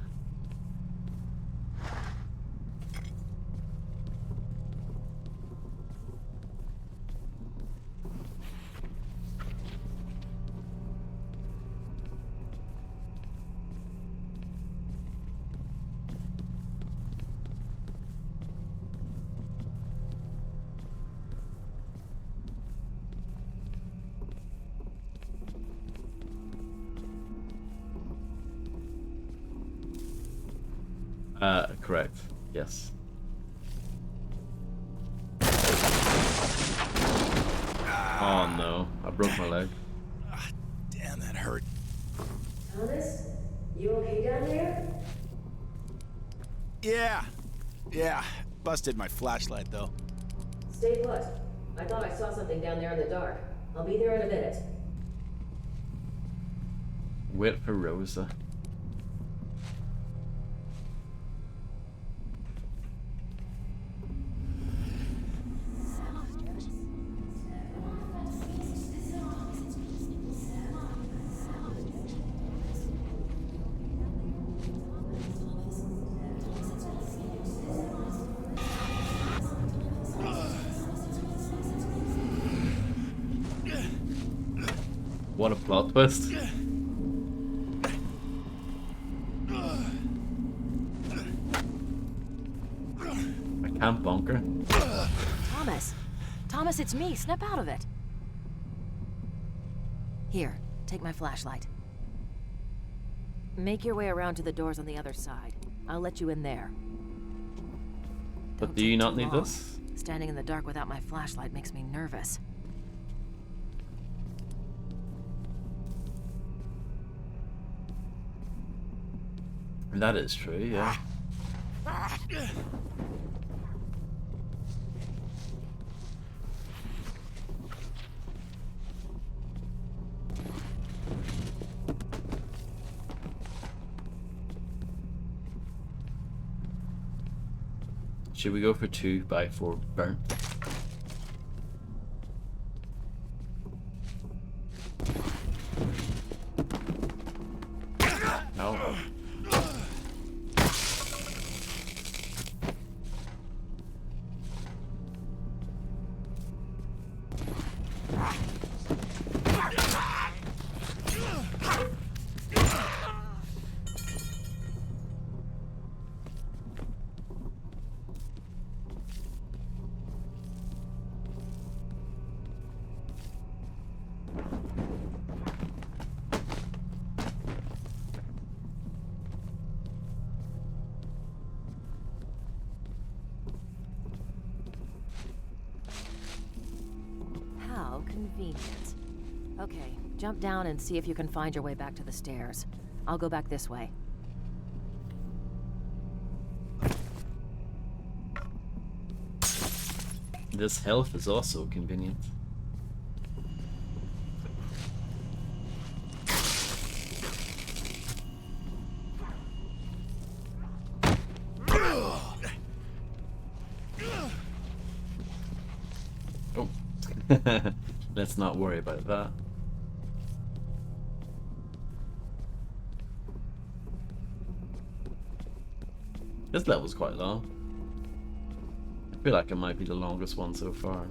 Correct. Yes. Oh no, I broke my leg. Damn, that hurt. Thomas, you okay down there? Yeah. Busted my flashlight though. Stay put. I thought I saw something down there in the dark. I'll be there in a minute. Wait for Rosa. What a plot twist. A camp bunker. Thomas! Thomas, it's me! Snap out of it! Here, take my flashlight. Make your way around to the doors on the other side. I'll let you in there. But do you not need this? Standing in the dark without my flashlight makes me nervous. That is true, yeah. Should we go for 2x4 burn? No. How convenient. Okay, jump down and see if you can find your way back to the stairs. I'll go back this way. This health is also convenient. Oh. Let's not worry about that. This level's quite long. I feel like it might be the longest one so far.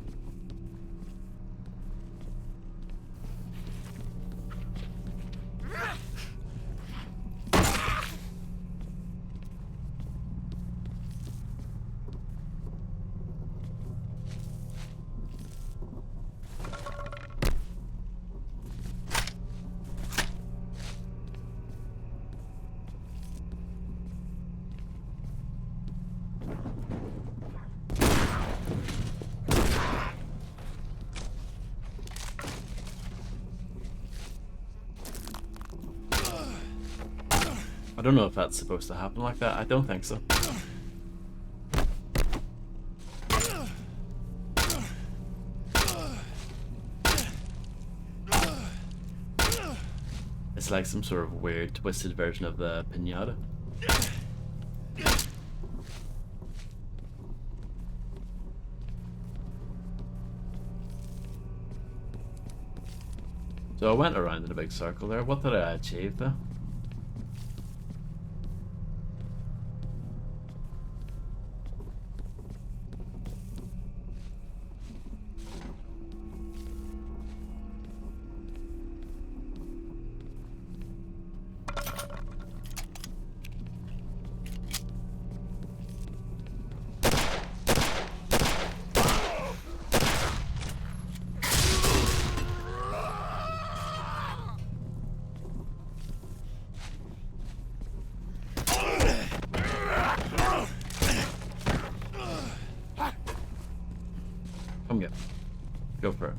I don't know if that's supposed to happen like that. I don't think so. It's like some sort of weird twisted version of the pinata. So I went around in a big circle there. What did I achieve though? Come get. Go for it.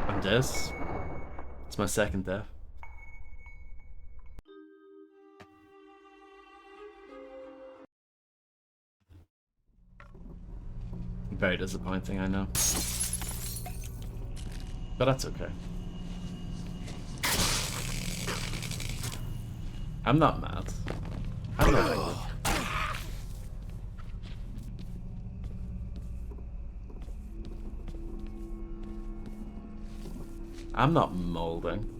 I'm dead. It's my second death. Very disappointing, I know. But that's okay. I'm not mad. I'm not angry. I'm not molding.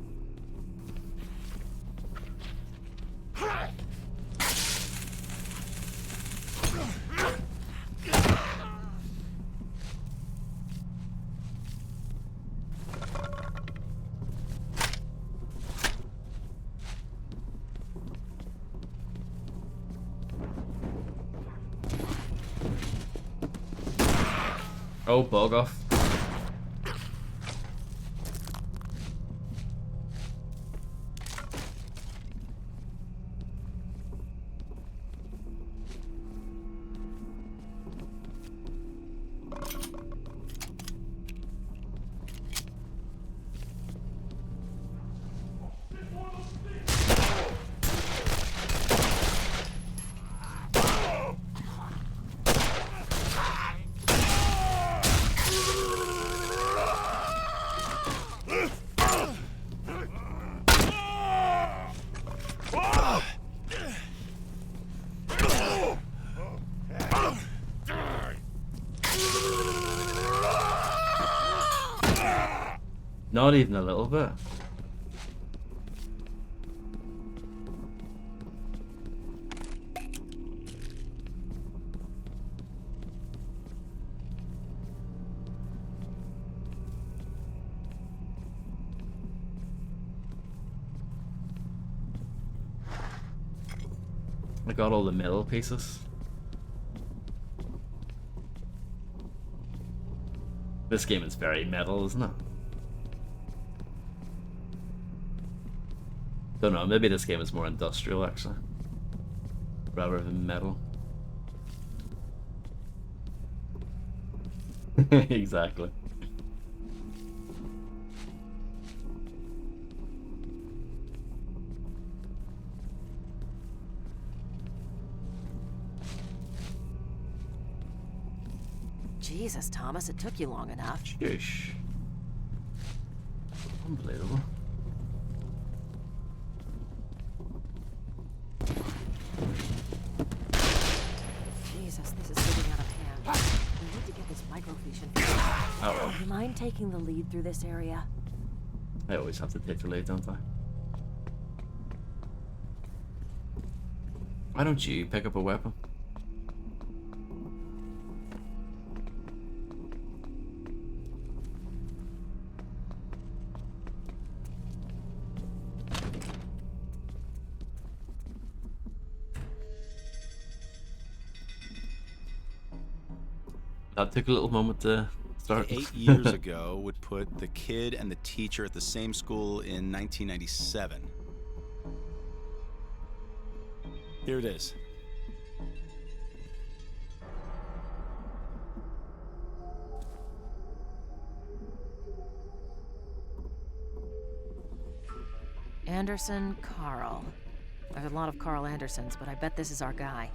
Oh, bug off. Not even a little bit. I got all the metal pieces. This game is very metal, isn't it? Don't know, maybe this game is more industrial actually, rather than metal. Exactly. Jesus, Thomas, it took you long enough. Sheesh. Unbelievable. Jesus, this is getting out of hand. We need to get this microfiche in. Oh. Do you mind taking the lead through this area? I always have to take the lead, don't I? Why don't you pick up a weapon? That took a little moment to start. 8 years ago would put the kid and the teacher at the same school in 1997. Here it is. Anderson Carl. There's a lot of Carl Andersons, but I bet this is our guy.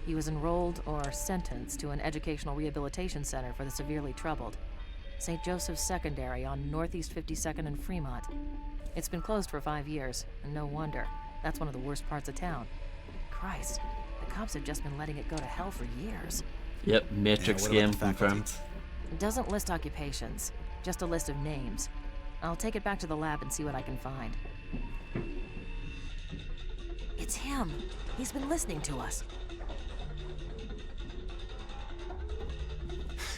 He was enrolled or sentenced to an educational rehabilitation center for the severely troubled. St. Joseph's Secondary on Northeast 52nd and Fremont. It's been closed for 5 years, and no wonder. That's one of the worst parts of town. Christ, the cops have just been letting it go to hell for years. Yep, Matrix game confirmed. It doesn't list occupations, just a list of names. I'll take it back to the lab and see what I can find. It's him. He's been listening to us.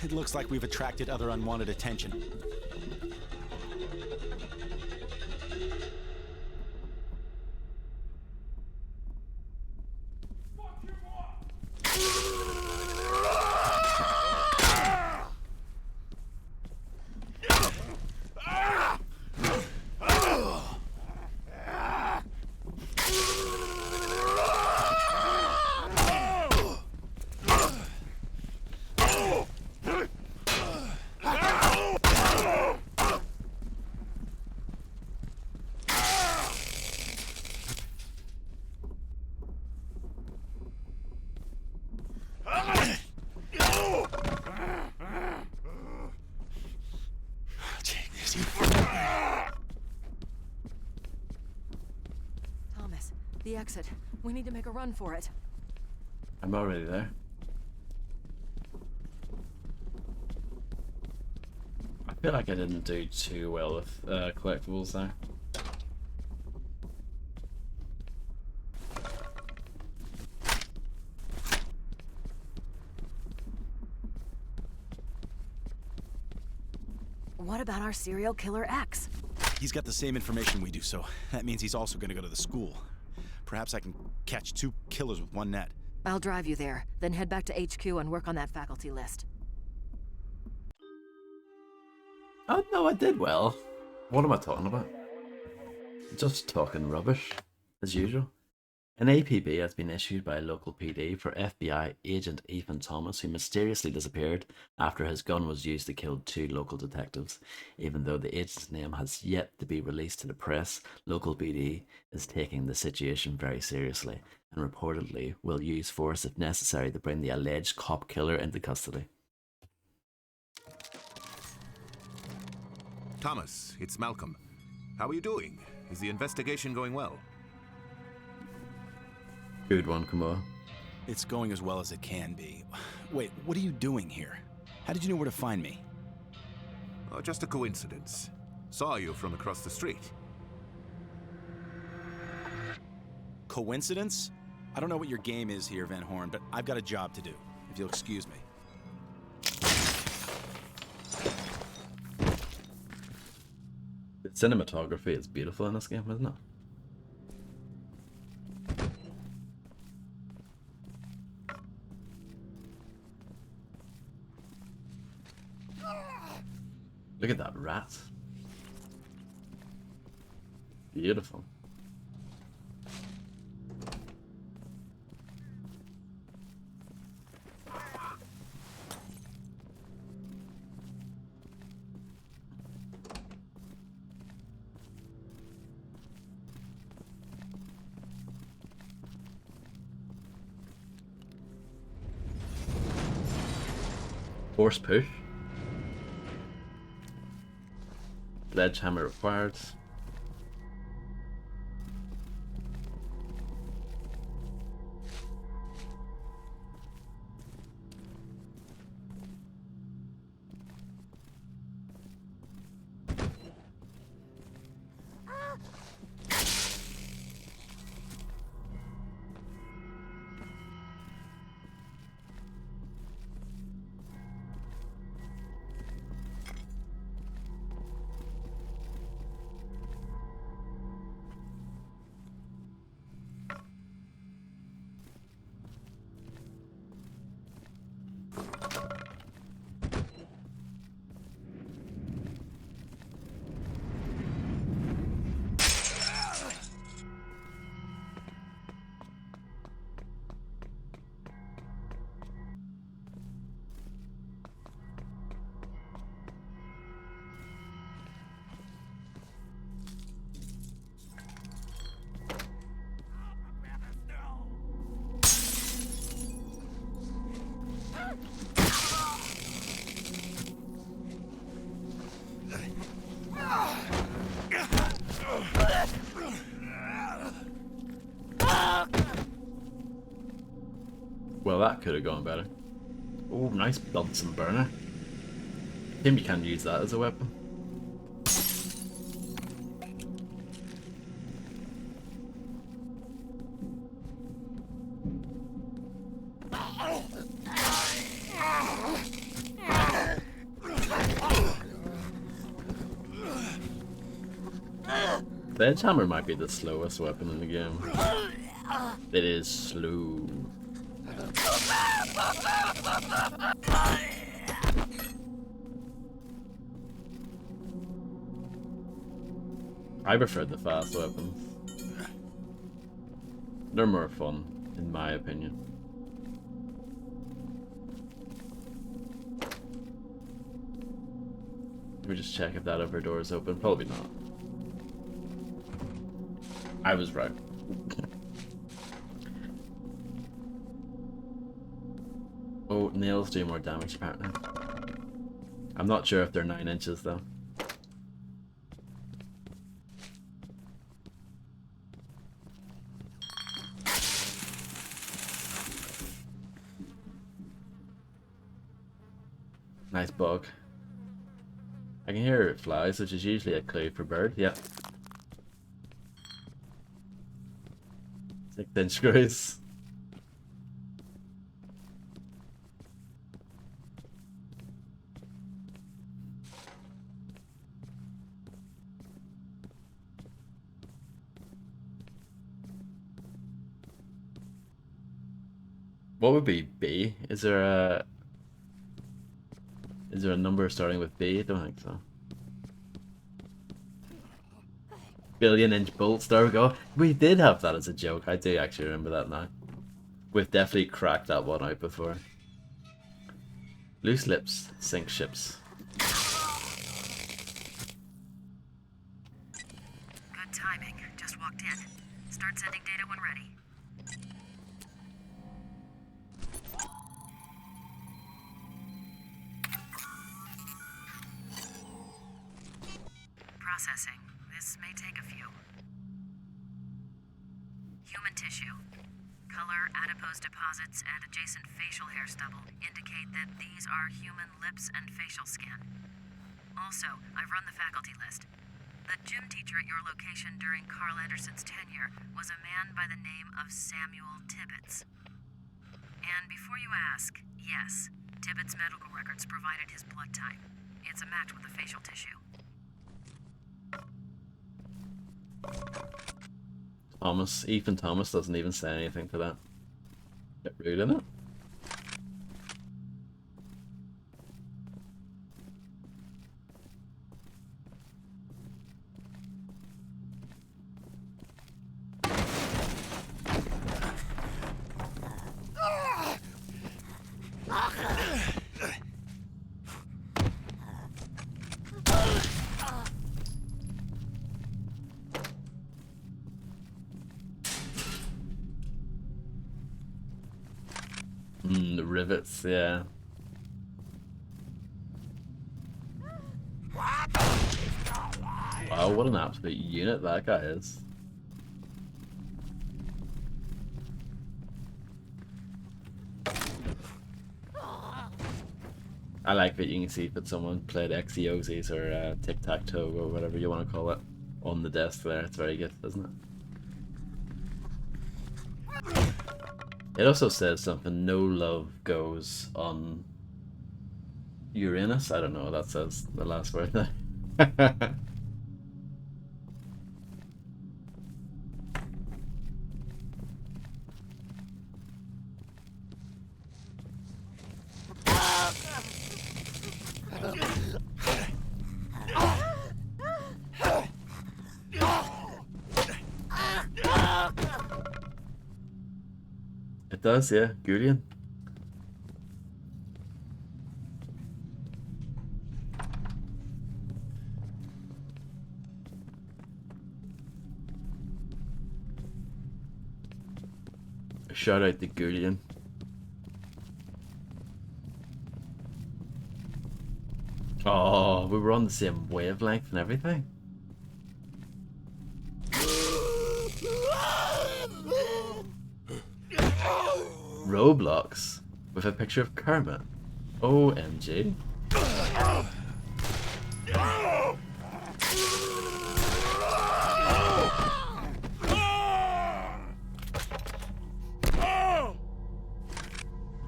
It looks like we've attracted other unwanted attention. the exit. We need to make a run for it. I'm already there. I feel like I didn't do too well with collectibles there. What about our serial killer X? He's got the same information we do, so that means he's also gonna go to the school. Perhaps I can catch 2 killers with one net. I'll drive you there, then head back to HQ and work on that faculty list. Oh no, I did well. What am I talking about? Just talking rubbish, as usual. An APB has been issued by a local PD for FBI agent Ethan Thomas, who mysteriously disappeared after his gun was used to kill 2 local detectives. Even though the agent's name has yet to be released to the press, local PD is taking the situation very seriously and reportedly will use force if necessary to bring the alleged cop killer into custody. Thomas, it's Malcolm. How are you doing? Is the investigation going well? Good one, Kamoa. It's going as well as it can be. Wait, what are you doing here? How did you know where to find me? Oh, just a coincidence. Saw you from across the street. Coincidence? I don't know what your game is here, Van Horn, but I've got a job to do, if you'll excuse me. The cinematography is beautiful in this game, isn't it? Look at that rat. Beautiful. Force push. Sledgehammer required. Well, that could have gone better. Oh, nice Bunsen burner. Maybe you can use that as a weapon. Sledgehammer might be the slowest weapon in the game. It is slow. I prefer the fast weapons. They're more fun, in my opinion. Let me just check if that other door is open. Probably not. I was right. Oh, nails do more damage apparently. I'm not sure if they're 9 inches though. Nice bug. I can hear it flies, which is usually a clue for bird. Yep. 6-inch screws. What would be B? Is there a number starting with B? I don't think so. Billion-inch bolts. There we go. We did have that as a joke. I do actually remember that now. We've definitely cracked that one out before. Loose lips sink ships. Good timing. Just walked in. Start sending data when ready. Processing. This may take a few. Human tissue. Color, adipose deposits, and adjacent facial hair stubble indicate that these are human lips and facial skin. Also, I've run the faculty list. The gym teacher at your location during Carl Anderson's tenure was a man by the name of Samuel Tibbets. And before you ask, yes, Tibbets' medical records provided his blood type. It's a match with the facial tissue. Ethan Thomas doesn't even say anything to that. Bit rude, isn't it? The rivets, yeah. Wow, what an absolute unit that guy is. I like that you can see that someone played Xyozis or tic-tac-toe or whatever you want to call it on the desk there. It's very good, isn't it? It also says something, no love goes on Uranus. I don't know what that says, the last word there. It does, yeah. Gulian. Shout out to Gulian. Oh, we were on the same wavelength and everything. Roblox with a picture of Kermit. OMG.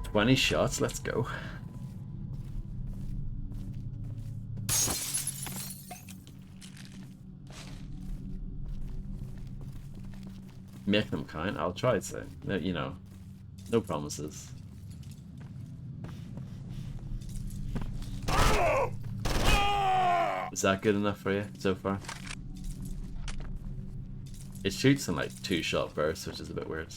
"20 shots, let's go." Make them count. I'll try to. You know, no promises. Is that good enough for you so far? It shoots in like 2-shot bursts, which is a bit weird.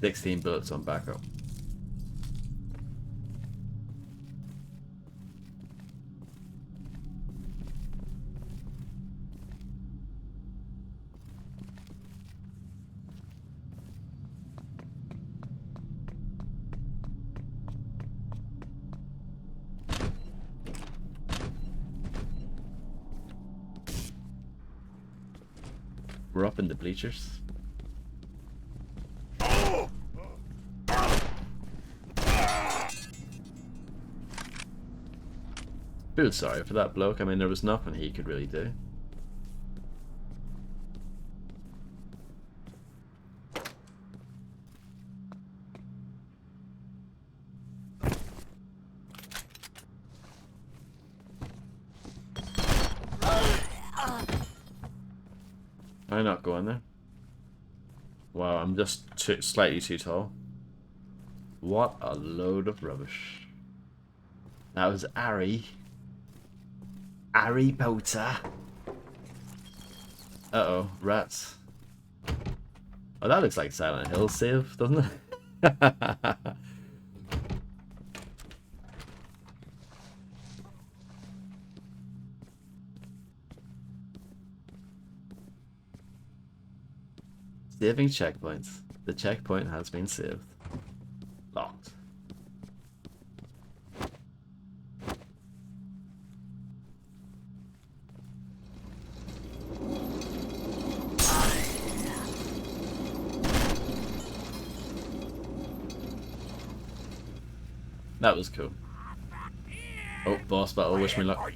"16 bullets on backup." We're up in the bleachers. Feel sorry for that bloke. I mean, there was nothing he could really do. I'm not going there. Wow, I'm just slightly too tall. What a load of rubbish. That was Ari. Ari Potter. Uh-oh, rats. Oh, that looks like Silent Hill save, doesn't it? Saving checkpoints. The checkpoint has been saved. Locked. That was cool. Oh, boss battle, wish me luck.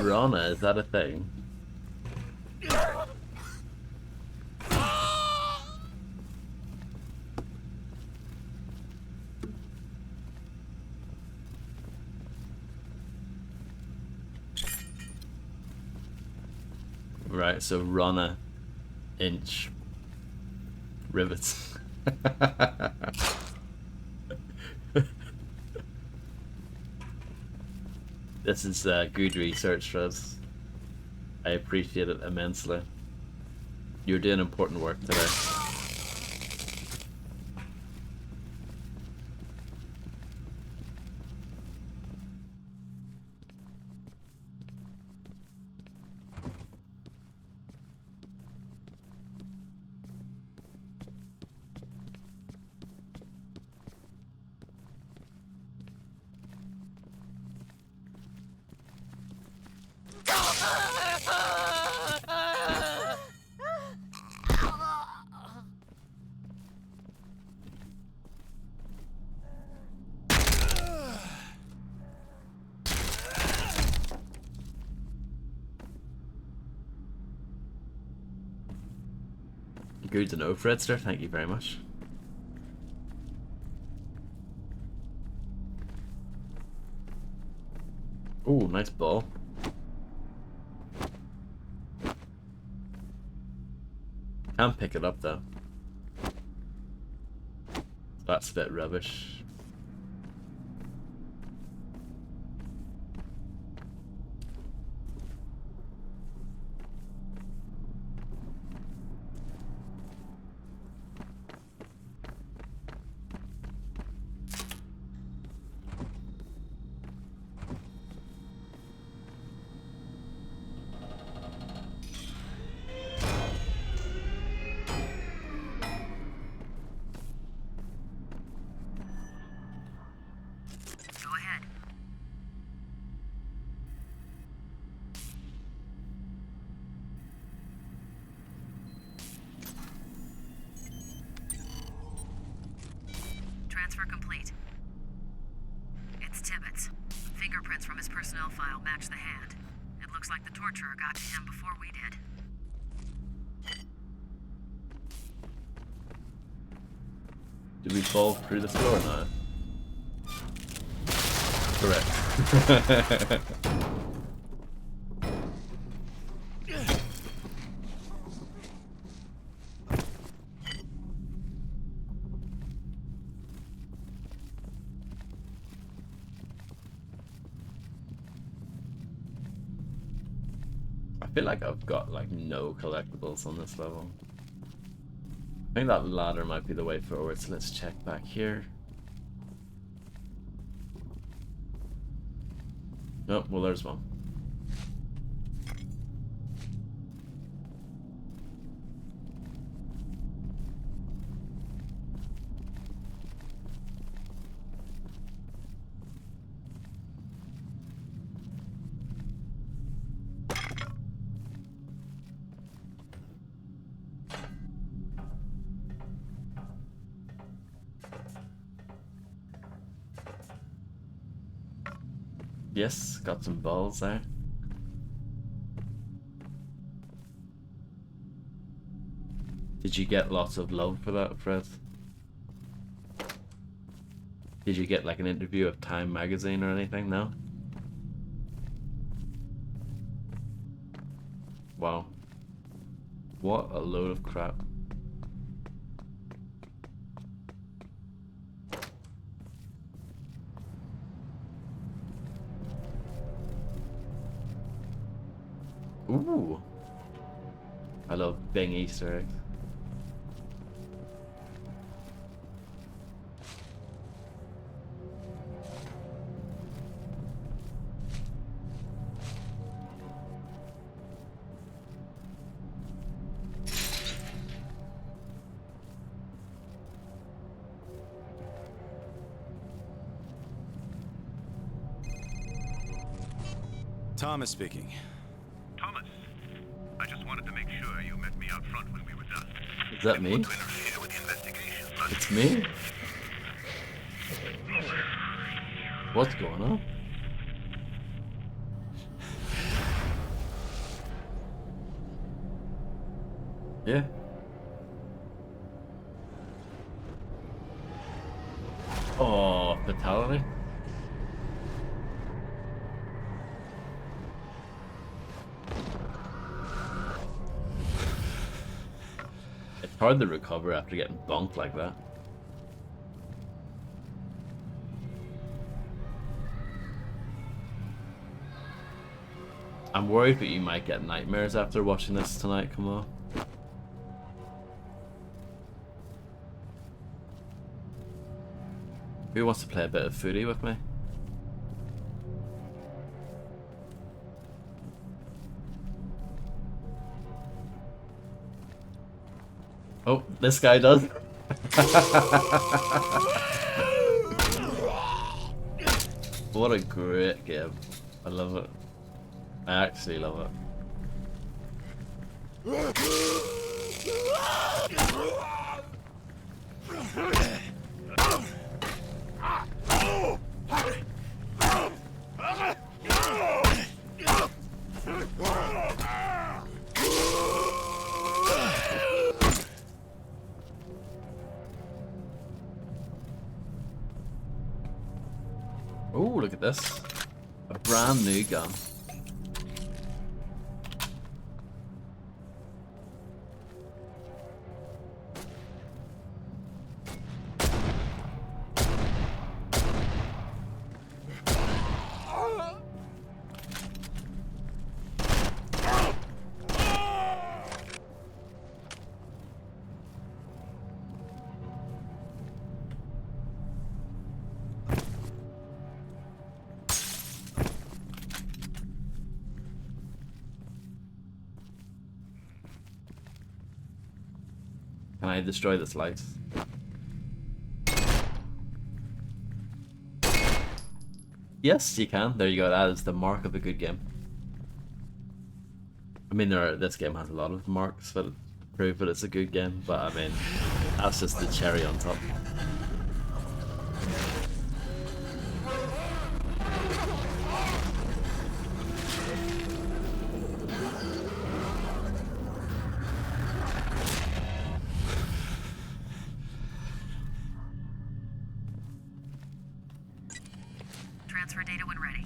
Rana, is that a thing? Right, so Rana inch rivets. This is good research for us. I appreciate it immensely. You're doing important work today. Good to know, Fredster. Thank you very much. Oh, nice ball. Can't pick it up though. That's a bit rubbish. Transfer complete. It's Tibbetts. Fingerprints from his personnel file match the hand. It looks like the torturer got to him before we did. Did we fall through the floor now? Correct. feel like I've got like no collectibles on this level. I think that ladder might be the way forward, so let's check back here. Oh, well there's one. Yes, got some balls there. Did you get lots of love for that, Fred? Did you get like an interview of Time magazine or anything? No? Wow. What a load of crap. Ooh. I love Bing Easter eggs. Thomas speaking. Thomas, I just wanted to make sure you met me out front when we were done. Is that me? Want to interfere with the investigation, but... It's me? What's going on? Yeah. Oh, fatality. It's hard to recover after getting bonked like that. I'm worried that you might get nightmares after watching this tonight, come on. Who wants to play a bit of footy with me? Oh, this guy does. What a great game. I love it. I actually love it. Oh, look at this. A brand new gun. Can I destroy this light? Yes, you can. There you go. That is the mark of a good game. I mean, this game has a lot of marks that prove that it's a good game, but I mean, that's just the cherry on top. Transfer data when ready.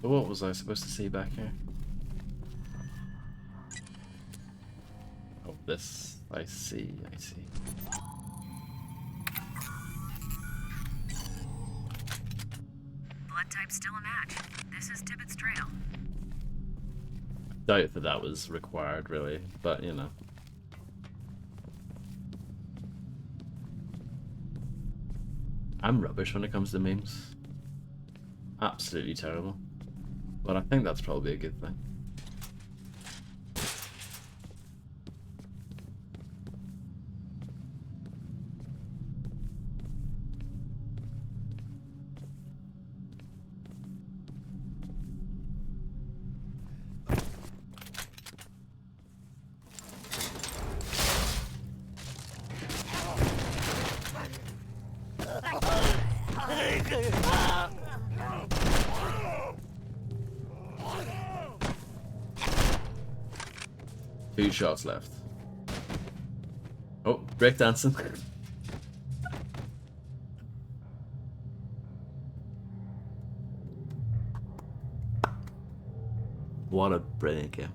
What was I supposed to see back here? Oh, this. I see. Blood type still a match. This is Tippett's trail. Doubt that was required, really, but you know. I'm rubbish when it comes to memes. Absolutely terrible. But I think that's probably a good thing. Two shots left. Oh, breakdancing. What a brilliant game.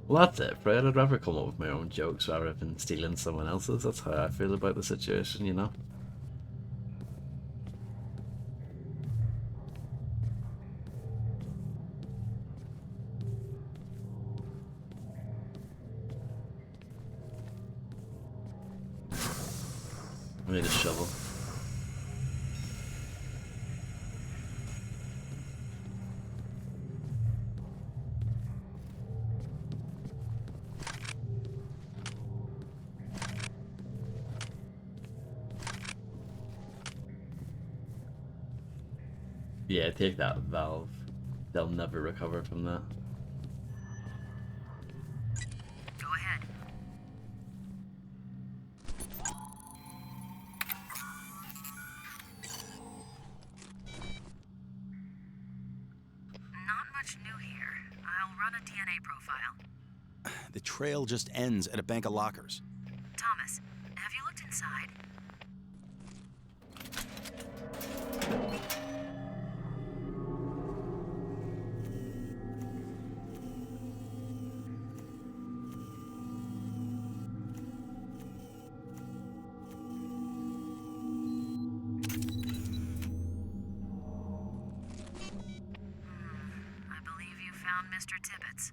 Well, that's it, Fred. I'd rather come up with my own jokes rather than stealing someone else's. That's how I feel about the situation, you know? I need a shovel. Yeah, take that valve. They'll never recover from that. Go ahead. Not much new here. I'll run a DNA profile. The trail just ends at a bank of lockers. Thomas, have you looked inside? I believe you found Mr. Tippett's.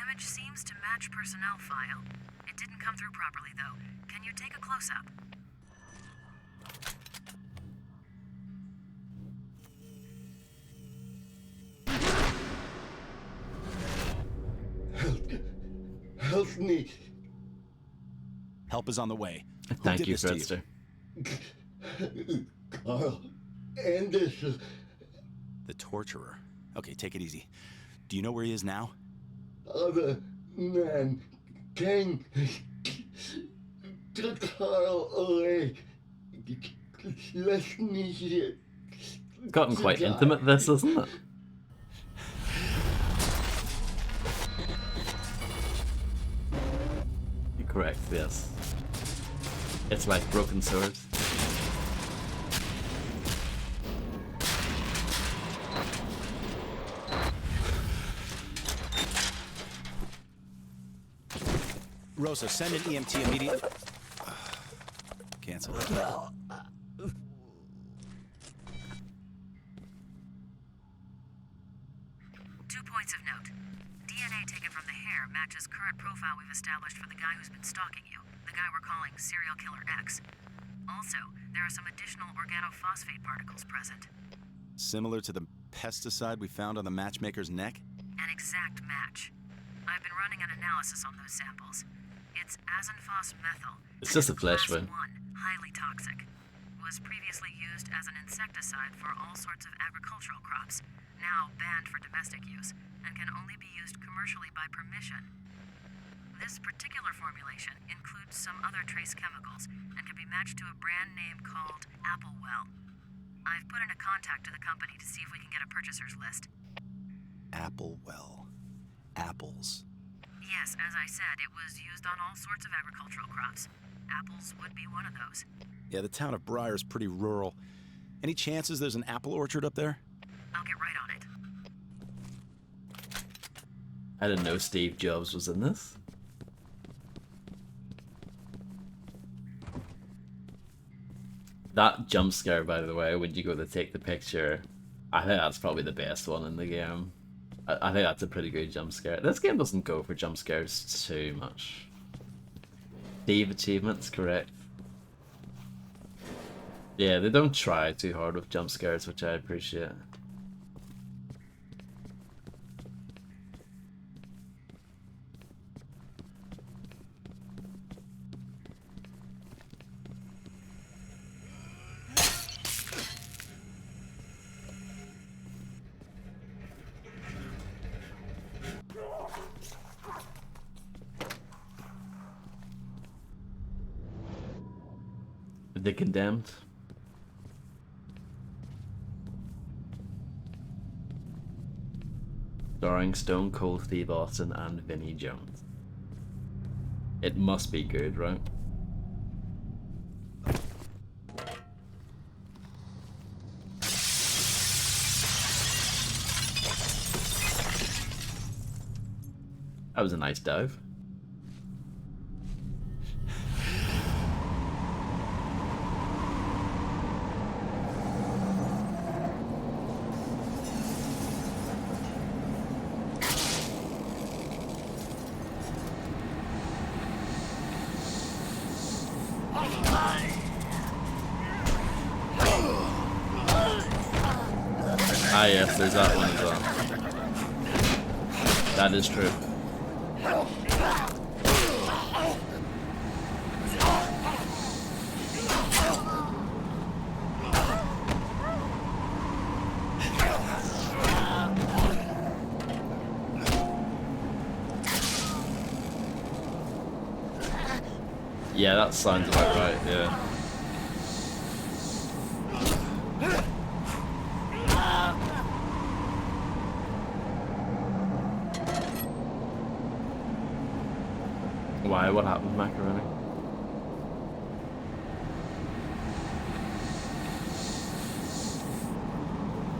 Image seems to match personnel file. It didn't come through properly, though. Can you take a close-up? Help me. Help is on the way. Thank you, Fredster. Carl Anderson. The torturer. Okay, take it easy. Do you know where he is now? Other man came, took Carl away, left me here. Gotten quite intimate, this, isn't it? You're correct, yes. It's like broken swords. Rosa, send an EMT immediately. Cancel. 2 points of note. DNA taken from the hair matches current profile we've established for the guy who's been stalking you, the guy we're calling Serial Killer X. Also, there are some additional organophosphate particles present. Similar to the pesticide we found on the matchmaker's neck? An exact match. I've been running an analysis on those samples. It's azinphos-methyl. It's just a flesh class wound. 1, highly toxic. Was previously used as an insecticide for all sorts of agricultural crops, now banned for domestic use, and can only be used commercially by permission. This particular formulation includes some other trace chemicals and can be matched to a brand name called Applewell. I've put in a contact to the company to see if we can get a purchaser's list. Applewell. Apples. Yes, as I said, it was used on all sorts of agricultural crops. Apples would be one of those. Yeah, the town of Briar's pretty rural. Any chances there's an apple orchard up there? I'll get right on it. I didn't know Steve Jobs was in this. That jump scare, by the way, when you go to take the picture, I think that's probably the best one in the game. I think that's a pretty good jump scare. This game doesn't go for jump scares too much. Steve achievements, correct. Yeah, they don't try too hard with jump scares, which I appreciate. The Condemned. Starring Stone Cold Steve Austin and Vinnie Jones. It must be good, right? That was a nice dive. Ah yes, there's that one as well. That is true. Yeah, that sounds about right, yeah. Why? What happened with Macaroni?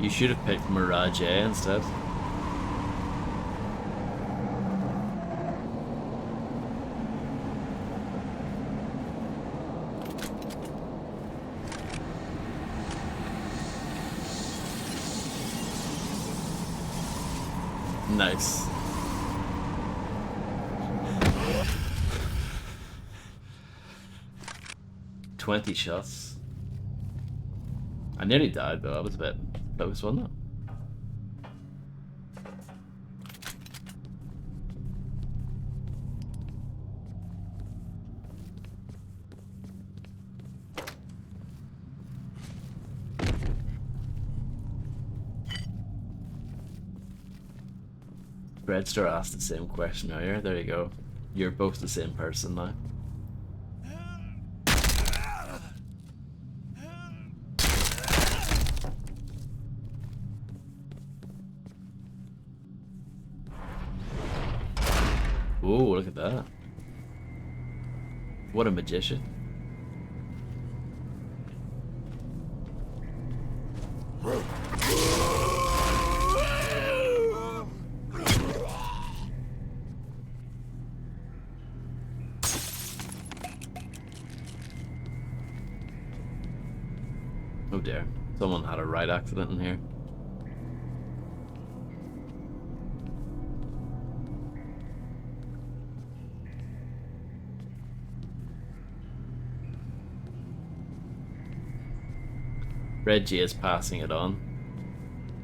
You should have picked Mirage A instead. Nice. "20 shots. I nearly died though, I was a bit close, wasn't it? Breadstar asked the same question earlier. There you go. You're both the same person now. Oh, look at that. What a magician. Oh dear. Someone had a ride accident in here. Reggie is passing it on.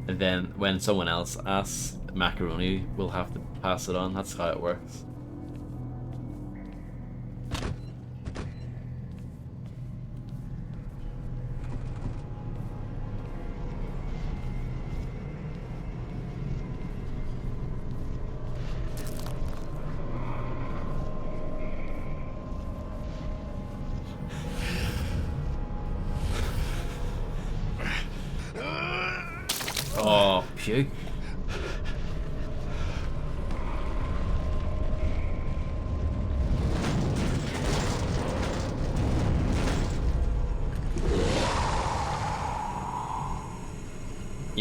And then when someone else asks, Macaroni will have to pass it on. That's how it works. Oh, puke.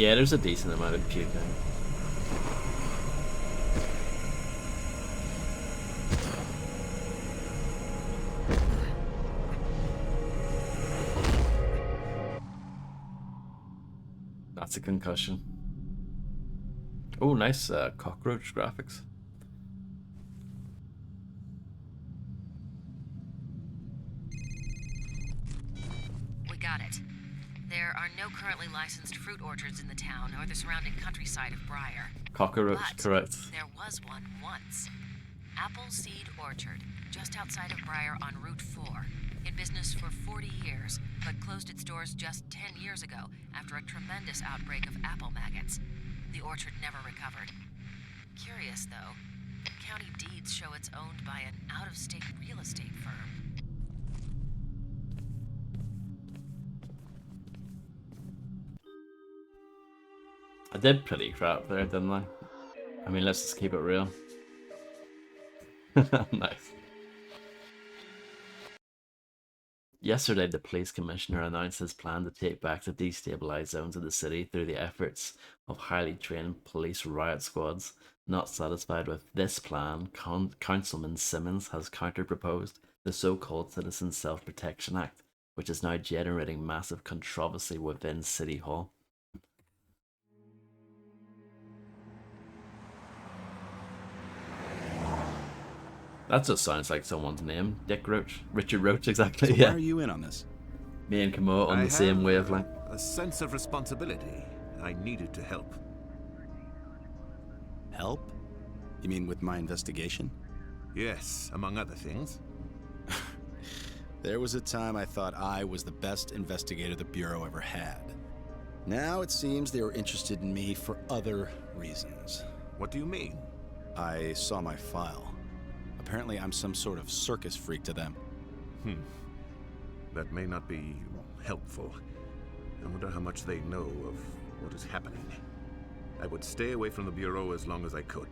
Yeah, there's a decent amount of puking. That's a concussion. Oh, nice cockroach graphics. We got it. There are no currently licensed fruit orchards in the town or the surrounding countryside of Briar. Cockroach, But correct. there was one once. Appleseed Orchard, just outside of Briar on Route 4. In business for 40 years, but closed its doors just 10 years ago after a tremendous outbreak of apple maggots. The orchard never recovered. Curious, though. County deeds show it's owned by an out-of-state real estate firm. I did pretty crap there, didn't I? I mean, let's just keep it real. Nice. Yesterday, the police commissioner announced his plan to take back the destabilized zones of the city through the efforts of highly trained police riot squads. Not satisfied with this plan, Councilman Simmons has counter-proposed the so-called Citizen Self-Protection Act, which is now generating massive controversy within City Hall. That just sounds like someone's name. Dick Roach. Richard Roach, exactly. So yeah. why are you in on this? Me and Kamo on the same wavelength. A sense of responsibility. I needed to help. Help? You mean with my investigation? Yes, among other things. There was a time I thought I was the best investigator the Bureau ever had. Now it seems they were interested in me for other reasons. What do you mean? I saw my file. Apparently I'm some sort of circus freak to them. That may not be helpful. I wonder how much they know of what is happening. I would stay away from the Bureau as long as I could.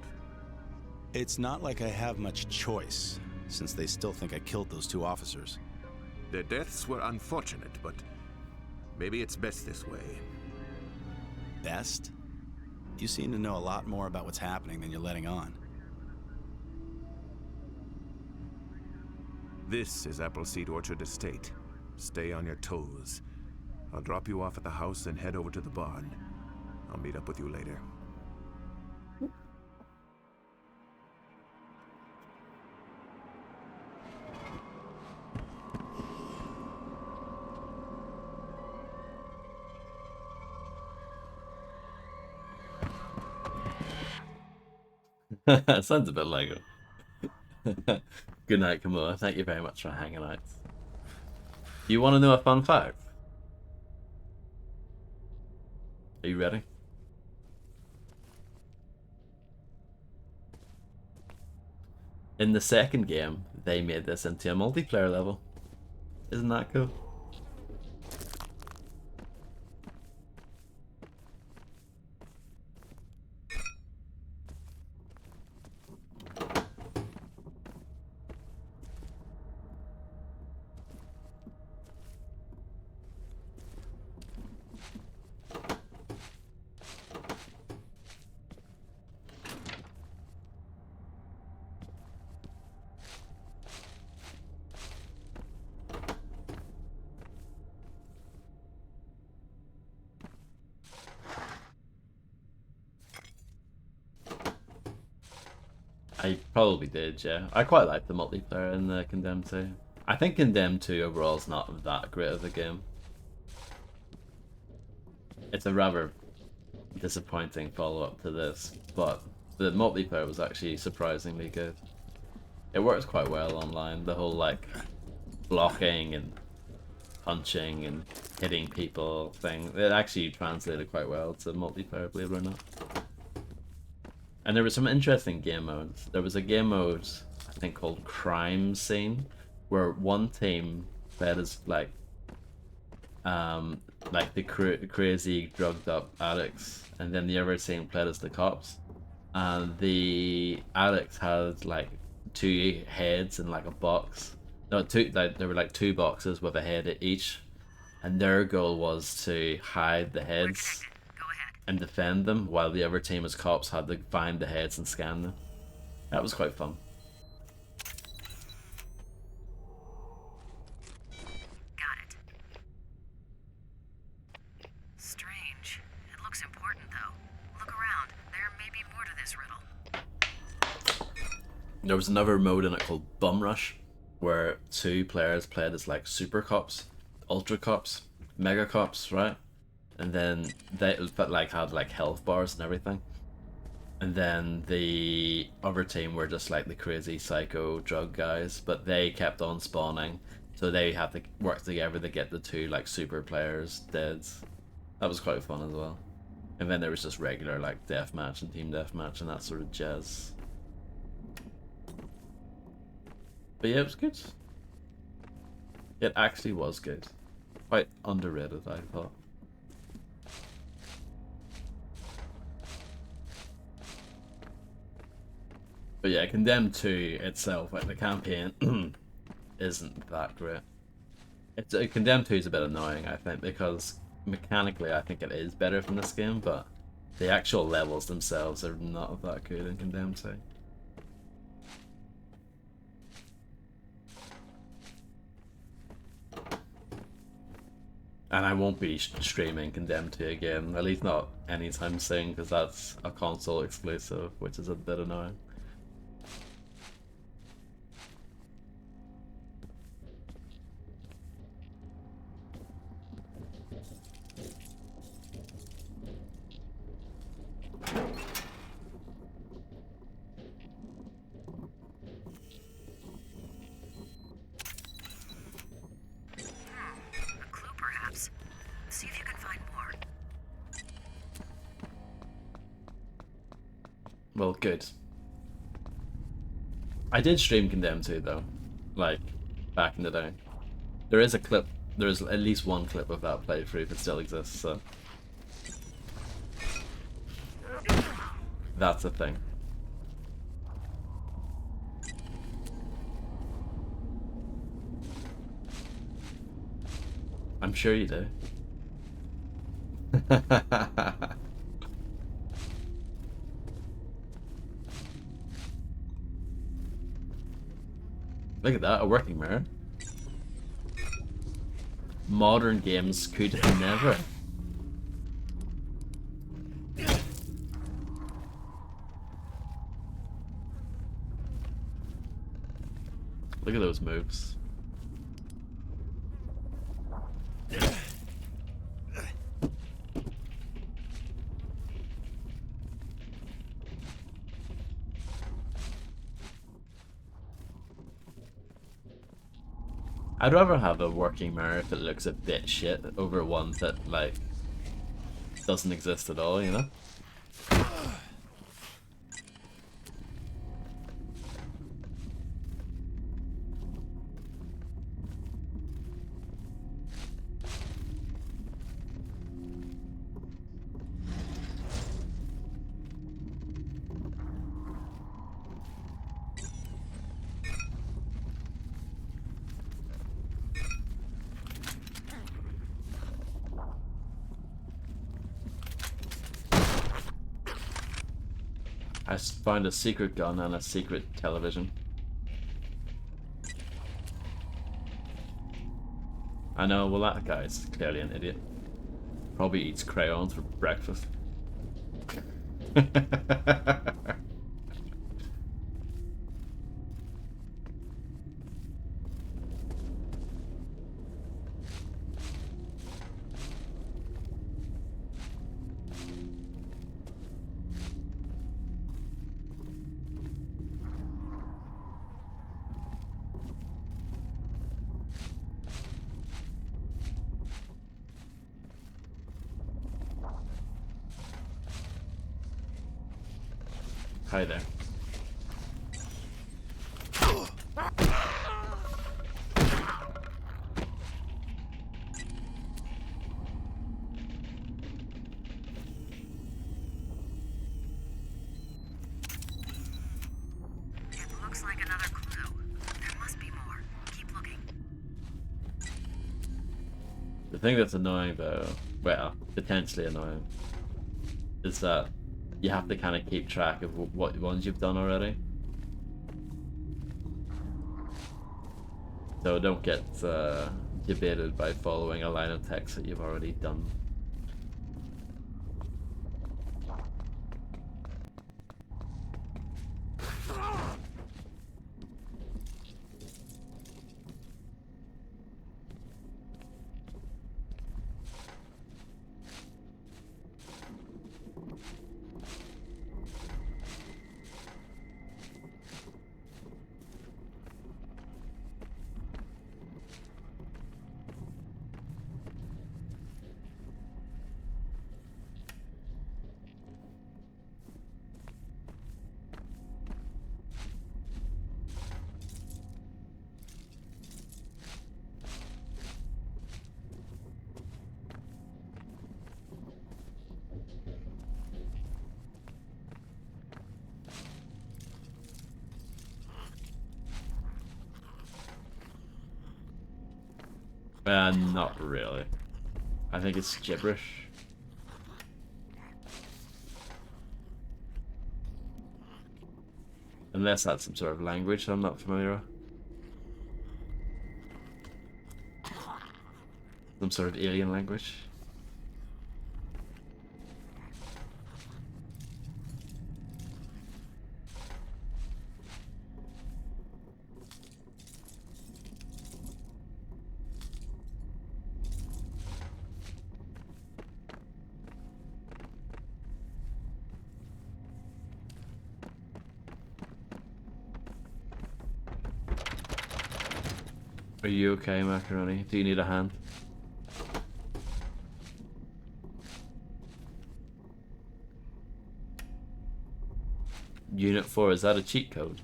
It's not like I have much choice, since they still think I killed those 2 officers. Their deaths were unfortunate, but maybe it's best this way. Best? You seem to know a lot more about what's happening than you're letting on. This is Appleseed Orchard Estate. Stay on your toes. I'll drop you off at the house and head over to the barn. I'll meet up with you later. Sounds a bit Lego. Good night, Kamala. Thank you very much for hanging out. You want to know a fun fact? Are you ready? In the second game, they made this into a multiplayer level. Isn't that cool? I probably did, yeah. I quite like the multiplayer in the Condemned 2. I think Condemned 2 overall is not that great of a game. It's a rather disappointing follow-up to this, but the multiplayer was actually surprisingly good. It works quite well online, the whole like blocking and punching and hitting people thing. It actually translated quite well to multiplayer, believe it or not. And there were some interesting game modes. There was a game mode, I think, called Crime Scene, where one team played as like the crazy drugged up addicts, and then the other team played as the cops. And the addicts had like 2 heads in like a box. No, there were like 2 boxes with a head at each, and their goal was to hide the heads and defend them, while the other team as cops had to find the heads and scan them. That was quite fun. Got it. Strange. It looks important, though. Look around. There may be more to this riddle. There was another mode in it called Bum Rush, where 2 players played as like super cops, ultra cops, mega cops, right? And then they but like had like health bars and everything. And then the other team were just like the crazy psycho drug guys, but they kept on spawning, so they had to work together to get the 2 like super players dead. That was quite fun as well. And then there was just regular like deathmatch and team deathmatch and that sort of jazz. But yeah, it was good. It actually was good. Quite underrated, I thought. But yeah, Condemned 2 itself, like the campaign, isn't that great. It's Condemned 2 is a bit annoying, I think, because mechanically I think it is better from this game, but the actual levels themselves are not that good in Condemned 2. And I won't be streaming Condemned 2 again, at least not anytime soon, because that's a console exclusive, which is a bit annoying. See if you can find more. Well, good. I did stream Condemned 2 though, like back in the day. There is a clip, there is at least one clip of that playthrough if it still exists, so that's a thing. I'm sure you do. Look at that, a working mirror. Modern games could never. Look at those moves. I'd rather have a working mirror if it looks a bit shit over one that, like, doesn't exist at all, you know? I found a secret gun and a secret television. I know, well that guy's clearly an idiot. Probably eats crayons for breakfast. Hi there. It looks like another clue. There must be more. Keep looking. The thing that's annoying though, well, potentially annoying, is that you have to kind of keep track of what ones you've done already. So don't get debated by following a line of text that you've already done. Not really. I think it's gibberish. Unless that's some sort of language I'm not familiar with. Some sort of alien language. Are you okay, Macaroni? Do you need a hand? Unit 4, is that a cheat code?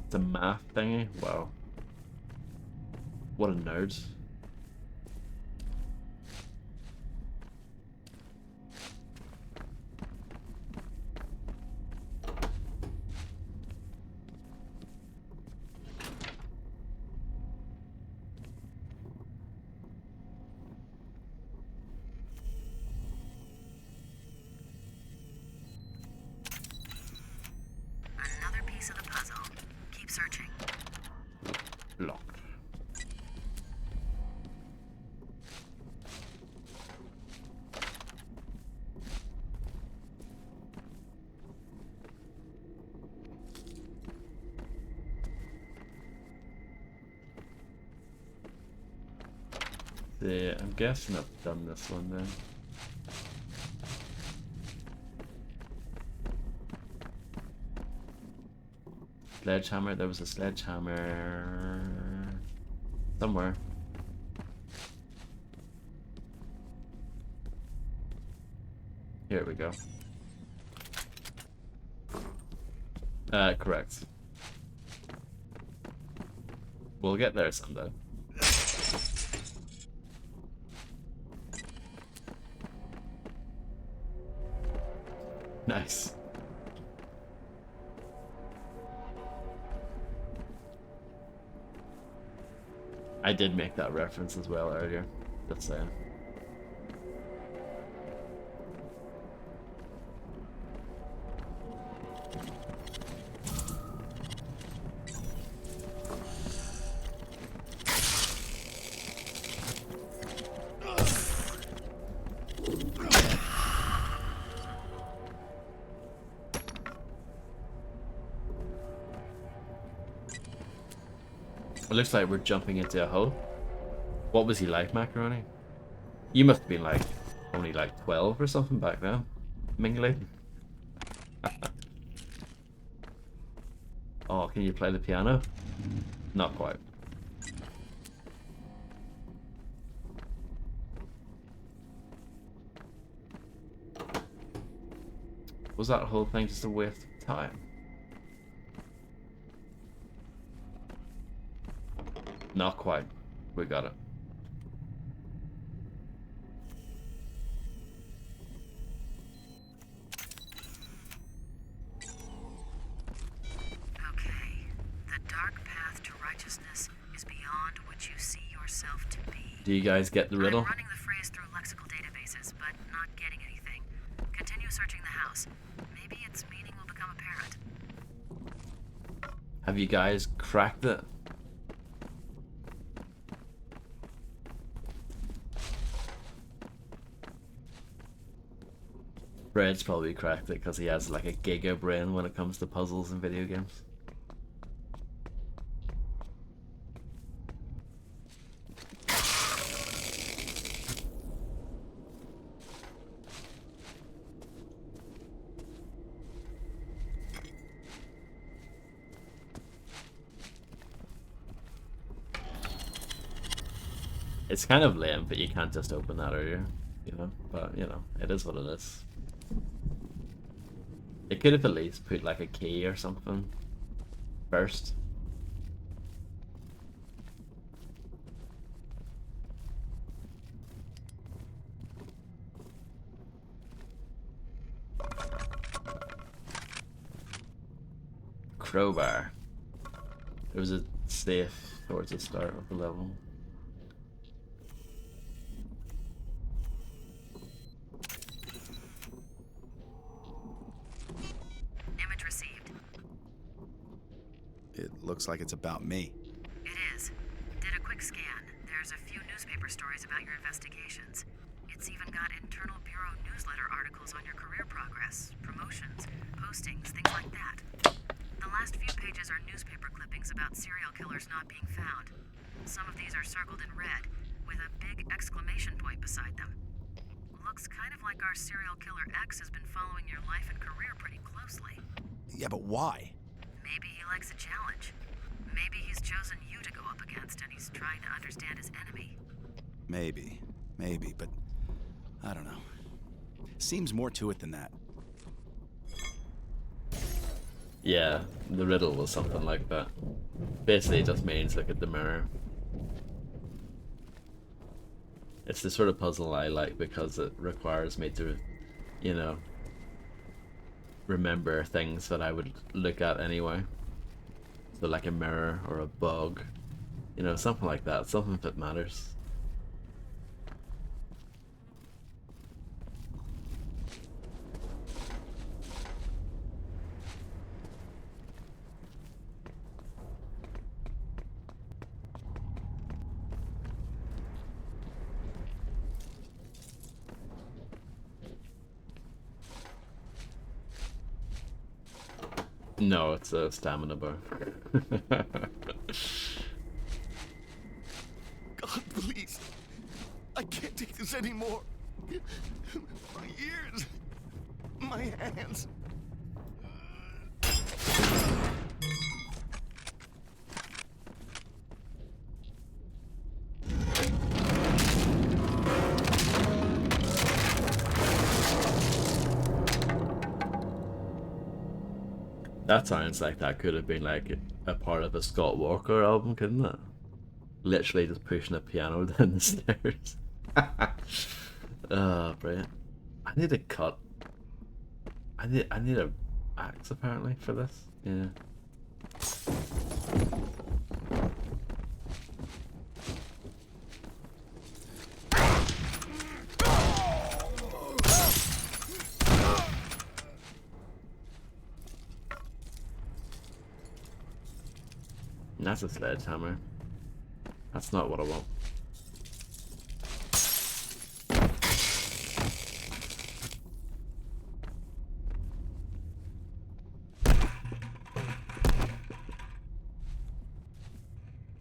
It's a math thingy? Wow. What a nerd. Another piece of the puzzle. Keep searching. Locked. See, I'm guessing I've done this one then. Sledgehammer, there was a sledgehammer somewhere. Here we go. Correct. We'll get there someday. Nice. I did make that reference as well earlier. Just saying. It looks like we're jumping into a hole. What was he like, Macaroni? You must have been like only like 12 or something back then, mingling. Oh, can you play the piano? Not quite. Was that whole thing just a waste of time? Not quite. We got it. what you see yourself to be. Do you guys get the riddle? I'm running the phrase through lexical databases, but not getting anything. Continue searching the house. Maybe its meaning will become apparent. Have you guys cracked it? Fred's probably cracked it because he has like a giga brain when it comes to puzzles and video games. It's kind of lame, but you can't just open that earlier, you know? But, you know, it is what it is. It could have at least put like a key or something first. Crowbar. It was a safe towards the start of the level. Image received. It looks like it's about me. It is. Did a quick scan. There's a few newspaper stories about your investigations. It's even got internal bureau newsletter articles on your career progress, promotions, postings, things like that. The last few pages are newspaper clippings about serial killers not being found. Some of these are circled in red, with a big exclamation point beside them. Looks kind of like our serial killer X has been following your life and career pretty closely. Yeah, but why? Maybe he likes a challenge. Maybe he's chosen you to go up against and he's trying to understand his enemy. Maybe, but I don't know. Seems more to it than that. Yeah, the riddle was something like that. Basically, it just means look at the mirror. It's the sort of puzzle I like because it requires me to, you know, remember things that I would look at anyway. So like a mirror or a bug, you know, something like that, something that matters. No, it's a stamina bar. God, please. I can't take this anymore. My ears. My hands. That sounds like that could have been like a part of a Scott Walker album, couldn't it? Literally just pushing a piano down the stairs. Oh, brilliant. I need a cut. I need a axe apparently for this. Yeah. That's a sledgehammer. That's not what I want.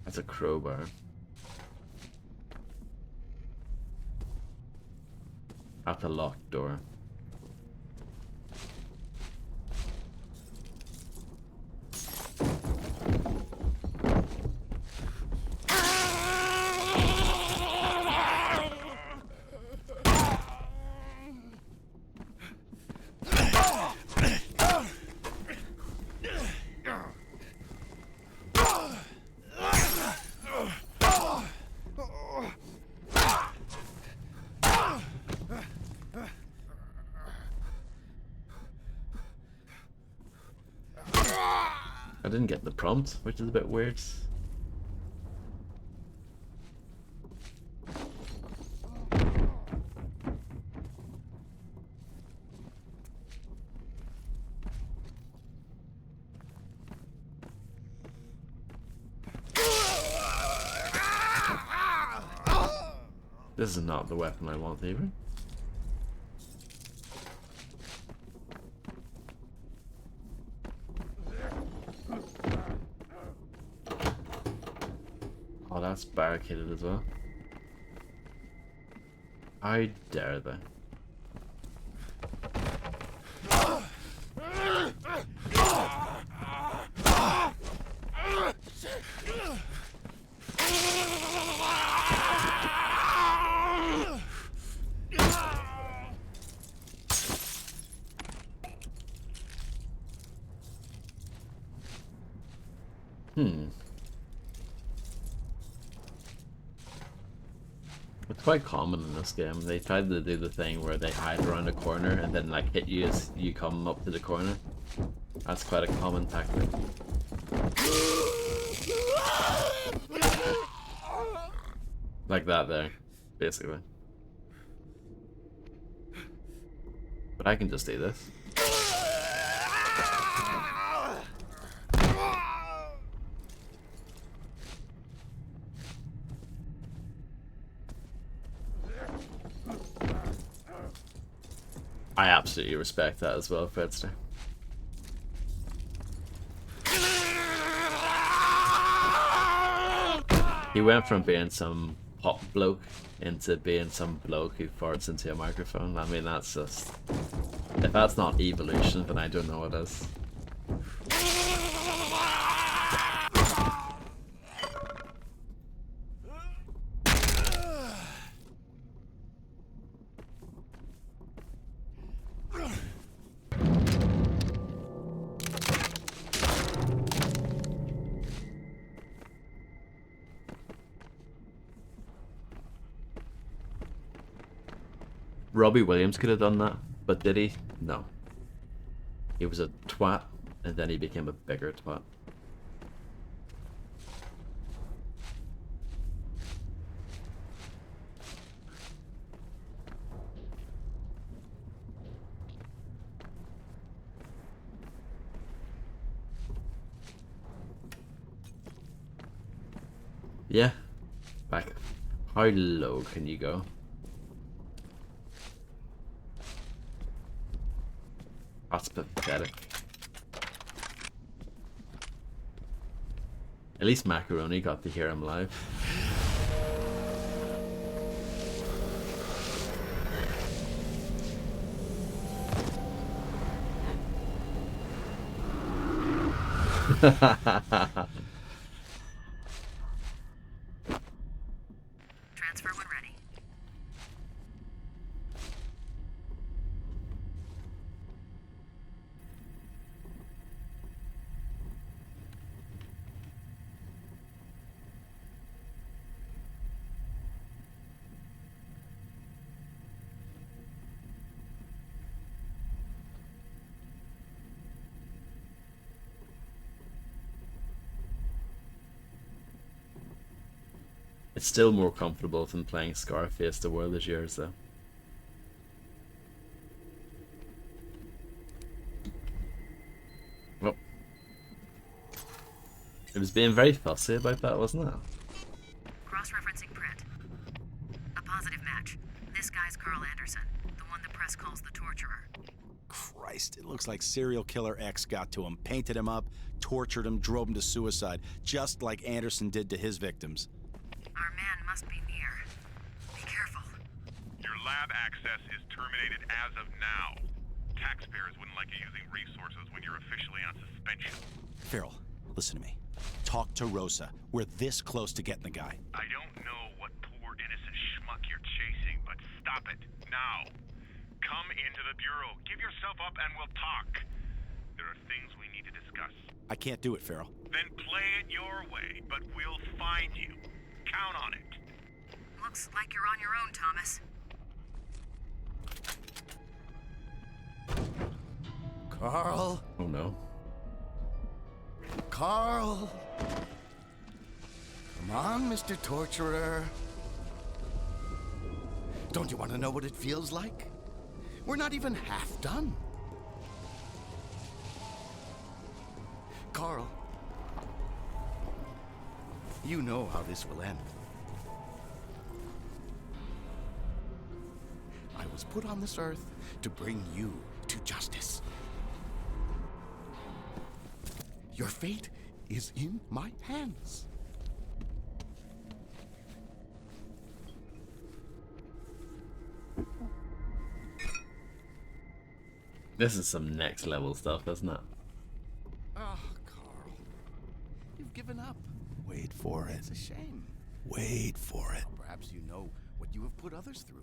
That's a crowbar. At the locked door. I didn't get the prompt, which is a bit weird. This is not the weapon I want either. Oh, that's barricaded as well. How dare they? It's quite common in this game. They tried to do the thing where they hide around a corner and then like hit you as you come up to the corner. That's quite a common tactic. Like that there, basically. But I can just do this. I absolutely respect that as well, Fredster. He went from being some pop bloke into being some bloke who farts into a microphone. I mean, that's just... If that's not evolution, then I don't know what is. Robbie Williams could have done that, but did he? No. He was a twat, and then he became a bigger twat. Yeah. Back. How low can you go? That's pathetic. At least Macaroni got to hear him live. Transfer when ready. It's still more comfortable than playing Scarface The World Is Yours, though. Well, it was being very fussy about that, wasn't it? Cross-referencing print. A positive match. This guy's Carl Anderson, the one the press calls the torturer. Christ, it looks like serial killer X got to him, painted him up, tortured him, drove him to suicide, just like Anderson did to his victims. Our man must be near. Be careful. Your lab access is terminated as of now. Taxpayers wouldn't like you using resources when you're officially on suspension. Farrell, listen to me. Talk to Rosa. We're this close to getting the guy. I don't know what poor innocent schmuck you're chasing, but stop it now. Come into the Bureau. Give yourself up and we'll talk. There are things we need to discuss. I can't do it, Farrell. Then play it your way, but we'll find you. Count on it. Looks like you're on your own, Thomas. Carl? Oh no. Carl? Come on, Mr. Torturer. Don't you want to know what it feels like? We're not even half done. Carl, you know how this will end. was put on this earth to bring you to justice. Your fate is in my hands. This is some next level stuff, isn't it? Oh, Carl. You've given up. Wait for it. It's a shame. Wait for it. Perhaps you know what you have put others through.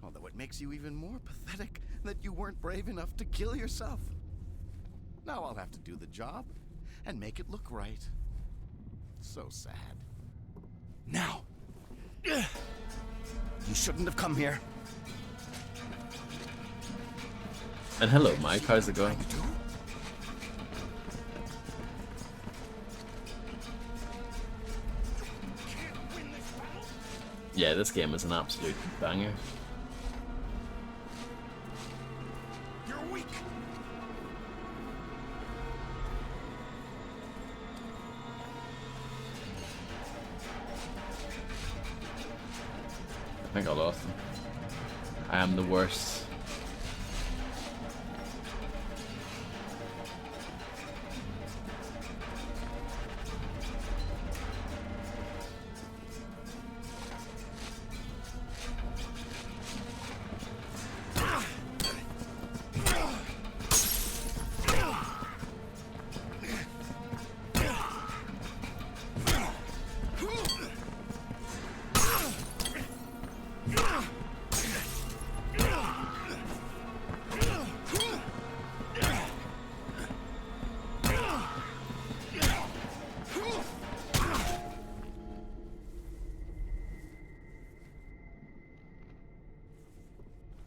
Although it makes you even more pathetic that you weren't brave enough to kill yourself. Now I'll have to do the job and make it look right. So sad. Now, you shouldn't have come here. And hello, Mike. How's it going? Yeah, this game is an absolute banger. You're weak. I think I lost him. I am the worst.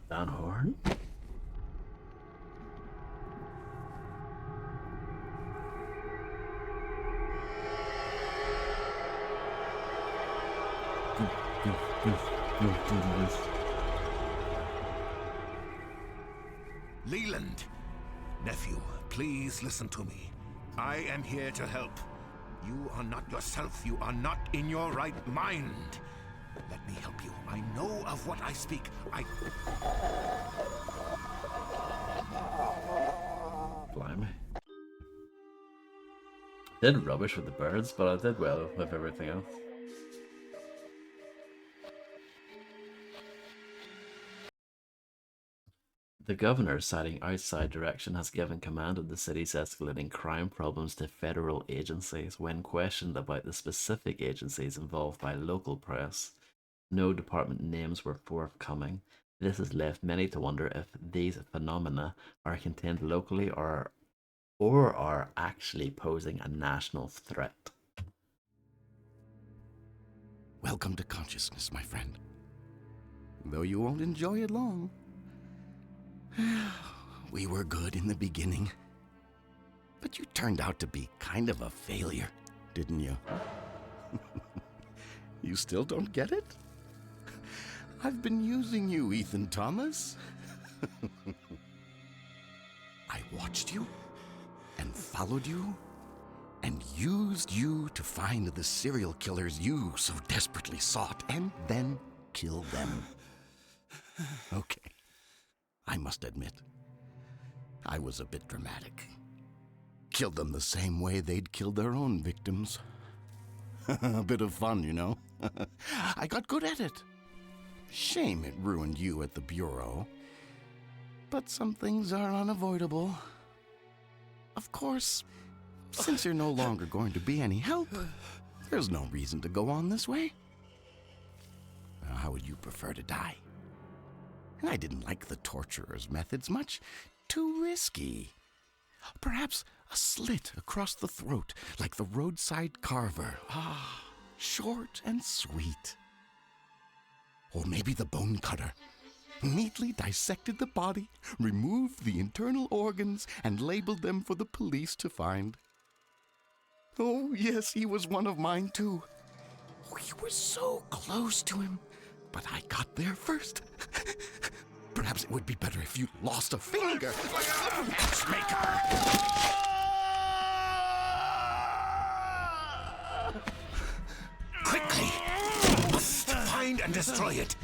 Dan Horn? Leland, nephew, please listen to me. I am here to help. You are not yourself. You are not in your right mind. Let me help you. I know of what I speak. Blimey. Did rubbish with the birds, but I did well with everything else. The governor, citing outside direction, has given command of the city's escalating crime problems to federal agencies. When questioned about the specific agencies involved by local press, no department names were forthcoming. This has left many to wonder if these phenomena are contained locally or are actually posing a national threat. Welcome to consciousness, my friend. Though you won't enjoy it long. We were good in the beginning. But you turned out to be kind of a failure, didn't you? You still don't get it? I've been using you, Ethan Thomas. I watched you and followed you and used you to find the serial killers you so desperately sought and then kill them. Okay, I must admit, I was a bit dramatic. Killed them the same way they'd killed their own victims. A bit of fun, you know. I got good at it. Shame it ruined you at the Bureau. But some things are unavoidable. Of course, since you're no longer going to be any help, there's no reason to go on this way. Now, how would you prefer to die? I didn't like the torturer's methods much. Too risky. Perhaps a slit across the throat, like the roadside carver. Ah, short and sweet. Or maybe the bone cutter. Neatly dissected the body, removed the internal organs, and labeled them for the police to find. Oh, yes, he was one of mine, too. We were so close to him, but I got there first. Perhaps it would be better if you lost a finger. Matchmaker! Quickly! You must find and destroy it.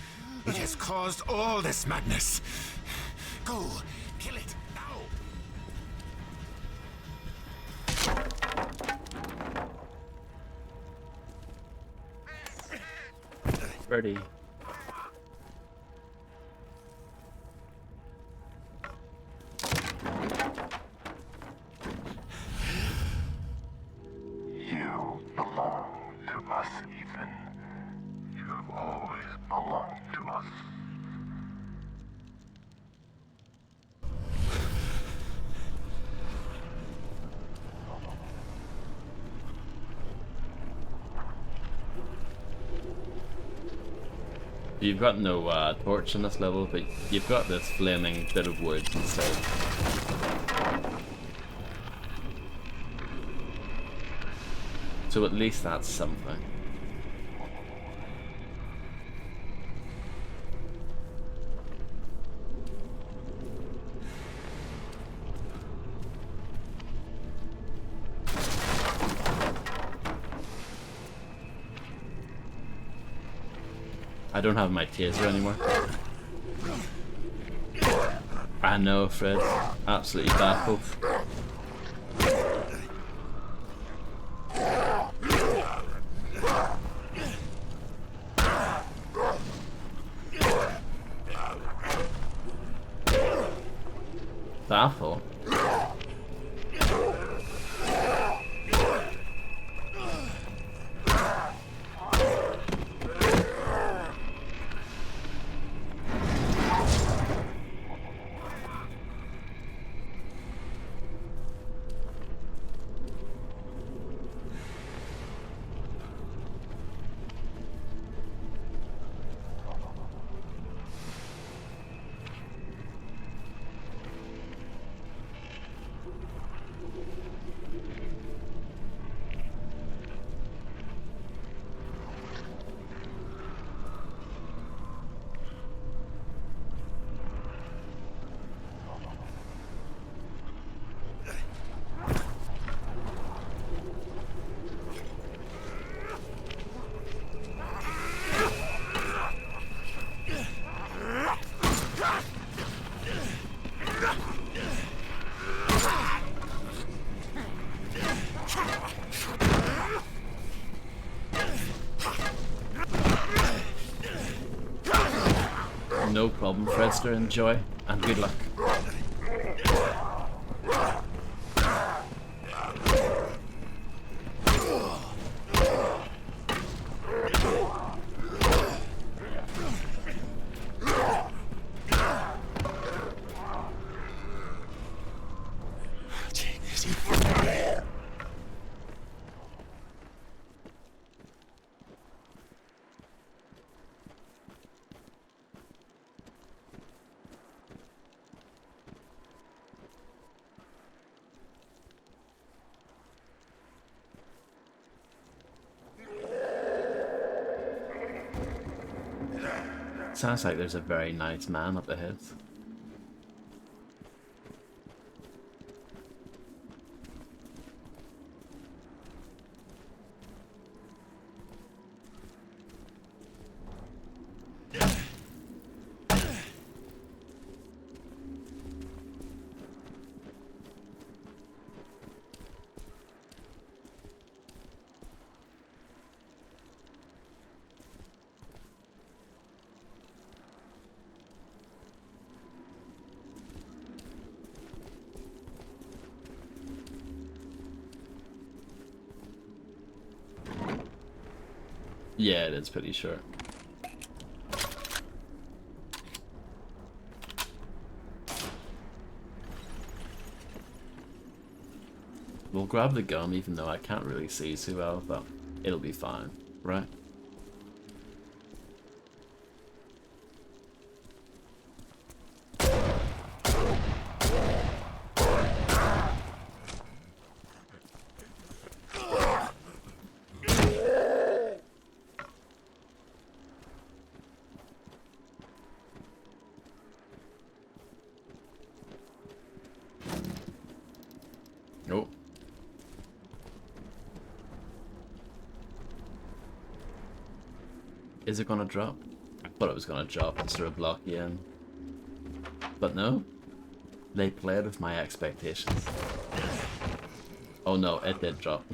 It has caused all this madness. Go, kill it, now! Ready. You belong to us, Ethan. You've always belonged to us. You've got no torch in this level, but you've got this flaming bit of wood instead. So at least that's something. I don't have my taser anymore. I know, Fred. Absolutely baffled. Baffled? No problem, Fredster. Enjoy, and good luck. Sounds like there's a very nice man up ahead. Yeah, it is pretty short. We'll grab the gun even though I can't really see too well, but it'll be fine, right? Nope. Is it gonna drop? I Thought it was gonna drop and sort of block you in. But no. They played with my expectations. Oh no, it did drop.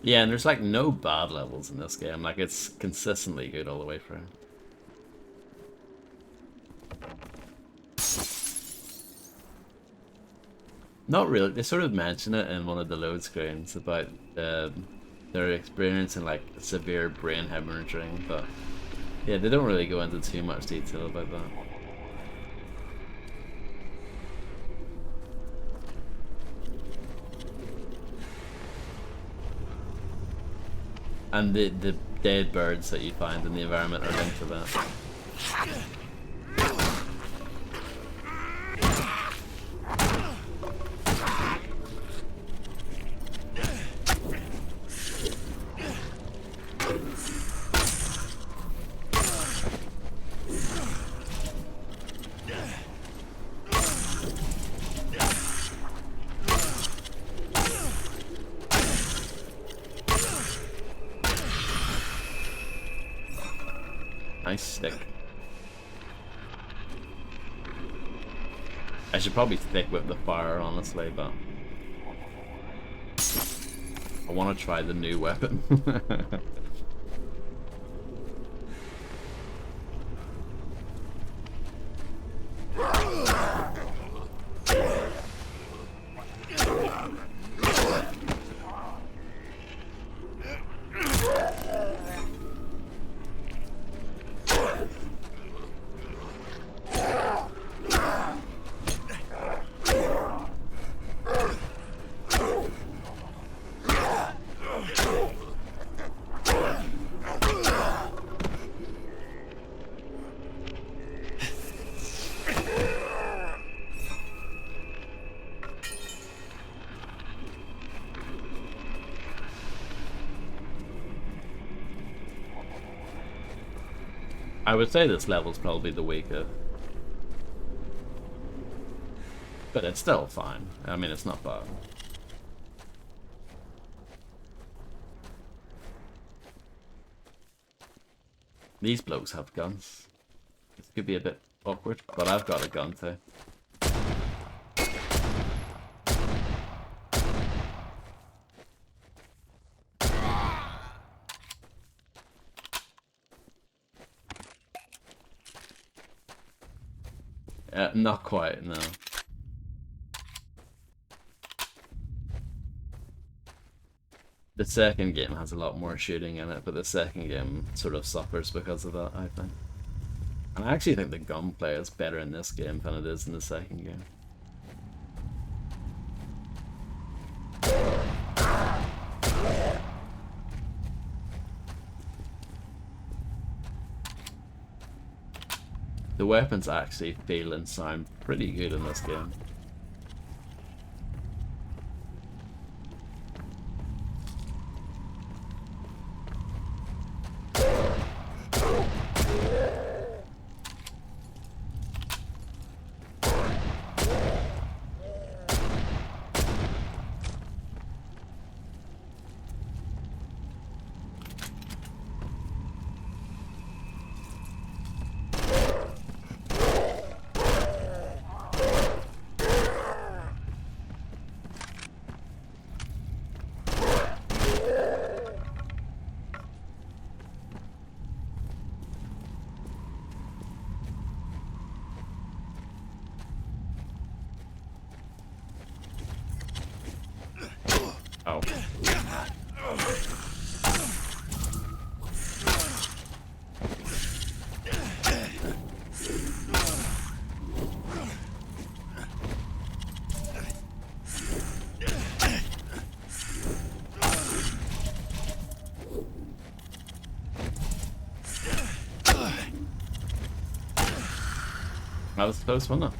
Yeah, and there's like no bad levels in this game. Like, it's consistently good all the way through. Not really. They sort of mention it in one of the load screens about they're experiencing like severe brain hemorrhaging, but yeah, they don't really go into too much detail about that. And the dead birds that you find in the environment are linked to that. Nice stick. I should probably stick with the fire, honestly, but I want to try the new weapon. I would say this level's probably the weaker. But it's still fine. I mean, it's not bad. These blokes have guns. This could be a bit awkward, but I've got a gun too. Not quite, no. The second game has a lot more shooting in it, but the second game sort of suffers because of that, I think. And I actually think the gunplay is better in this game than it is in the second game. The weapons actually feel and sound pretty good in this game. That was close, wasn't it?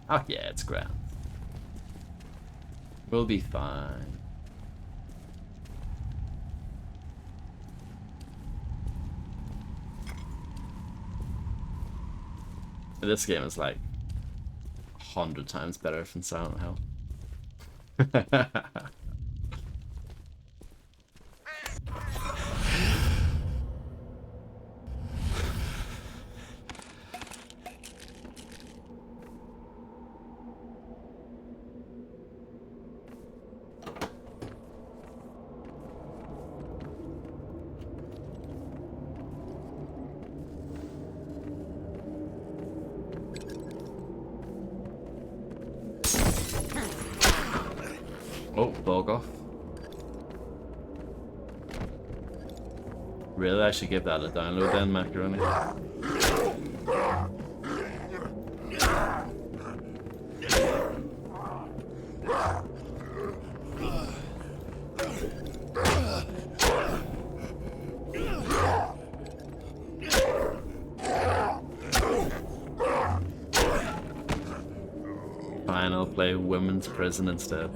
Oh yeah, it's grand. We'll be fine. This game is like 100 times better than Silent Hill. Oh, bug off. Really, I should give that a download then, Macaroni. Fine, I'll play Women's Prison instead.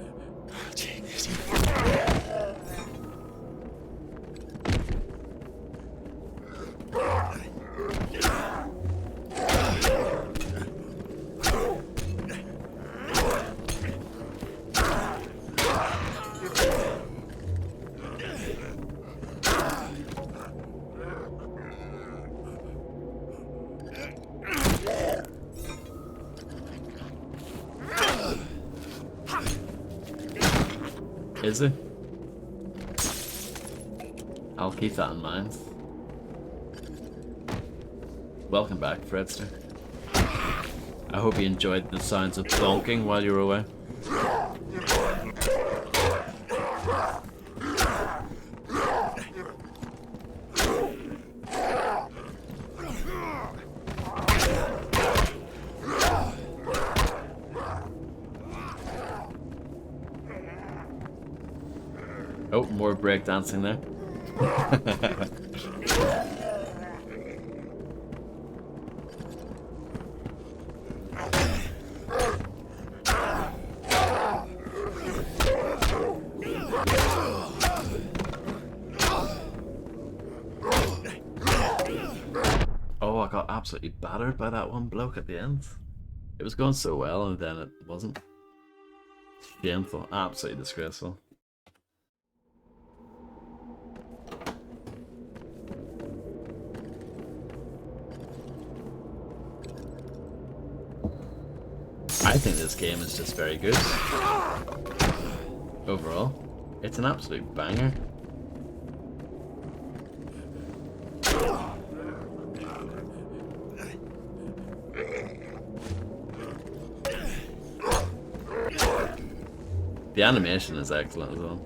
Is it? I'll keep that in mind. Welcome back, Fredster. I hope you enjoyed the sounds of bonking while you were away. Oh, more breakdancing there. Oh, I got absolutely battered by that one bloke at the end. It was going so well and then it wasn't. Shameful, absolutely disgraceful. I think this game is just very good. Overall, it's an absolute banger. The animation is excellent as well.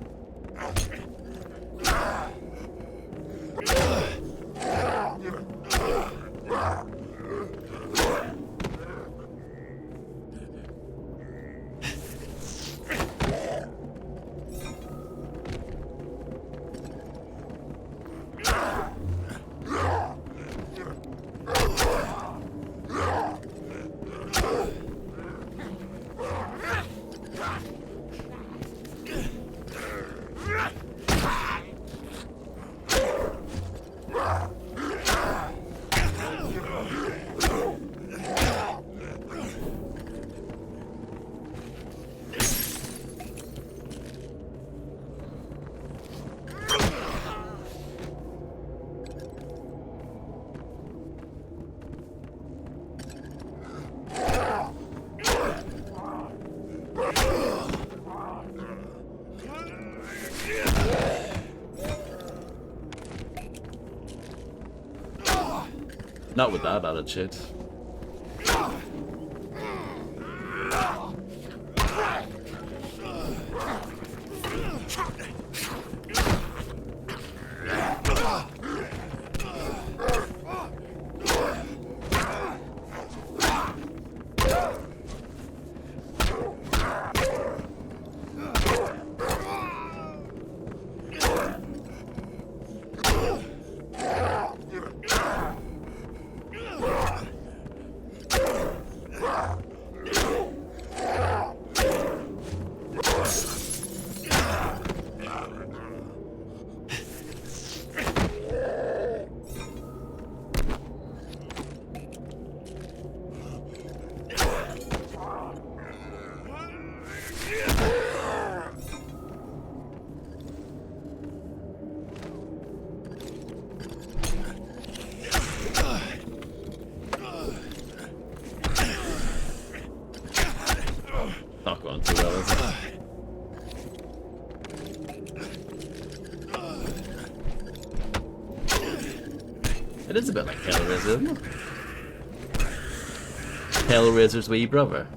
Not with that attitude. Not going too well, is it? It is a bit like Hellraiser, isn't it? Hellraiser's wee brother.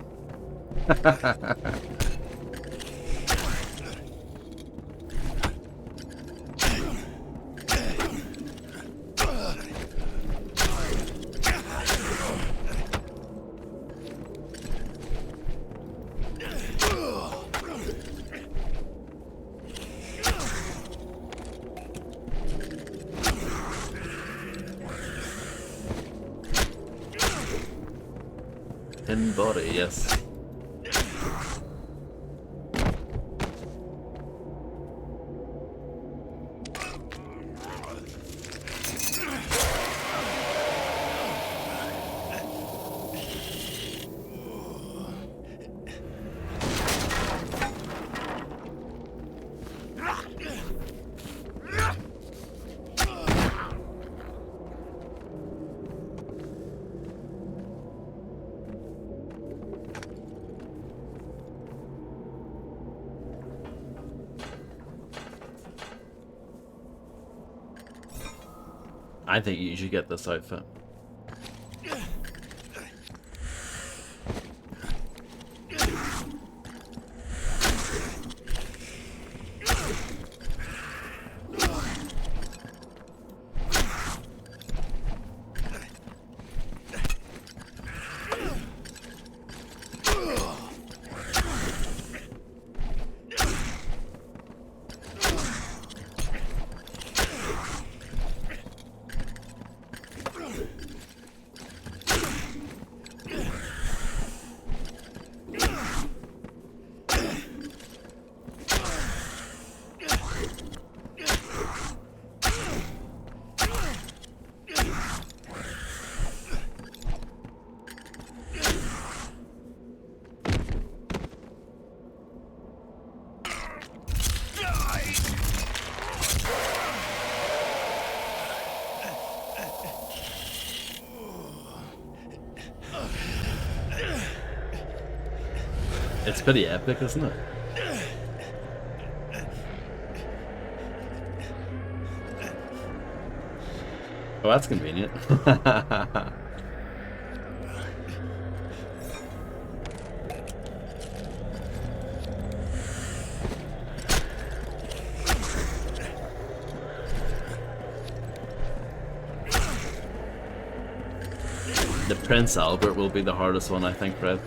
In body, yes. I think you should get this outfit. It's pretty epic, isn't it? Oh, that's convenient. The Prince Albert will be the hardest one, I think, Fred.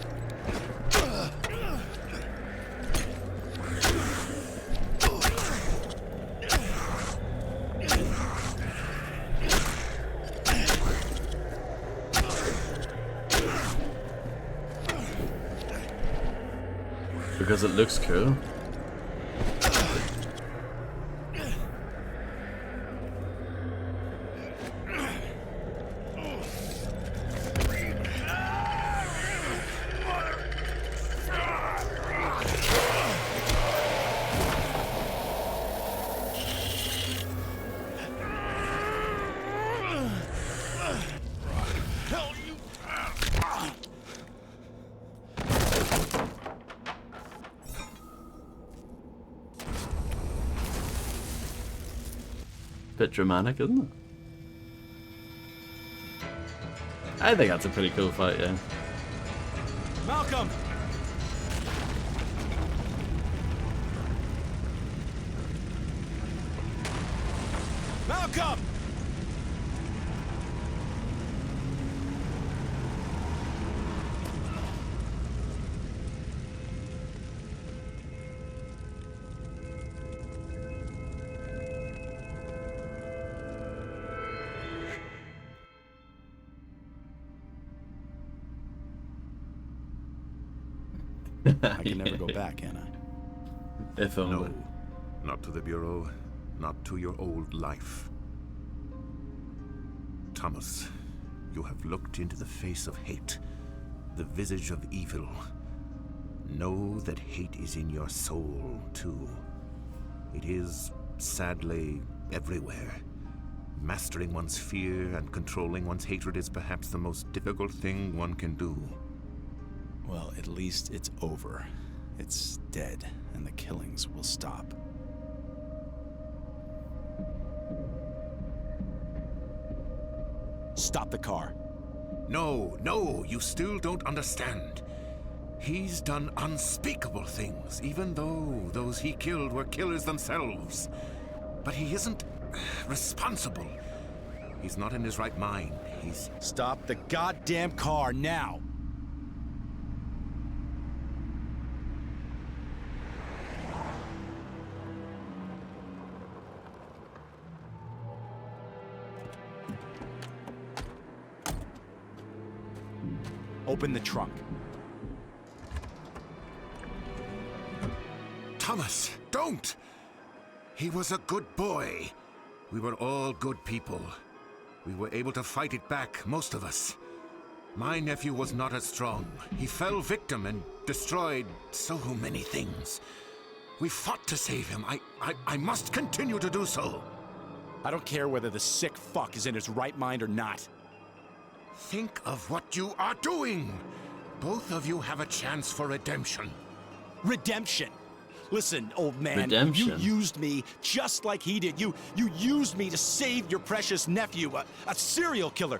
Because it looks cool. Bit dramatic, isn't it? I think that's a pretty cool fight, yeah. Malcolm! Malcolm! I can never go back, can I? If only. No, not to the Bureau, not to your old life. Thomas, you have looked into the face of hate, the visage of evil. Know that hate is in your soul, too. It is, sadly, everywhere. Mastering one's fear and controlling one's hatred is perhaps the most difficult thing one can do. Well, at least it's over. It's dead, and the killings will stop. Stop the car. No, you still don't understand. He's done unspeakable things, even though those he killed were killers themselves. But he isn't responsible. He's not in his right mind. He's... Stop the goddamn car now! Open the trunk. Thomas, don't! He was a good boy. We were all good people. We were able to fight it back, most of us. My nephew was not as strong. He fell victim and destroyed so many things. We fought to save him. I must continue to do so. I don't care whether the sick fuck is in his right mind or not. Think of what you are doing! Both of you have a chance for redemption. Redemption? Listen, old man, Redemption. you used me just like he did. You used me to save your precious nephew, a serial killer.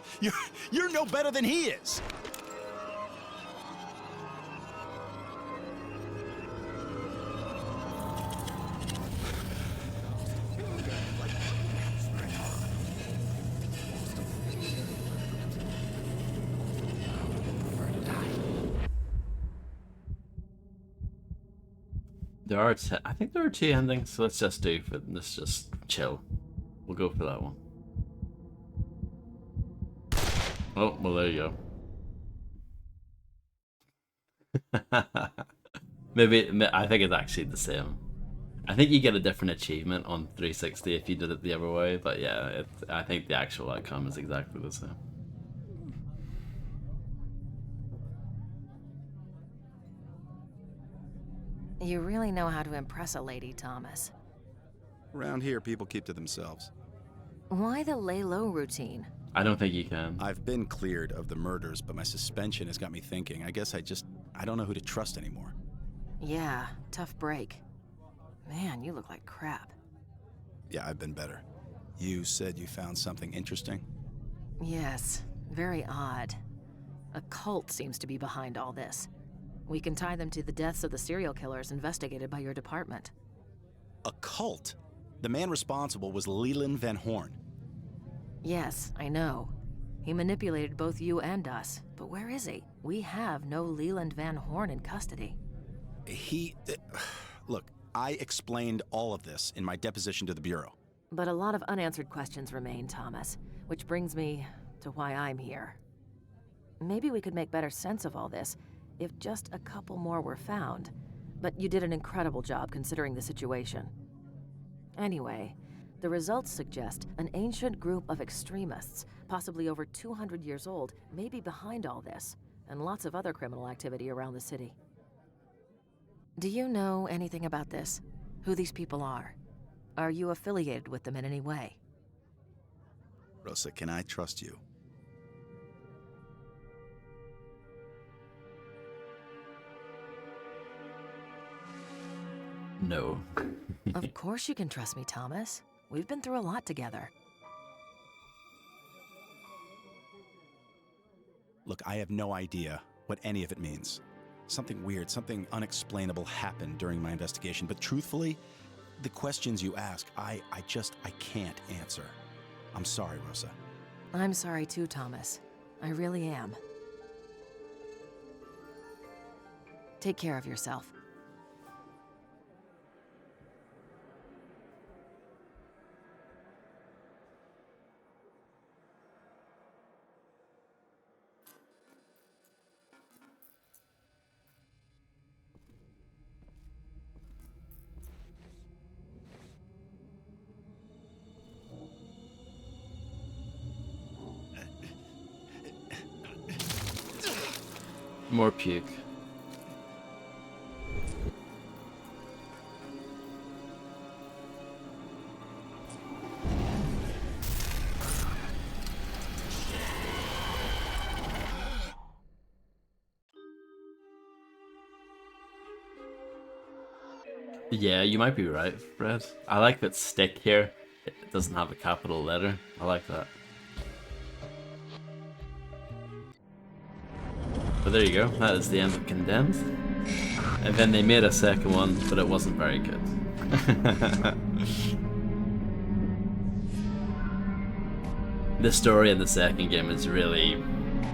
You're no better than he is. I think there are two endings, so let's just chill. We'll go for that one. Oh, well, there you go. Maybe, I think it's actually the same. I think you get a different achievement on 360 if you did it the other way, but yeah, I think the actual outcome is exactly the same. You really know how to impress a lady, Thomas. Around here, people keep to themselves. Why the lay low routine? I don't think you can. I've been cleared of the murders, but my suspension has got me thinking. I guess I don't know who to trust anymore. Yeah, tough break. Man, you look like crap. Yeah, I've been better. You said you found something interesting? Yes, very odd. A cult seems to be behind all this. We can tie them to the deaths of the serial killers investigated by your department. A cult? The man responsible was Leland Van Horn. Yes, I know. He manipulated both you and us, but where is he? We have no Leland Van Horn in custody. Look, I explained all of this in my deposition to the Bureau. But a lot of unanswered questions remain, Thomas, which brings me to why I'm here. Maybe we could make better sense of all this if just a couple more were found, but you did an incredible job considering the situation. Anyway, the results suggest an ancient group of extremists, possibly over 200 years old, may be behind all this, and lots of other criminal activity around the city. Do you know anything about this? Who these people are? Are you affiliated with them in any way? Rosa, can I trust you? No. Of course you can trust me, Thomas. We've been through a lot together. Look, I have no idea what any of it means. Something weird, something unexplainable happened during my investigation, but truthfully, the questions you ask, I can't answer. I'm sorry, Rosa. I'm sorry too, Thomas. I really am. Take care of yourself. More puke. Yeah, you might be right, Fred. I like that stick here. It doesn't have a capital letter. I like that. But there you go. That is the end of Condemned. And then they made a second one, but it wasn't very good. The story in the second game is really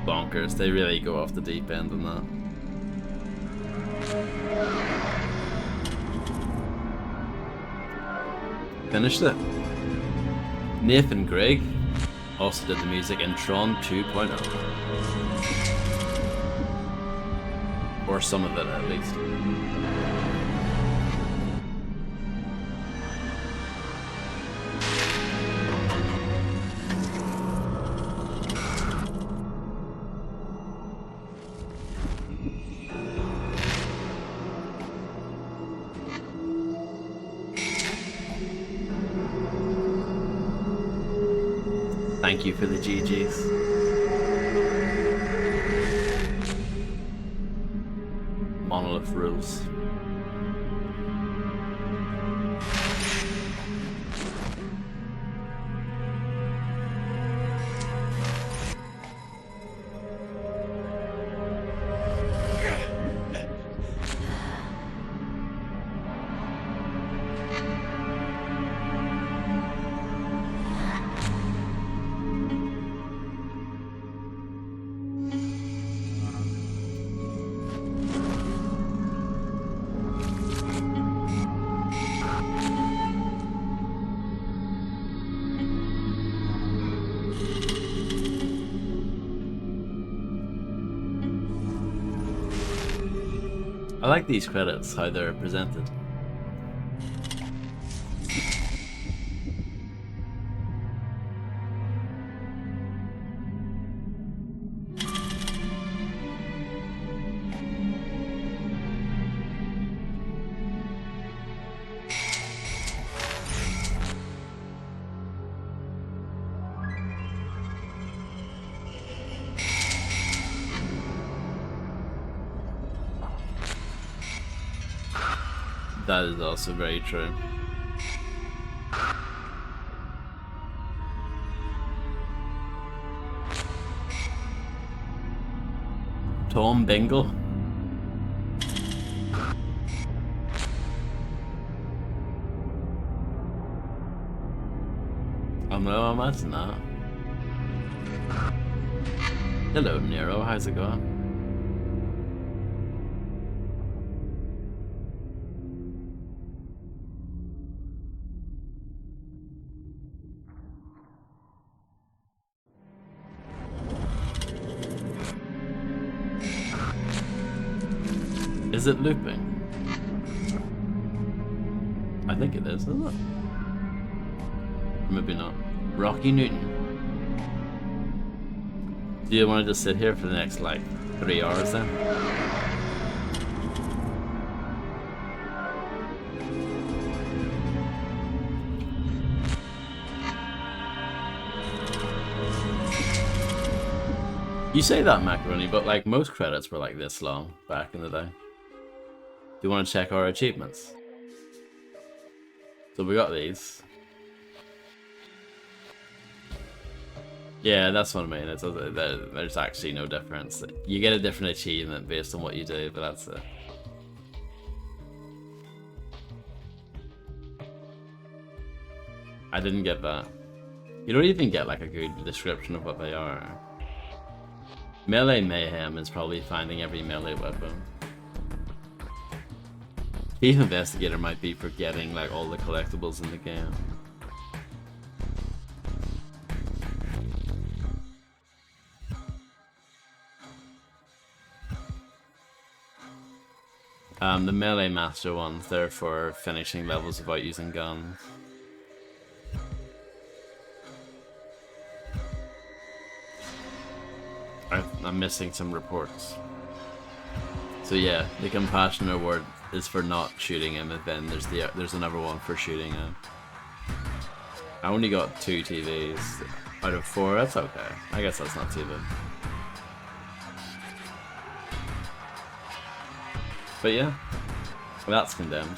bonkers. They really go off the deep end on that. Finished it. Nathan Gregg also did the music in Tron 2.0. Or some of it, at least. Thank you for the GGs. Monolith rules. I like these credits, how they're presented. That is also very true. Tom Bingle. Oh no, imagine that. Hello Nero, how's it going? Is it looping? I think it is, isn't it? Or maybe not. Rocky Newton. Do you want to just sit here for the next, like, 3 hours then? You say that, Macaroni, but like most credits were like this long back in the day. Do you want to check our achievements? So we got these. Yeah, that's what I mean. There's actually no difference. You get a different achievement based on what you do, but that's it. I didn't get that. You don't even get like a good description of what they are. Melee Mayhem is probably finding every melee weapon. Chief Investigator might be forgetting like all the collectibles in the game. The Melee Master ones, they're for finishing levels without using guns. I'm missing some reports. So yeah, the Compassion Award is for not shooting him, and then there's another one for shooting him. I only got 2 TVs out of 4, that's okay. I guess that's not too bad. But yeah, that's Condemned.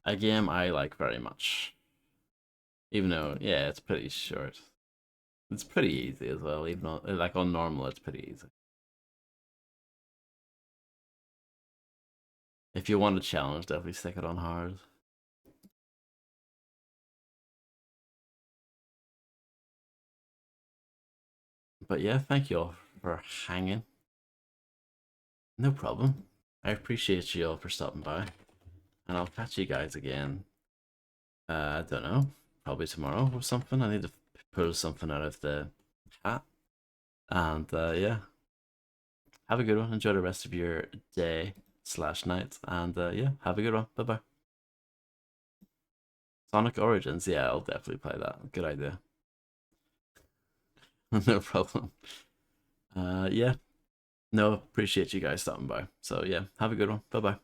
A game I like very much. Even though, yeah, it's pretty short. It's pretty easy as well, even on, like on normal, it's pretty easy. If you want a challenge, definitely stick it on hard. But yeah, thank you all for hanging. No problem. I appreciate you all for stopping by. And I'll catch you guys again. I don't know. Probably tomorrow or something. I need to pull something out of the hat. And yeah. Have a good one. Enjoy the rest of your day/night. And yeah, have a good one. Bye bye. Sonic Origins. Yeah, I'll definitely play that. Good idea. No problem. Yeah. No, appreciate you guys stopping by. So yeah, have a good one. Bye bye.